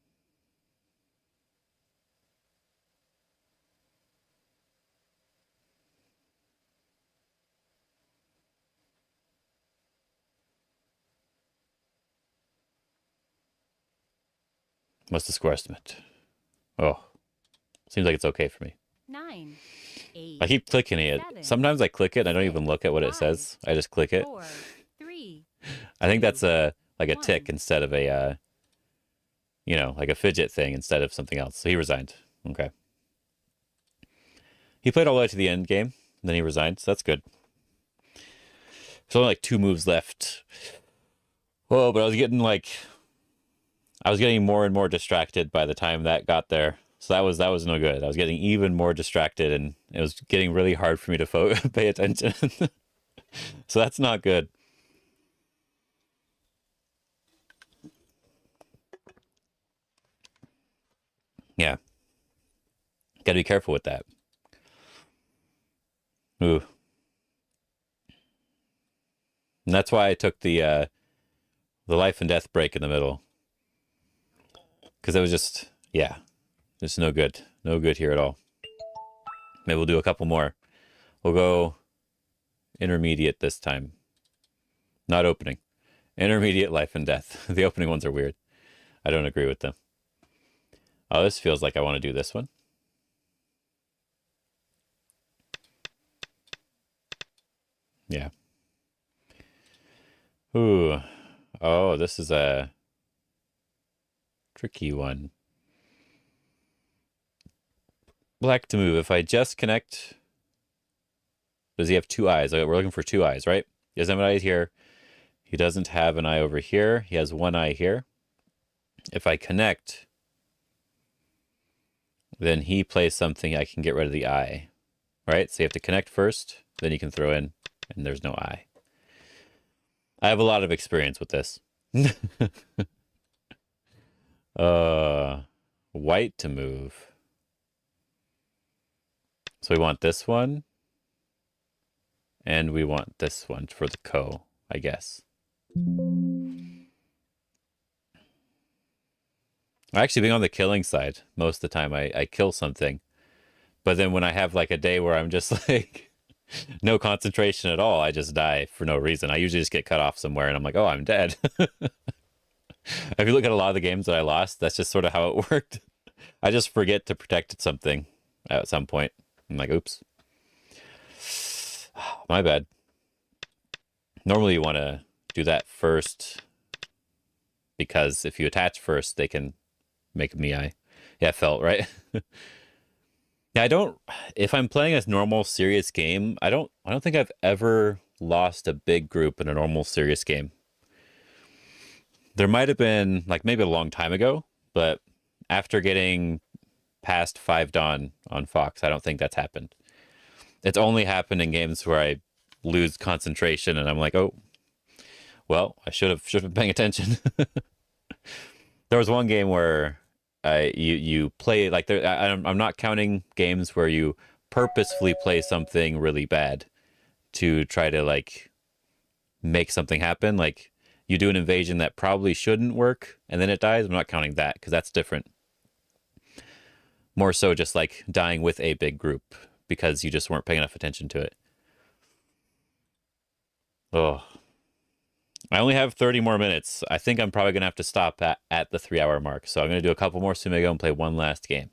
What's the score estimate? Oh, seems like it's okay for me. 9, 8. I keep clicking it. 7, Sometimes I click it and I don't even look at what it 5, says. I just click it. 4, 3. I think that's a like a 1. tick instead of a you know, like a fidget thing instead of something else. So he resigned. Okay. He played all the way to the end game, then he resigned. So that's good. There's only like 2 moves left. Oh, but I was getting more and more distracted by the time that got there. So that was no good. I was getting even more distracted, and it was getting really hard for me to pay attention. So that's not good. Yeah. Got to be careful with that. Ooh. And that's why I took the life and death break in the middle. Because it was just, yeah, just no good. No good here at all. Maybe we'll do a couple more. We'll go intermediate this time. Not opening. Intermediate life and death. The opening ones are weird. I don't agree with them. Oh, this feels like I want to do this one. Yeah. Ooh. Oh, this is a tricky one. Black to move. If I just connect... Does he have 2 eyes? We're looking for 2 eyes, right? He doesn't have an eye here. He doesn't have an eye over here. He has 1 eye here. If I connect, then he plays something, I can get rid of the eye. Right? So you have to connect first, then you can throw in, and there's no eye. I have a lot of experience with this. White to move. So we want this one. And we want this one for the co, I guess. Actually, being on the killing side, most of the time I kill something. But then when I have like a day where I'm just like no concentration at all, I just die for no reason. I usually just get cut off somewhere and I'm like, oh, I'm dead. If you look at a lot of the games that I lost, that's just sort of how it worked. I just forget to protect something at some point. I'm like, oops. My bad. Normally you want to do that first, because if you attach first, they can make a Miai. Yeah, felt right. Yeah, if I'm playing a normal serious game, I don't think I've ever lost a big group in a normal serious game. There might have been like maybe a long time ago, but after getting past 5 Dawn on Fox, I don't think that's happened. It's only happened in games where I lose concentration and I'm like, oh, well, I should have been paying attention. There was one game where you play like I'm not counting games where you purposefully play something really bad to try to like make something happen. Like you do an invasion that probably shouldn't work and then it dies. I'm not counting that because that's different. More so just like dying with a big group because you just weren't paying enough attention to it. Oh, I only have 30 more minutes. I think I'm probably going to have to stop at the 3-hour mark. So I'm going to do a couple more Sumigo and play one last game.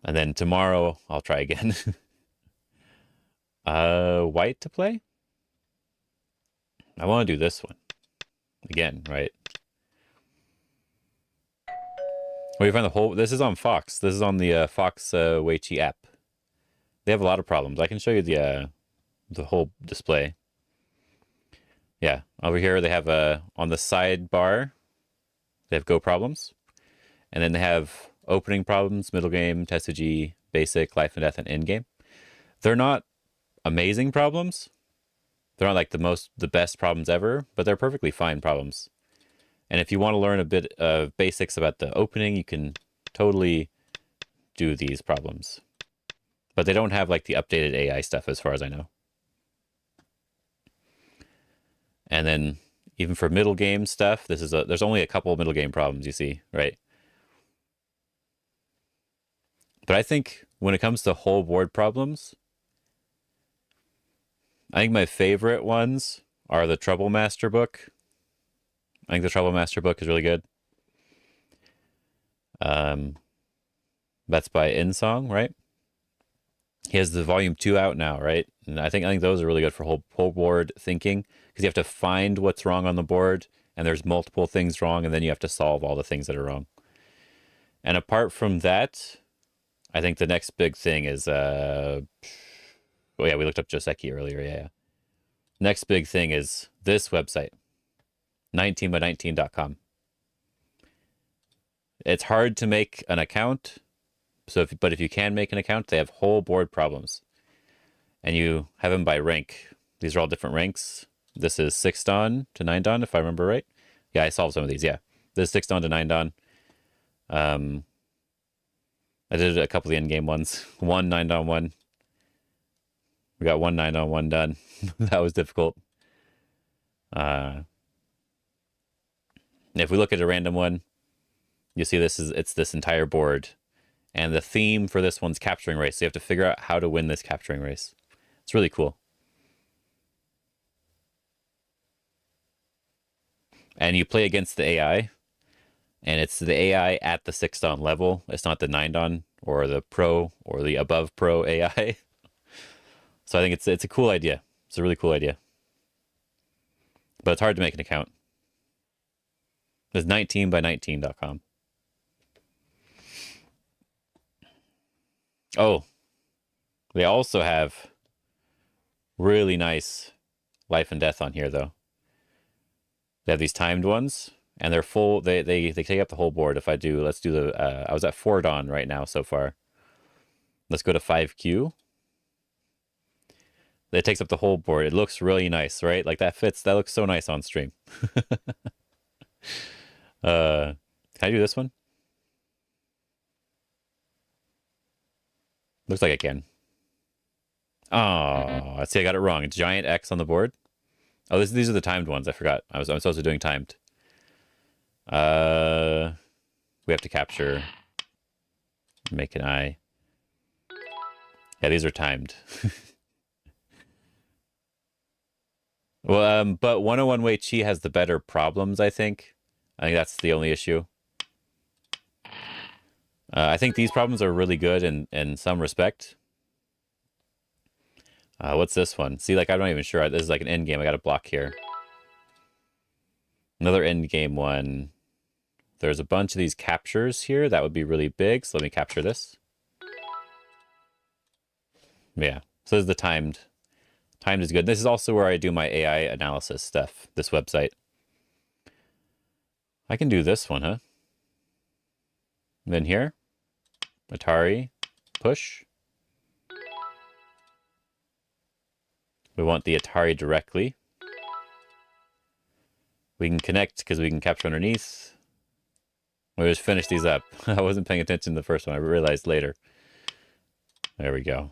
And then tomorrow I'll try again. White to play? I want to do this one. Again, right? Well, you find the whole... This is on Fox. This is on the Fox Weiqi app. They have a lot of problems. I can show you the whole display. Yeah, over here they have on the sidebar, they have Go problems. And then they have opening problems, middle game, Tesuji, basic, life and death, and end game. They're not amazing problems. They're not like the best problems ever, but they're perfectly fine problems. And if you want to learn a bit of basics about the opening, you can totally do these problems. But they don't have like the updated AI stuff as far as I know. And then even for middle game stuff, there's only a couple of middle game problems you see, right? But I think when it comes to whole board problems, I think my favorite ones are the Trouble Master book. I think the Trouble Master book is really good. That's by Insong, right? He has the volume 2 out now, right? And I think those are really good for whole board thinking, because you have to find what's wrong on the board, and there's multiple things wrong, and then you have to solve all the things that are wrong. And apart from that, I think the next big thing is oh yeah, we looked up Joseki earlier. Yeah. Next big thing is this website, 19by19.com. It's hard to make an account. But if you can make an account, they have whole board problems. And you have them by rank. These are all different ranks. This is 6 Dan to 9 Dan, if I remember right. Yeah, I solved some of these, yeah. This is 6 Dan to 9 Dan. I did a couple of the end-game ones. 1 9 Dan 1. We got 1 9 Dan 1 done. That was difficult. If we look at a random one, you see it's this entire board. And the theme for this one's capturing race. So you have to figure out how to win this capturing race. It's really cool. And you play against the AI. And it's the AI at the 6 Dan level. It's not the 9 Dan or the pro or the above pro AI. So I think it's a cool idea. It's a really cool idea. But it's hard to make an account. It's 19by19.com. Oh, they also have really nice life and death on here, though. They have these timed ones, and they're full. They take up the whole board. If I do, let's do the. I was at 4 Dan right now so far. Let's go to 5Q. It takes up the whole board. It looks really nice, right? Like that fits. That looks so nice on stream. Can I do this one? Looks like I can. Oh, let's see, I got it wrong. It's giant X on the board. Oh, these are the timed ones. I forgot. I'm supposed to be doing timed. We have to capture. Make an eye. Yeah, these are timed. Well, but 101 Weiqi has the better problems, I think. I think that's the only issue. I think these problems are really good in some respect. What's this one? See, like, I'm not even sure. This is like an end game. I got a block here. Another end game one. There's a bunch of these captures here. That would be really big. So let me capture this. Yeah. So this is the timed. Timed is good. This is also where I do my AI analysis stuff. This website. I can do this one, huh? And then here. Atari, push. We want the Atari directly. We can connect because we can capture underneath. We'll just finish these up. I wasn't paying attention to the first one. I realized later. There we go.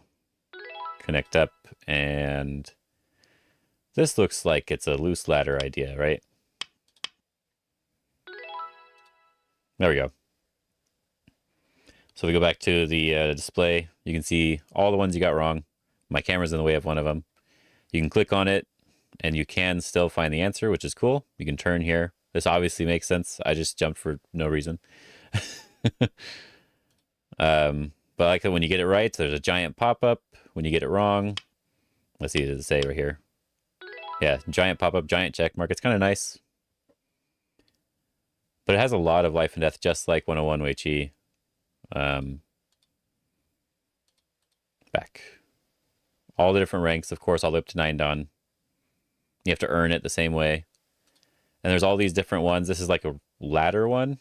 Connect up, and this looks like it's a loose ladder idea, right? There we go. So we go back to the display. You can see all the ones you got wrong. My camera's in the way of one of them. You can click on it, and you can still find the answer, which is cool. You can turn here. This obviously makes sense. I just jumped for no reason. But I like that when you get it right, there's a giant pop-up. When you get it wrong, let's see, does it say right here? Yeah, giant pop-up, giant check mark. It's kind of nice. But it has a lot of life and death, just like 101 Wei Chi. Back. All the different ranks, of course, all the way up to 9 Dan. You have to earn it the same way. And there's all these different ones. This is like a ladder one.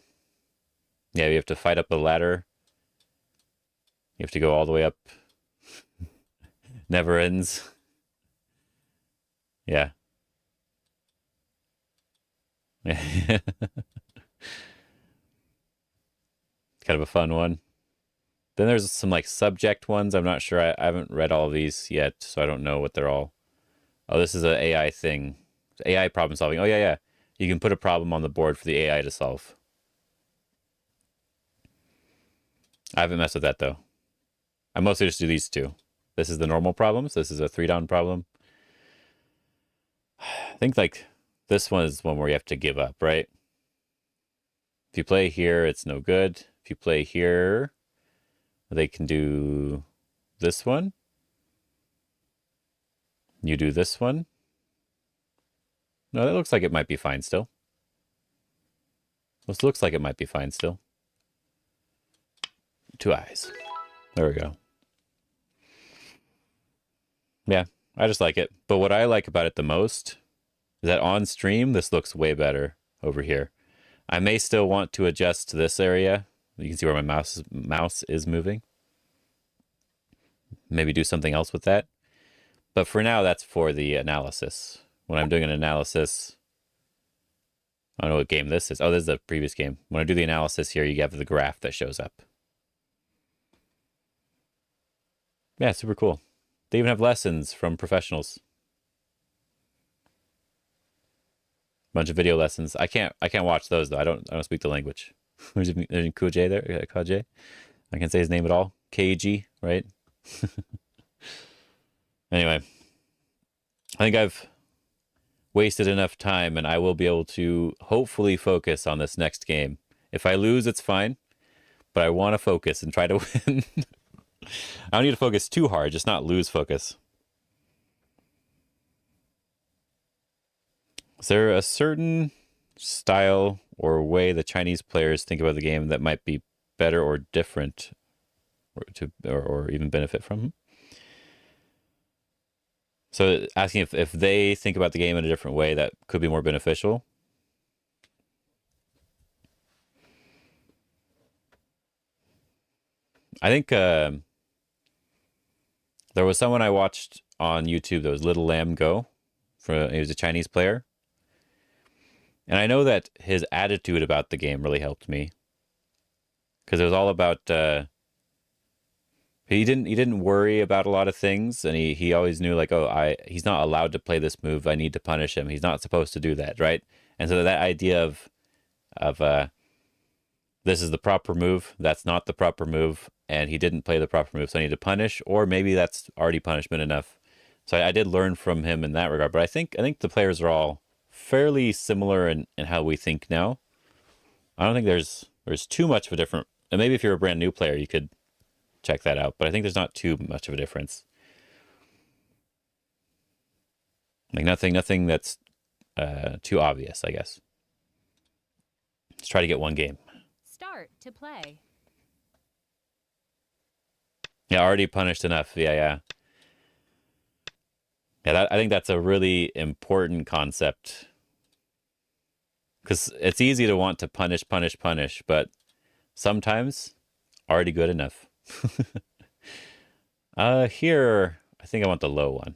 Yeah, you have to fight up the ladder. You have to go all the way up. Never ends. Yeah. Kind of a fun one. Then there's some like subject ones. I'm not sure. I haven't read all of these yet, so I don't know what they're all. Oh, this is an AI thing. AI problem solving. Oh, yeah, yeah. You can put a problem on the board for the AI to solve. I haven't messed with that, though. I mostly just do these two. This is the normal problems. This is a 3 down problem. I think, like, this one is one where you have to give up, right? If you play here, it's no good. If you play here, they can do this one. You do this one. No, that looks like it might be fine still. This looks like it might be fine still. 2 eyes. There we go. Yeah, I just like it. But what I like about it the most is that on stream, this looks way better over here. I may still want to adjust to this area. You can see where my mouse is moving. Maybe do something else with that. But for now, that's for the analysis. When I'm doing an analysis, I don't know what game this is. Oh, this is the previous game. When I do the analysis here, you have the graph that shows up. Yeah, super cool. They even have lessons from professionals. Bunch of video lessons. I can't watch those though. I don't speak the language. There's Kuje there. Kuje. I can't say his name at all. KG, right? Anyway, I think I've wasted enough time, and I will be able to hopefully focus on this next game. If I lose, it's fine, but I want to focus and try to win. I don't need to focus too hard, just not lose focus. Is there a certain style or way the Chinese players think about the game that might be better or different, or even benefit from? So asking if they think about the game in a different way that could be more beneficial. I think there was someone I watched on YouTube that was Little Lamb Go. He was a Chinese player. And I know that his attitude about the game really helped me. Because it was all about... He didn't worry about a lot of things, and he always knew, like, oh, he's not allowed to play this move. I need to punish him. He's not supposed to do that, right? And so that idea of this is the proper move, that's not the proper move, and he didn't play the proper move, so I need to punish, or maybe that's already punishment enough. So I did learn from him in that regard, but I think the players are all fairly similar in how we think now. I don't think there's too much of a different, and maybe if you're a brand new player, you could check that out, but I think there's not too much of a difference. Like nothing that's too obvious, I guess. Let's try to get one game. Start to play. Yeah, already punished enough. Yeah. I think that's a really important concept. Because it's easy to want to punish, but sometimes already good enough. Here, I think I want the low one.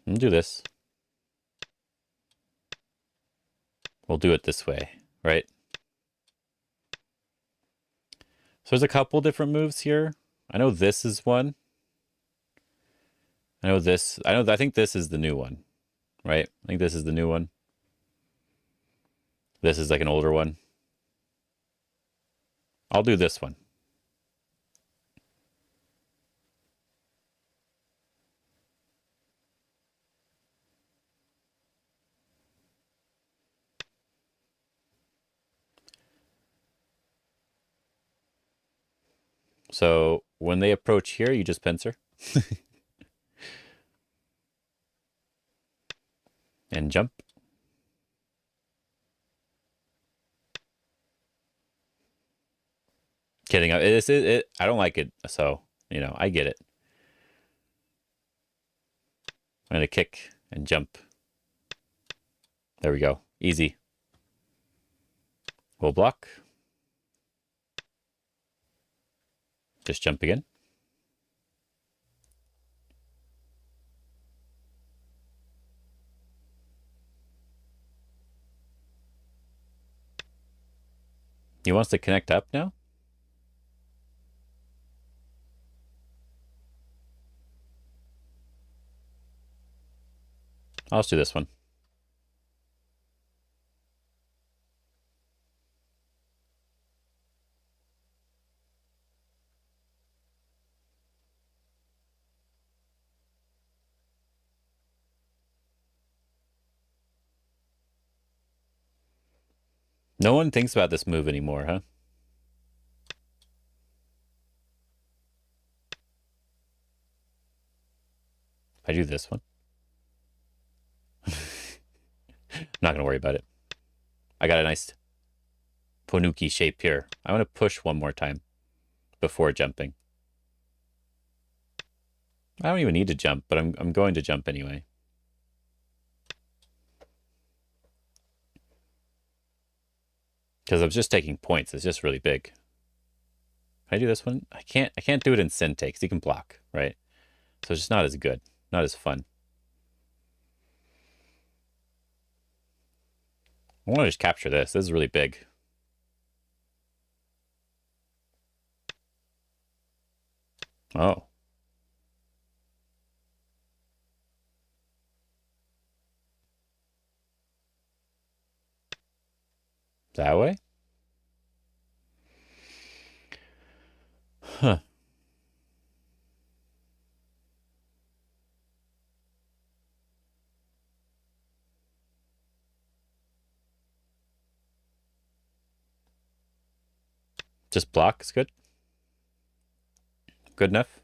We'll do this. We'll do it this way, right? So there's a couple different moves here. I know this is one. I think this is the new one, right? I think this is the new one. This is like an older one. I'll do this one. So when they approach here, you just pincer. And jump. Kidding. I don't like it, so, you know, I get it. I'm going to kick and jump. There we go. Easy. We'll block. Just jump again. He wants to connect up now? I'll just do this one. No one thinks about this move anymore, huh? If I do this one. I'm not going to worry about it. I got a nice Ponuki shape here. I want to push one more time before jumping. I don't even need to jump, but I'm going to jump anyway. Because I'm just taking points. It's just really big. Can I do this one? I can't do it in Sente because he can block, right? So it's just not as good, not as fun. I want to just capture this. This is really big. Oh. That way? Huh. Just block is good. Good enough.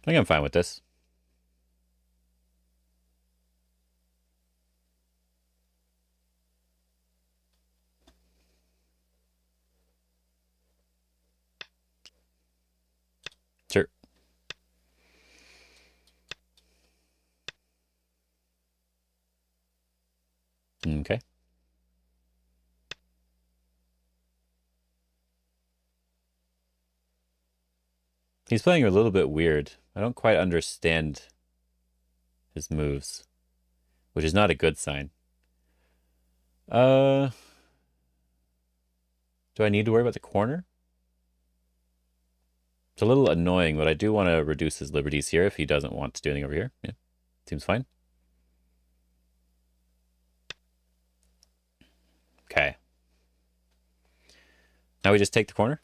I think I'm fine with this. Sure. Okay. He's playing a little bit weird. I don't quite understand his moves, which is not a good sign. Do I need to worry about the corner? It's a little annoying, but I do want to reduce his liberties here if he doesn't want to do anything over here. Yeah, seems fine. Okay. Now we just take the corner?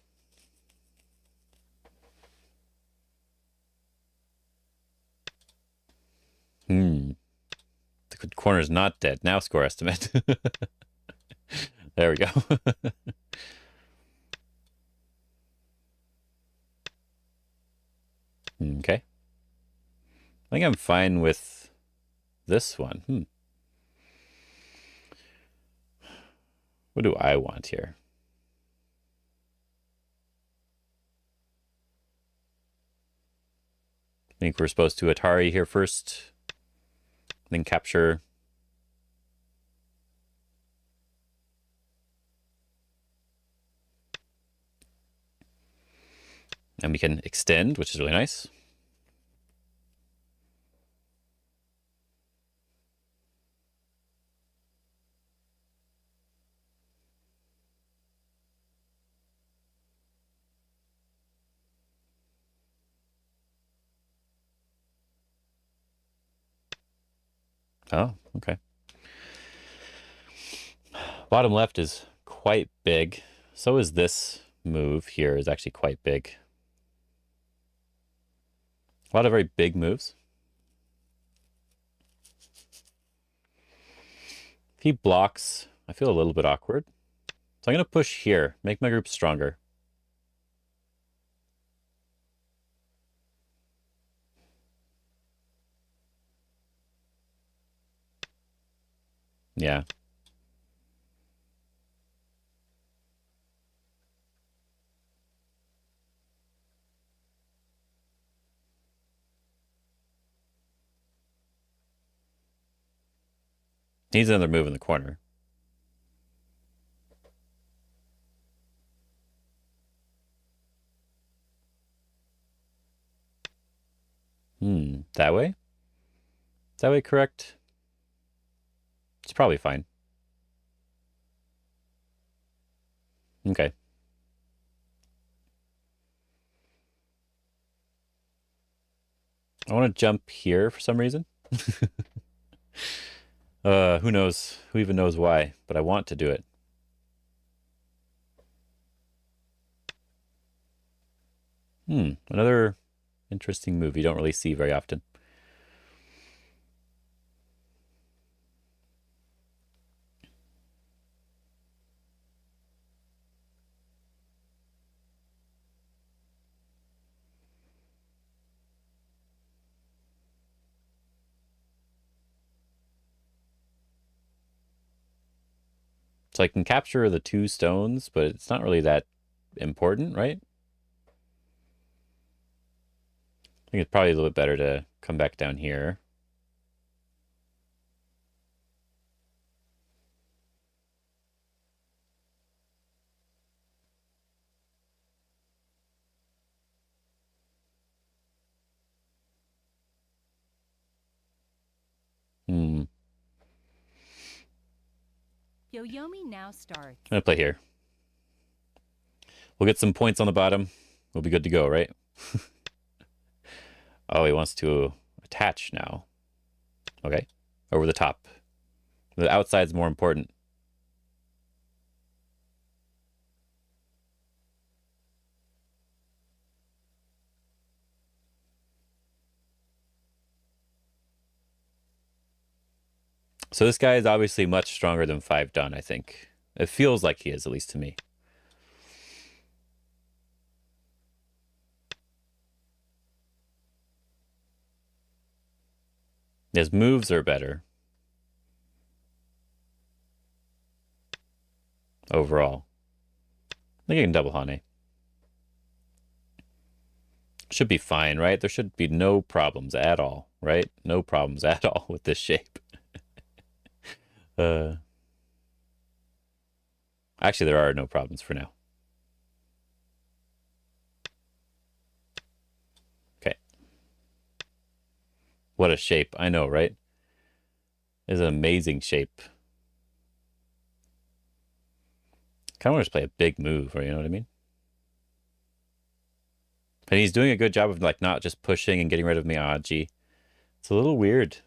The corner is not dead. Now score estimate. There we go. Okay. I think I'm fine with this one. What do I want here? I think we're supposed to Atari here first, then capture. And we can extend, which is really nice. Oh, okay. Bottom left is quite big. So is this move here is actually quite big. A lot of very big moves. If he blocks, I feel a little bit awkward. So I'm going to push here, make my group stronger. Yeah. Needs another move in the corner. That way? Is that way correct? It's probably fine. Okay. I want to jump here for some reason. Who knows? Who even knows why? But I want to do it. Another interesting move you don't really see very often. So I can capture the 2 stones, but it's not really that important, right? I think it's probably a little bit better to come back down here. Yoyomi now starts. I'm gonna play here. We'll get some points on the bottom. We'll be good to go, right? Oh, he wants to attach now. Okay. Over the top. The outside's more important. So this guy is obviously much stronger than 5 done, I think. It feels like he is, at least to me. His moves are better. Overall. I think I can double Hane. Should be fine, right? There should be no problems at all, right? No problems at all with this shape. Actually, there are no problems for now. Okay. What a shape. I know, right? It's an amazing shape. Kind of want to just play a big move, or you know what I mean? And he's doing a good job of like not just pushing and getting rid of Miyaji. It's a little weird.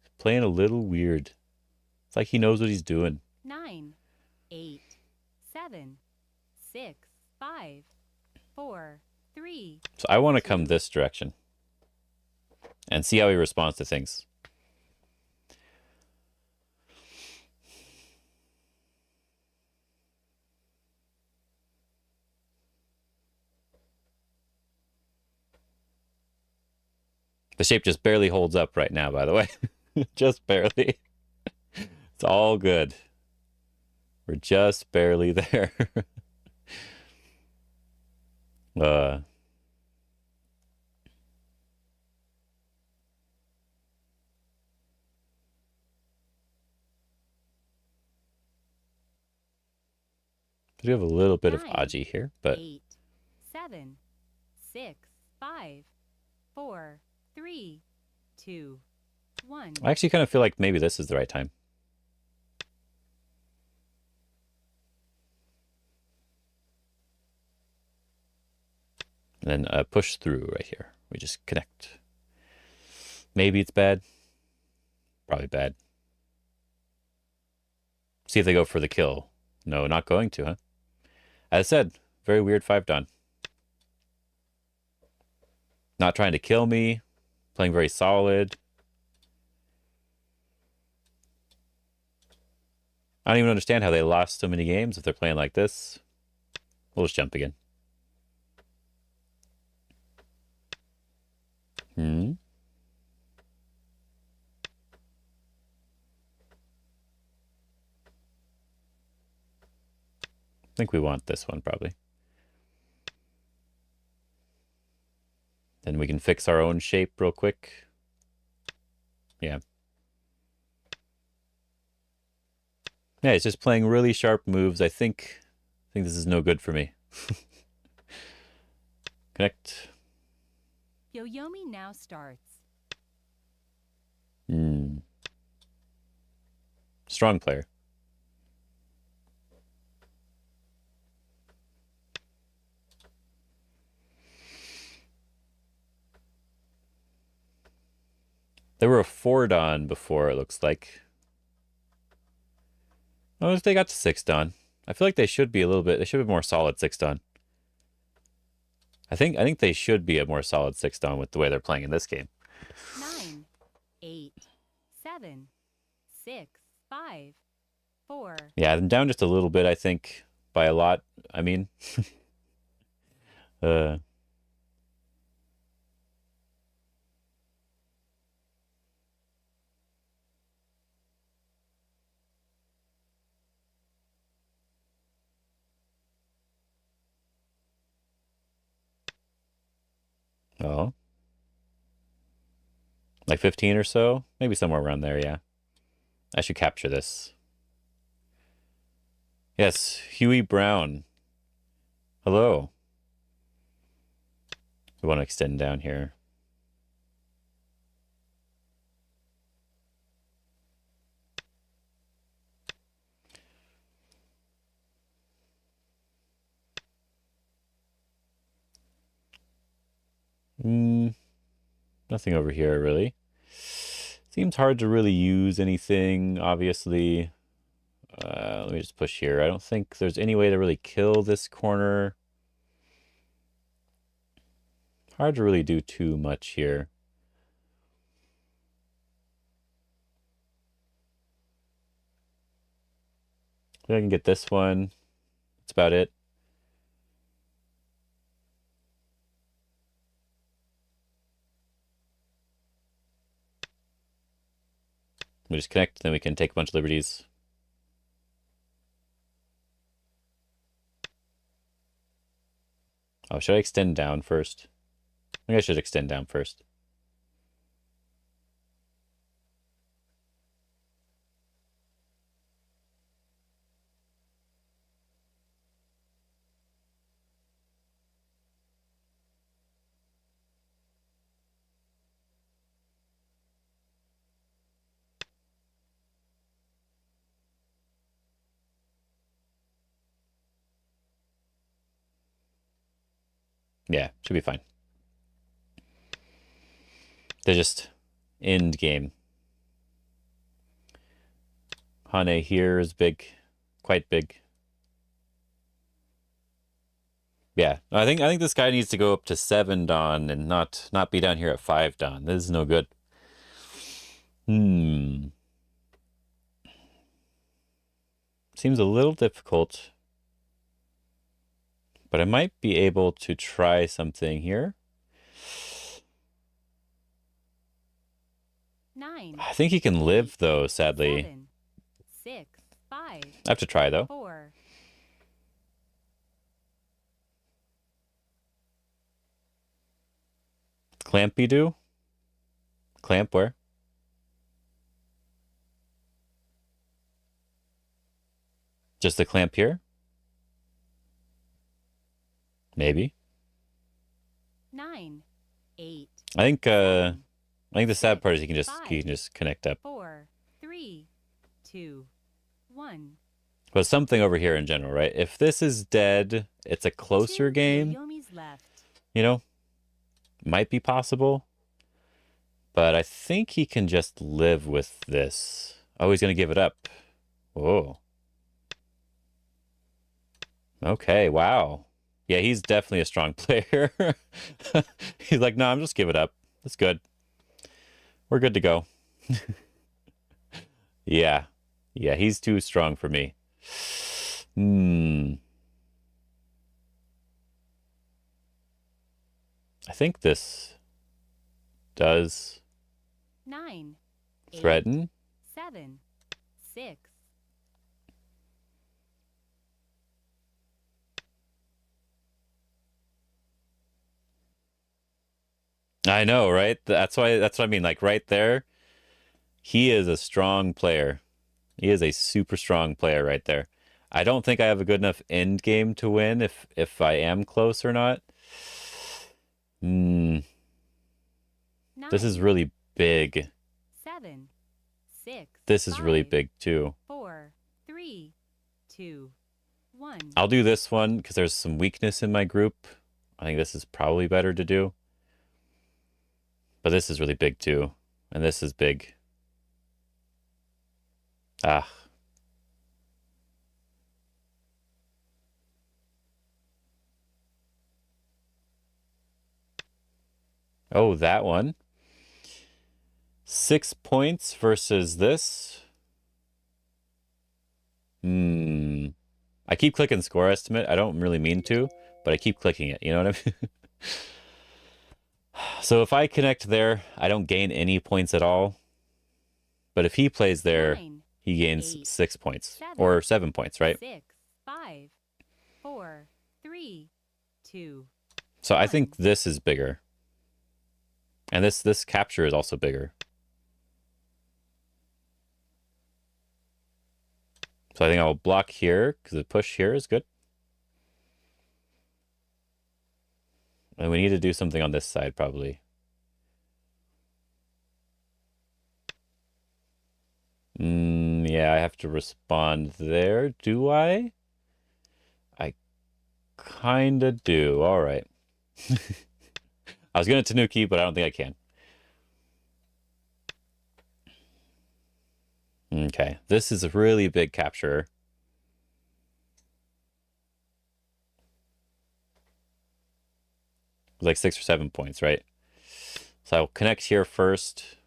He's playing a little weird. It's like he knows what he's doing. 9, 8, 7, 6, 5, 4, 3. So I want to come this direction and see how he responds to things. The shape just barely holds up right now, by the way. Just barely. It's all good. We're just barely there. We do have a little bit of 9, Aji here, but 8, 7, 6, 5, 4, 3, 2, 1. I actually kind of feel like maybe this is the right time. And then push through right here. We just connect. Maybe it's bad. Probably bad. See if they go for the kill. No, not going to, huh? As I said, Very weird 5-dan. Not trying to kill me. Playing very solid. I don't even understand how they lost so many games if they're playing like this. We'll just jump again. I think we want this one, probably. Then we can fix our own shape real quick. Yeah. Yeah, it's just playing really sharp moves. I think this is no good for me. Connect. Yoyomi now starts. Strong player. They were a 4-dan before, it looks like. Oh, they got to 6-dan. I feel like they should be a little bit. They should be more solid 6-dan. I think they should be a more solid 6-dan with the way they're playing in this game. 9, 8, 7, 6, 5, 4. Yeah, I'm down just a little bit, I think, by a lot. I mean, oh, like 15 or so, maybe somewhere around there. Yeah, I should capture this. Yes, Huey Brown. Hello. We want to extend down here. Nothing over here, really. Seems hard to really use anything, obviously. Let me just push here. I don't think there's any way to really kill this corner. Hard to really do too much here. I can get this one. That's about it. We just connect, then we can take a bunch of liberties. Oh, should I extend down first? I think I should extend down first. Yeah, should be fine. They're just end game. Hane here is big, quite big. Yeah, I think this guy needs to go up to 7-dan and not be down here at 5-dan. This is no good. Seems a little difficult, but I might be able to try something here. 9. I think he can live though, sadly. 7, 6, 5. I have to try though. 4. Clampy do? Clamp where? Just the clamp here? Maybe. 9, 8. I think the sad part is he can just connect up. 4, 3, 2, 1. But something over here in general, right? If this is dead, it's a closer game. Yoyomi's left. You know, might be possible. But I think he can just live with this. Oh, he's gonna give it up. Whoa. Okay, wow. Yeah, he's definitely a strong player. He's like, no, I'm just give it up. That's good. We're good to go. Yeah. Yeah, he's too strong for me. Hmm. I think this does 9, 8, threaten. 7, 6. I know, right? That's what I mean. Like right there, he is a strong player. He is a super strong player right there. I don't think I have a good enough end game to win if I am close or not. Hmm. This is 9, really big. 7, 6, This is really 5, big too. 4, 3, 2, 1. I'll do this one because there's some weakness in my group. I think this is probably better to do. But this is really big too. And this is big. Ah. Oh, that one. 6 points versus this. Hmm. I keep clicking score estimate. I don't really mean to, but I keep clicking it. You know what I mean? So if I connect there, I don't gain any points at all. But if he plays there, 9, he gains 8, 6 points 7, or 7 points, right? 6, 5, 4, 3, 2. So I 1. think this is bigger. And this capture is also bigger. So I think I'll block here because the push here is good. And we need to do something on this side probably. Yeah, I have to respond there. Do I? I kinda do. All right. I was gonna Tanuki, but I don't think I can. Okay, this is a really big capture. Like 6 or 7 points, right? So I'll connect here first.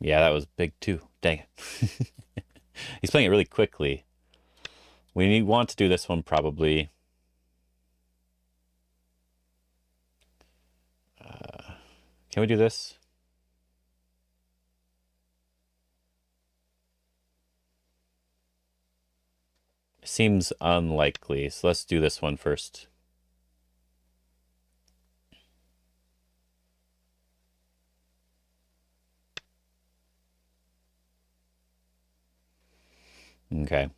Yeah, that was big too. Dang it. He's playing it really quickly. We want to do this one probably. Can we do this? Seems unlikely, so let's do this one first. Okay.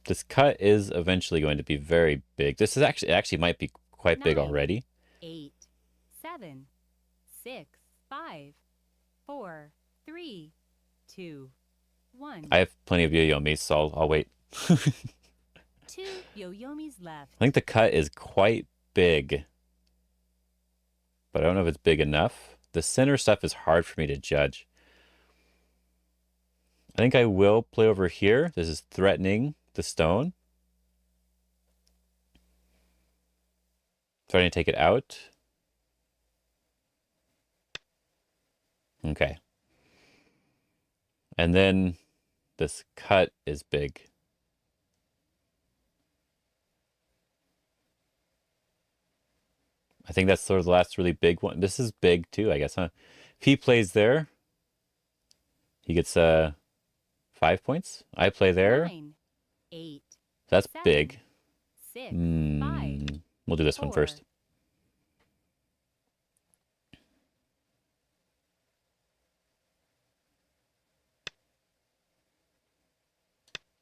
This cut is eventually going to be very big. This is actually might be quite big 9, already. 8, 7, 6, 5, 4, 3, 2, 1. I have plenty of Yoyomis, so I'll wait. 2 Yoyomis left. I think the cut is quite big, but I don't know if it's big enough. The center stuff is hard for me to judge. I think I will play over here. This is threatening the stone. Starting to take it out. Okay. And then this cut is big. I think that's sort of the last really big one. This is big too, I guess, huh? If he plays there, he gets 5 points. I play there. 9, 8, That's 7, big. 6, 5, We'll do this one 4. first.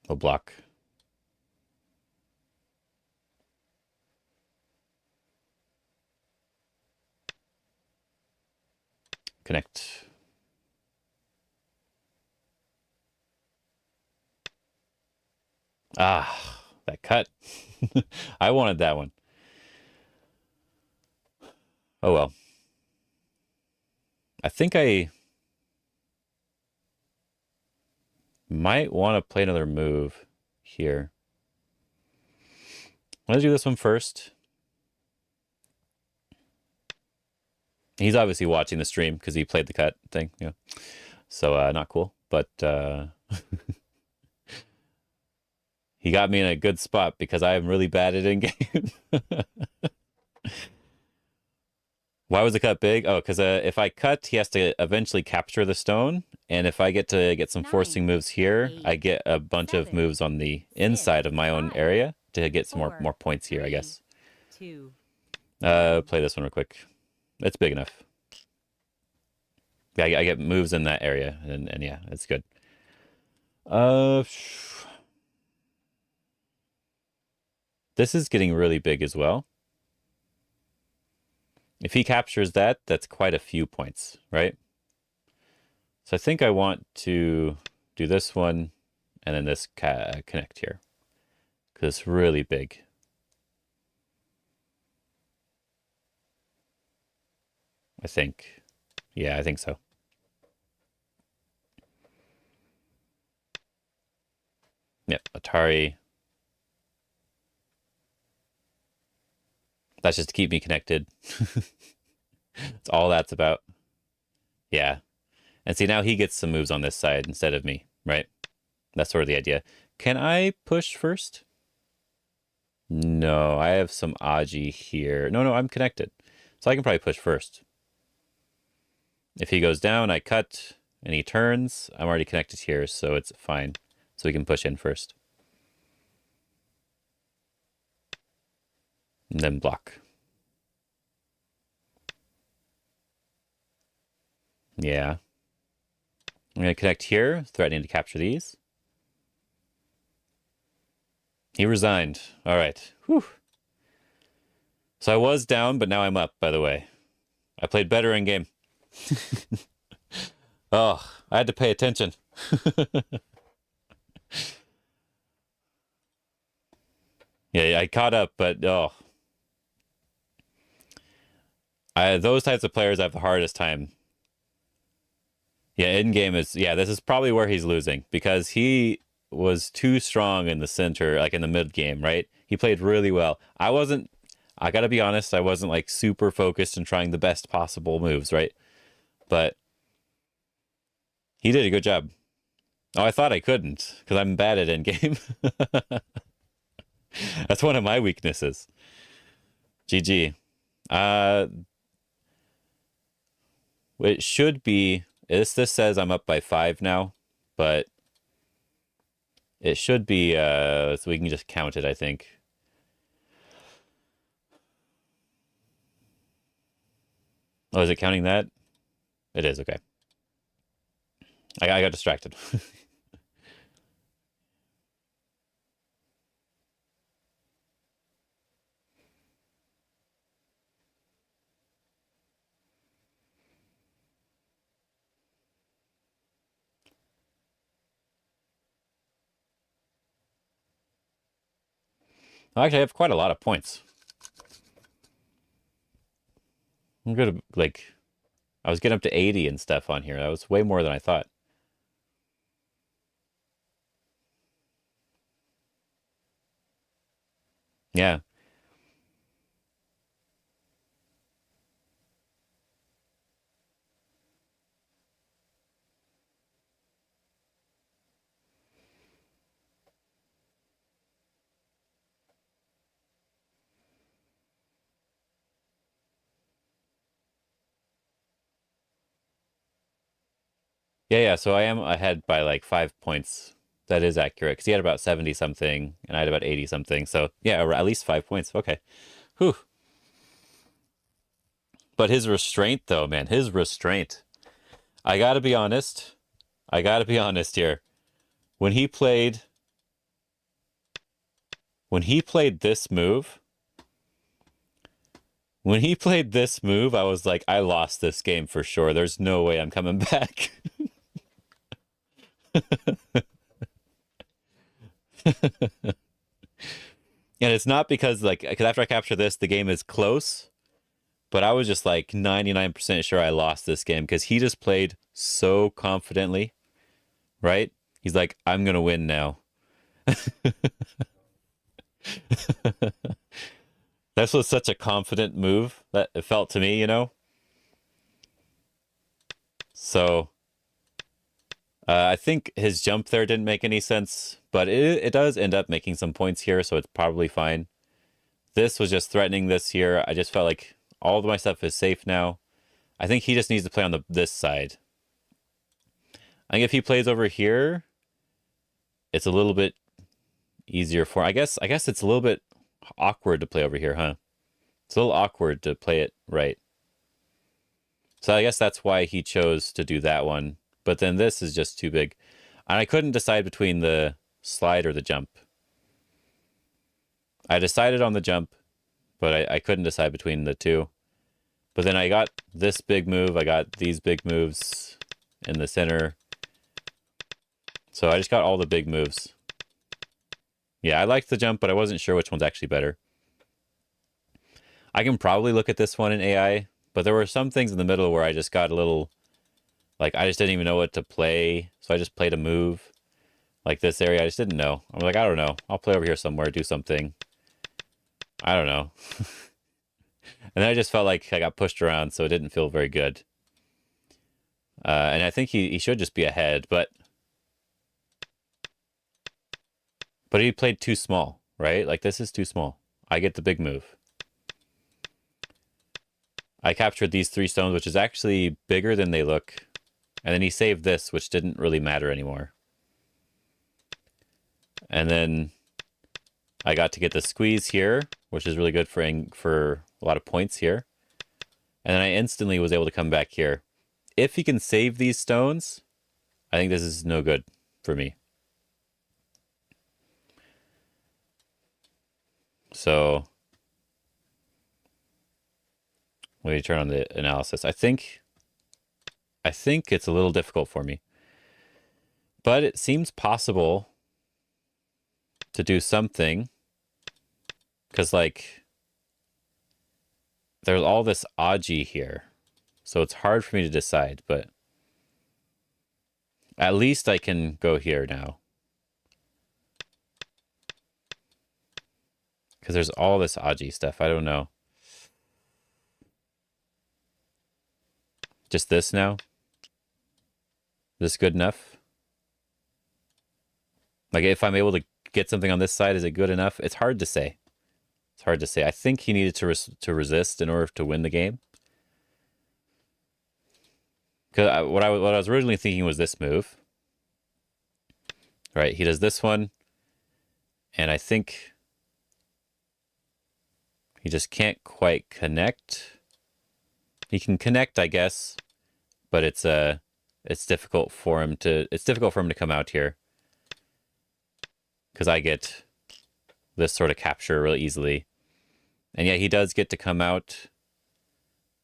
We'll block. Connect. Ah, That cut. I wanted that one. Oh well. I think I might want to play another move here. Let's do this one first. He's obviously watching the stream because he played the cut thing, you know. So not cool, but he got me in a good spot because I am really bad at in-game. Why was the cut big? Oh, because if I cut, he has to eventually capture the stone. And if I get to get some forcing moves here, I get a bunch of moves on the inside of my own area to get some more points here, I guess. Play this one real quick. It's big enough. Yeah, I get moves in that area, and yeah, it's good. This is getting really big as well. If he captures that, that's quite a few points, right? So I think I want to do this one and then this connect here because it's really big. I think. Yeah, I think so. Yep, Atari. That's just to keep me connected. That's all that's about. Yeah. And see, now he gets some moves on this side instead of me, right? That's sort of the idea. Can I push first? No, I have some Aji here. No, I'm connected. So I can probably push first. If he goes down, I cut, and he turns. I'm already connected here, so it's fine. So we can push in first. And then block. Yeah. I'm going to connect here, threatening to capture these. He resigned. All right. Whew. So I was down, but now I'm up, by the way. I played better in game. Oh, I had to pay attention. Yeah, I caught up, but oh. Those types of players have the hardest time. Yeah, in-game is, yeah, this is probably where he's losing because he was too strong in the center, like in the mid-game, right? He played really well. I gotta be honest, I wasn't like super focused and trying the best possible moves, right? But he did a good job. Oh, I thought I couldn't because I'm bad at in-game. That's one of my weaknesses. GG. It should be, this says I'm up by 5 now, but it should be, so we can just count it, I think. Oh, is it counting that? It is, okay. I got distracted. Actually, I have quite a lot of points. I'm good, like, I was getting up to 80 and stuff on here. That was way more than I thought. Yeah. Yeah, so I am ahead by like 5 points. That is accurate, because he had about 70 something, and I had about 80 something. So yeah, at least 5 points. Okay. Whew. But his restraint, though, man, his restraint. I gotta be honest. I gotta be honest here. When he played this move, I was like, I lost this game for sure. There's no way I'm coming back. And it's not because, like, because after I capture this, the game is close. But I was just like 99% sure I lost this game because he just played so confidently, right? He's like, I'm going to win now. This was such a confident move that it felt to me, you know? So I think his jump there didn't make any sense, but it does end up making some points here, so it's probably fine. This was just threatening this here. I just felt like all of my stuff is safe now. I think he just needs to play on this side. I think if he plays over here, it's a little bit easier for... I guess it's a little bit awkward to play over here, huh? It's a little awkward to play it right. So I guess that's why he chose to do that one. But then this is just too big. And I couldn't decide between the slide or the jump. I decided on the jump, but I couldn't decide between the two. But then I got this big move. I got these big moves in the center. So I just got all the big moves. Yeah, I liked the jump, but I wasn't sure which one's actually better. I can probably look at this one in AI, but there were some things in the middle where I just got a little... Like, I just didn't even know what to play, so I just played a move. Like this area, I just didn't know. I'm like, I don't know. I'll play over here somewhere, do something. I don't know. And then I just felt like I got pushed around, so it didn't feel very good. And I think he should just be ahead, but he played too small, right? Like, this is too small. I get the big move. I captured these 3 stones, which is actually bigger than they look. And then he saved this, which didn't really matter anymore. And then I got to get the squeeze here, which is really good for a lot of points here. And then I instantly was able to come back here. If he can save these stones, I think this is no good for me. So let me turn on the analysis. I think it's a little difficult for me. But it seems possible to do something. Because, like, there's all this Aji here. So it's hard for me to decide, but at least I can go here now. Because there's all this Aji stuff. I don't know. Just this now? Is this good enough? Like, if I'm able to get something on this side, is it good enough? It's hard to say. It's hard to say. I think he needed to resist in order to win the game. Because what I was originally thinking was this move. Right, he does this one. And I think he just can't quite connect. He can connect, I guess, but it's difficult for him to come out here. Because I get this sort of capture really easily. And yeah, he does get to come out.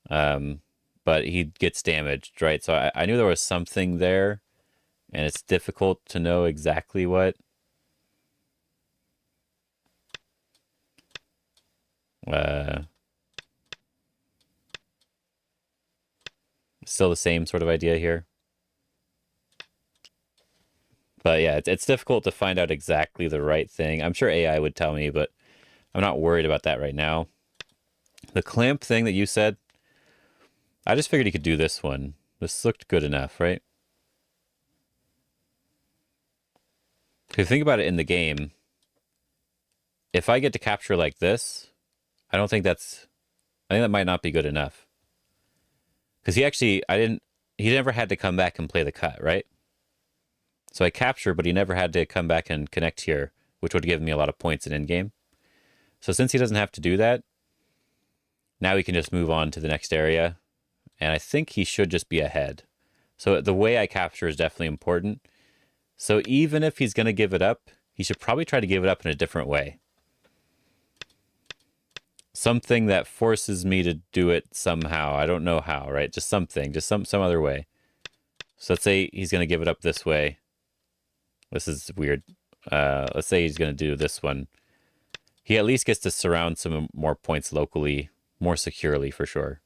But he gets damaged, right? So I knew there was something there. And it's difficult to know exactly what. Still the same sort of idea here. But yeah, it's difficult to find out exactly the right thing. I'm sure AI would tell me, but I'm not worried about that right now. The clamp thing that you said, I just figured he could do this one. This looked good enough, right? If you think about it in the game, if I get to capture like this, I think that might not be good enough. Because he never had to come back and play the cut, right? So I capture, but he never had to come back and connect here, which would give me a lot of points in endgame. So since he doesn't have to do that, now he can just move on to the next area. And I think he should just be ahead. So the way I capture is definitely important. So even if he's going to give it up, he should probably try to give it up in a different way. Something that forces me to do it somehow. I don't know how, right? Just something, just some other way. So let's say he's going to give it up this way. This is weird. Let's say he's going to do this one. He at least gets to surround some more points locally, more securely for sure.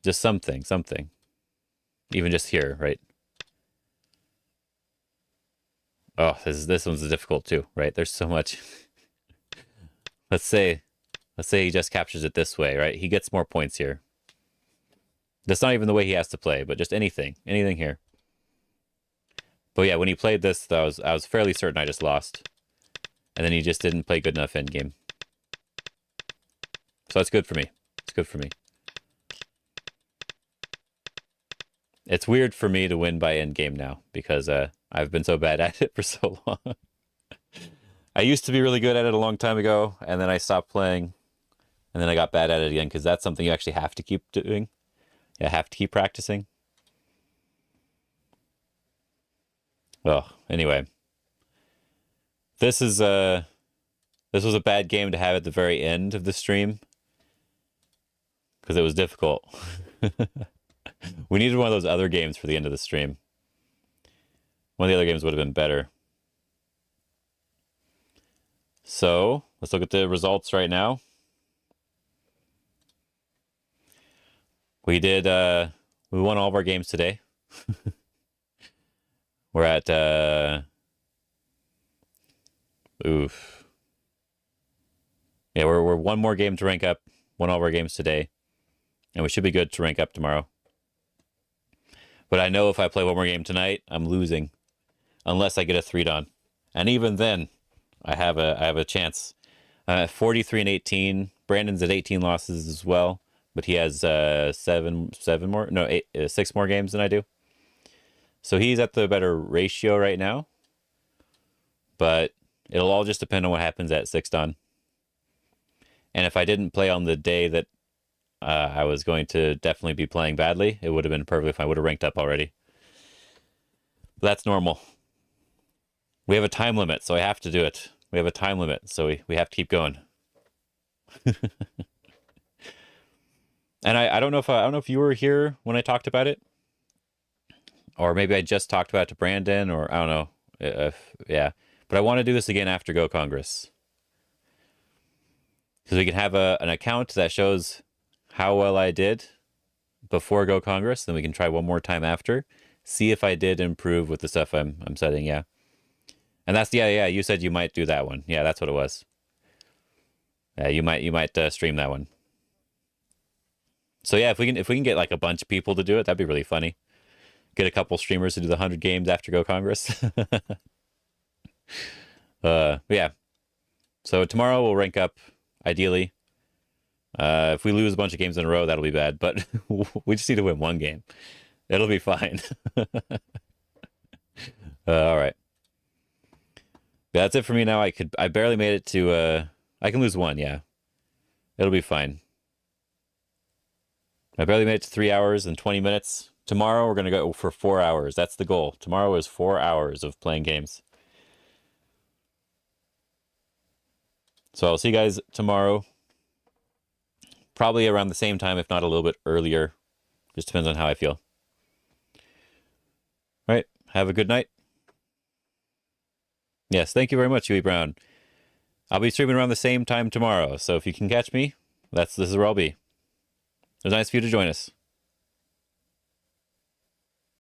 Just something. Even just here, right? Oh, this one's difficult too, right? There's so much. Let's say he just captures it this way, right? He gets more points here. That's not even the way he has to play, but just anything here. But yeah, when he played this, I was fairly certain I just lost. And then he just didn't play good enough endgame. So that's good for me. It's good for me. It's weird for me to win by endgame now because I've been so bad at it for so long. I used to be really good at it a long time ago, and then I stopped playing, and then I got bad at it again because that's something you actually have to keep doing. You have to keep practicing. Well, anyway. This was a bad game to have at the very end of the stream because it was difficult. We needed one of those other games for the end of the stream. One of the other games would have been better. So, let's look at the results right now. We won all of our games today. We're at, oof. Yeah, we're one more game to rank up. Won all of our games today. And we should be good to rank up tomorrow. But I know if I play one more game tonight, I'm losing. Unless I get a 3-don. And even then, I have a chance. 43 and 18. Brandon's at 18 losses as well. But he has 6 more games than I do. So he's at the better ratio right now. But it'll all just depend on what happens at 6-don. And if I didn't play on the day that I was going to definitely be playing badly, it would have been perfect if I would have ranked up already. But that's normal. We have a time limit, so I have to do it. We have a time limit, so we have to keep going. And I don't know if you were here when I talked about it, or maybe I just talked about it to Brandon, or I don't know. Yeah, but I want to do this again after Go Congress because we can have an account that shows how well I did before Go Congress. Then we can try one more time after, see if I did improve with the stuff I'm setting. Yeah, and that's yeah. You said you might do that one. Yeah, that's what it was. Yeah, you might stream that one. So yeah, if we can get like a bunch of people to do it, that'd be really funny. Get a couple streamers to do the 100 games after Go Congress. Yeah. So tomorrow we'll rank up, ideally. If we lose a bunch of games in a row, that'll be bad. But we just need to win one game. It'll be fine. All right. Yeah, that's it for me now. I barely made it to. I can lose one. Yeah, it'll be fine. I barely made it to 3 hours and 20 minutes. Tomorrow we're gonna go for 4 hours. That's the goal. Tomorrow is 4 hours of playing games. So I'll see you guys tomorrow. Probably around the same time, if not a little bit earlier. Just depends on how I feel. All right. Have a good night. Yes, thank you very much, Huey Brown. I'll be streaming around the same time tomorrow, so if you can catch me, this is where I'll be. It was nice for you to join us.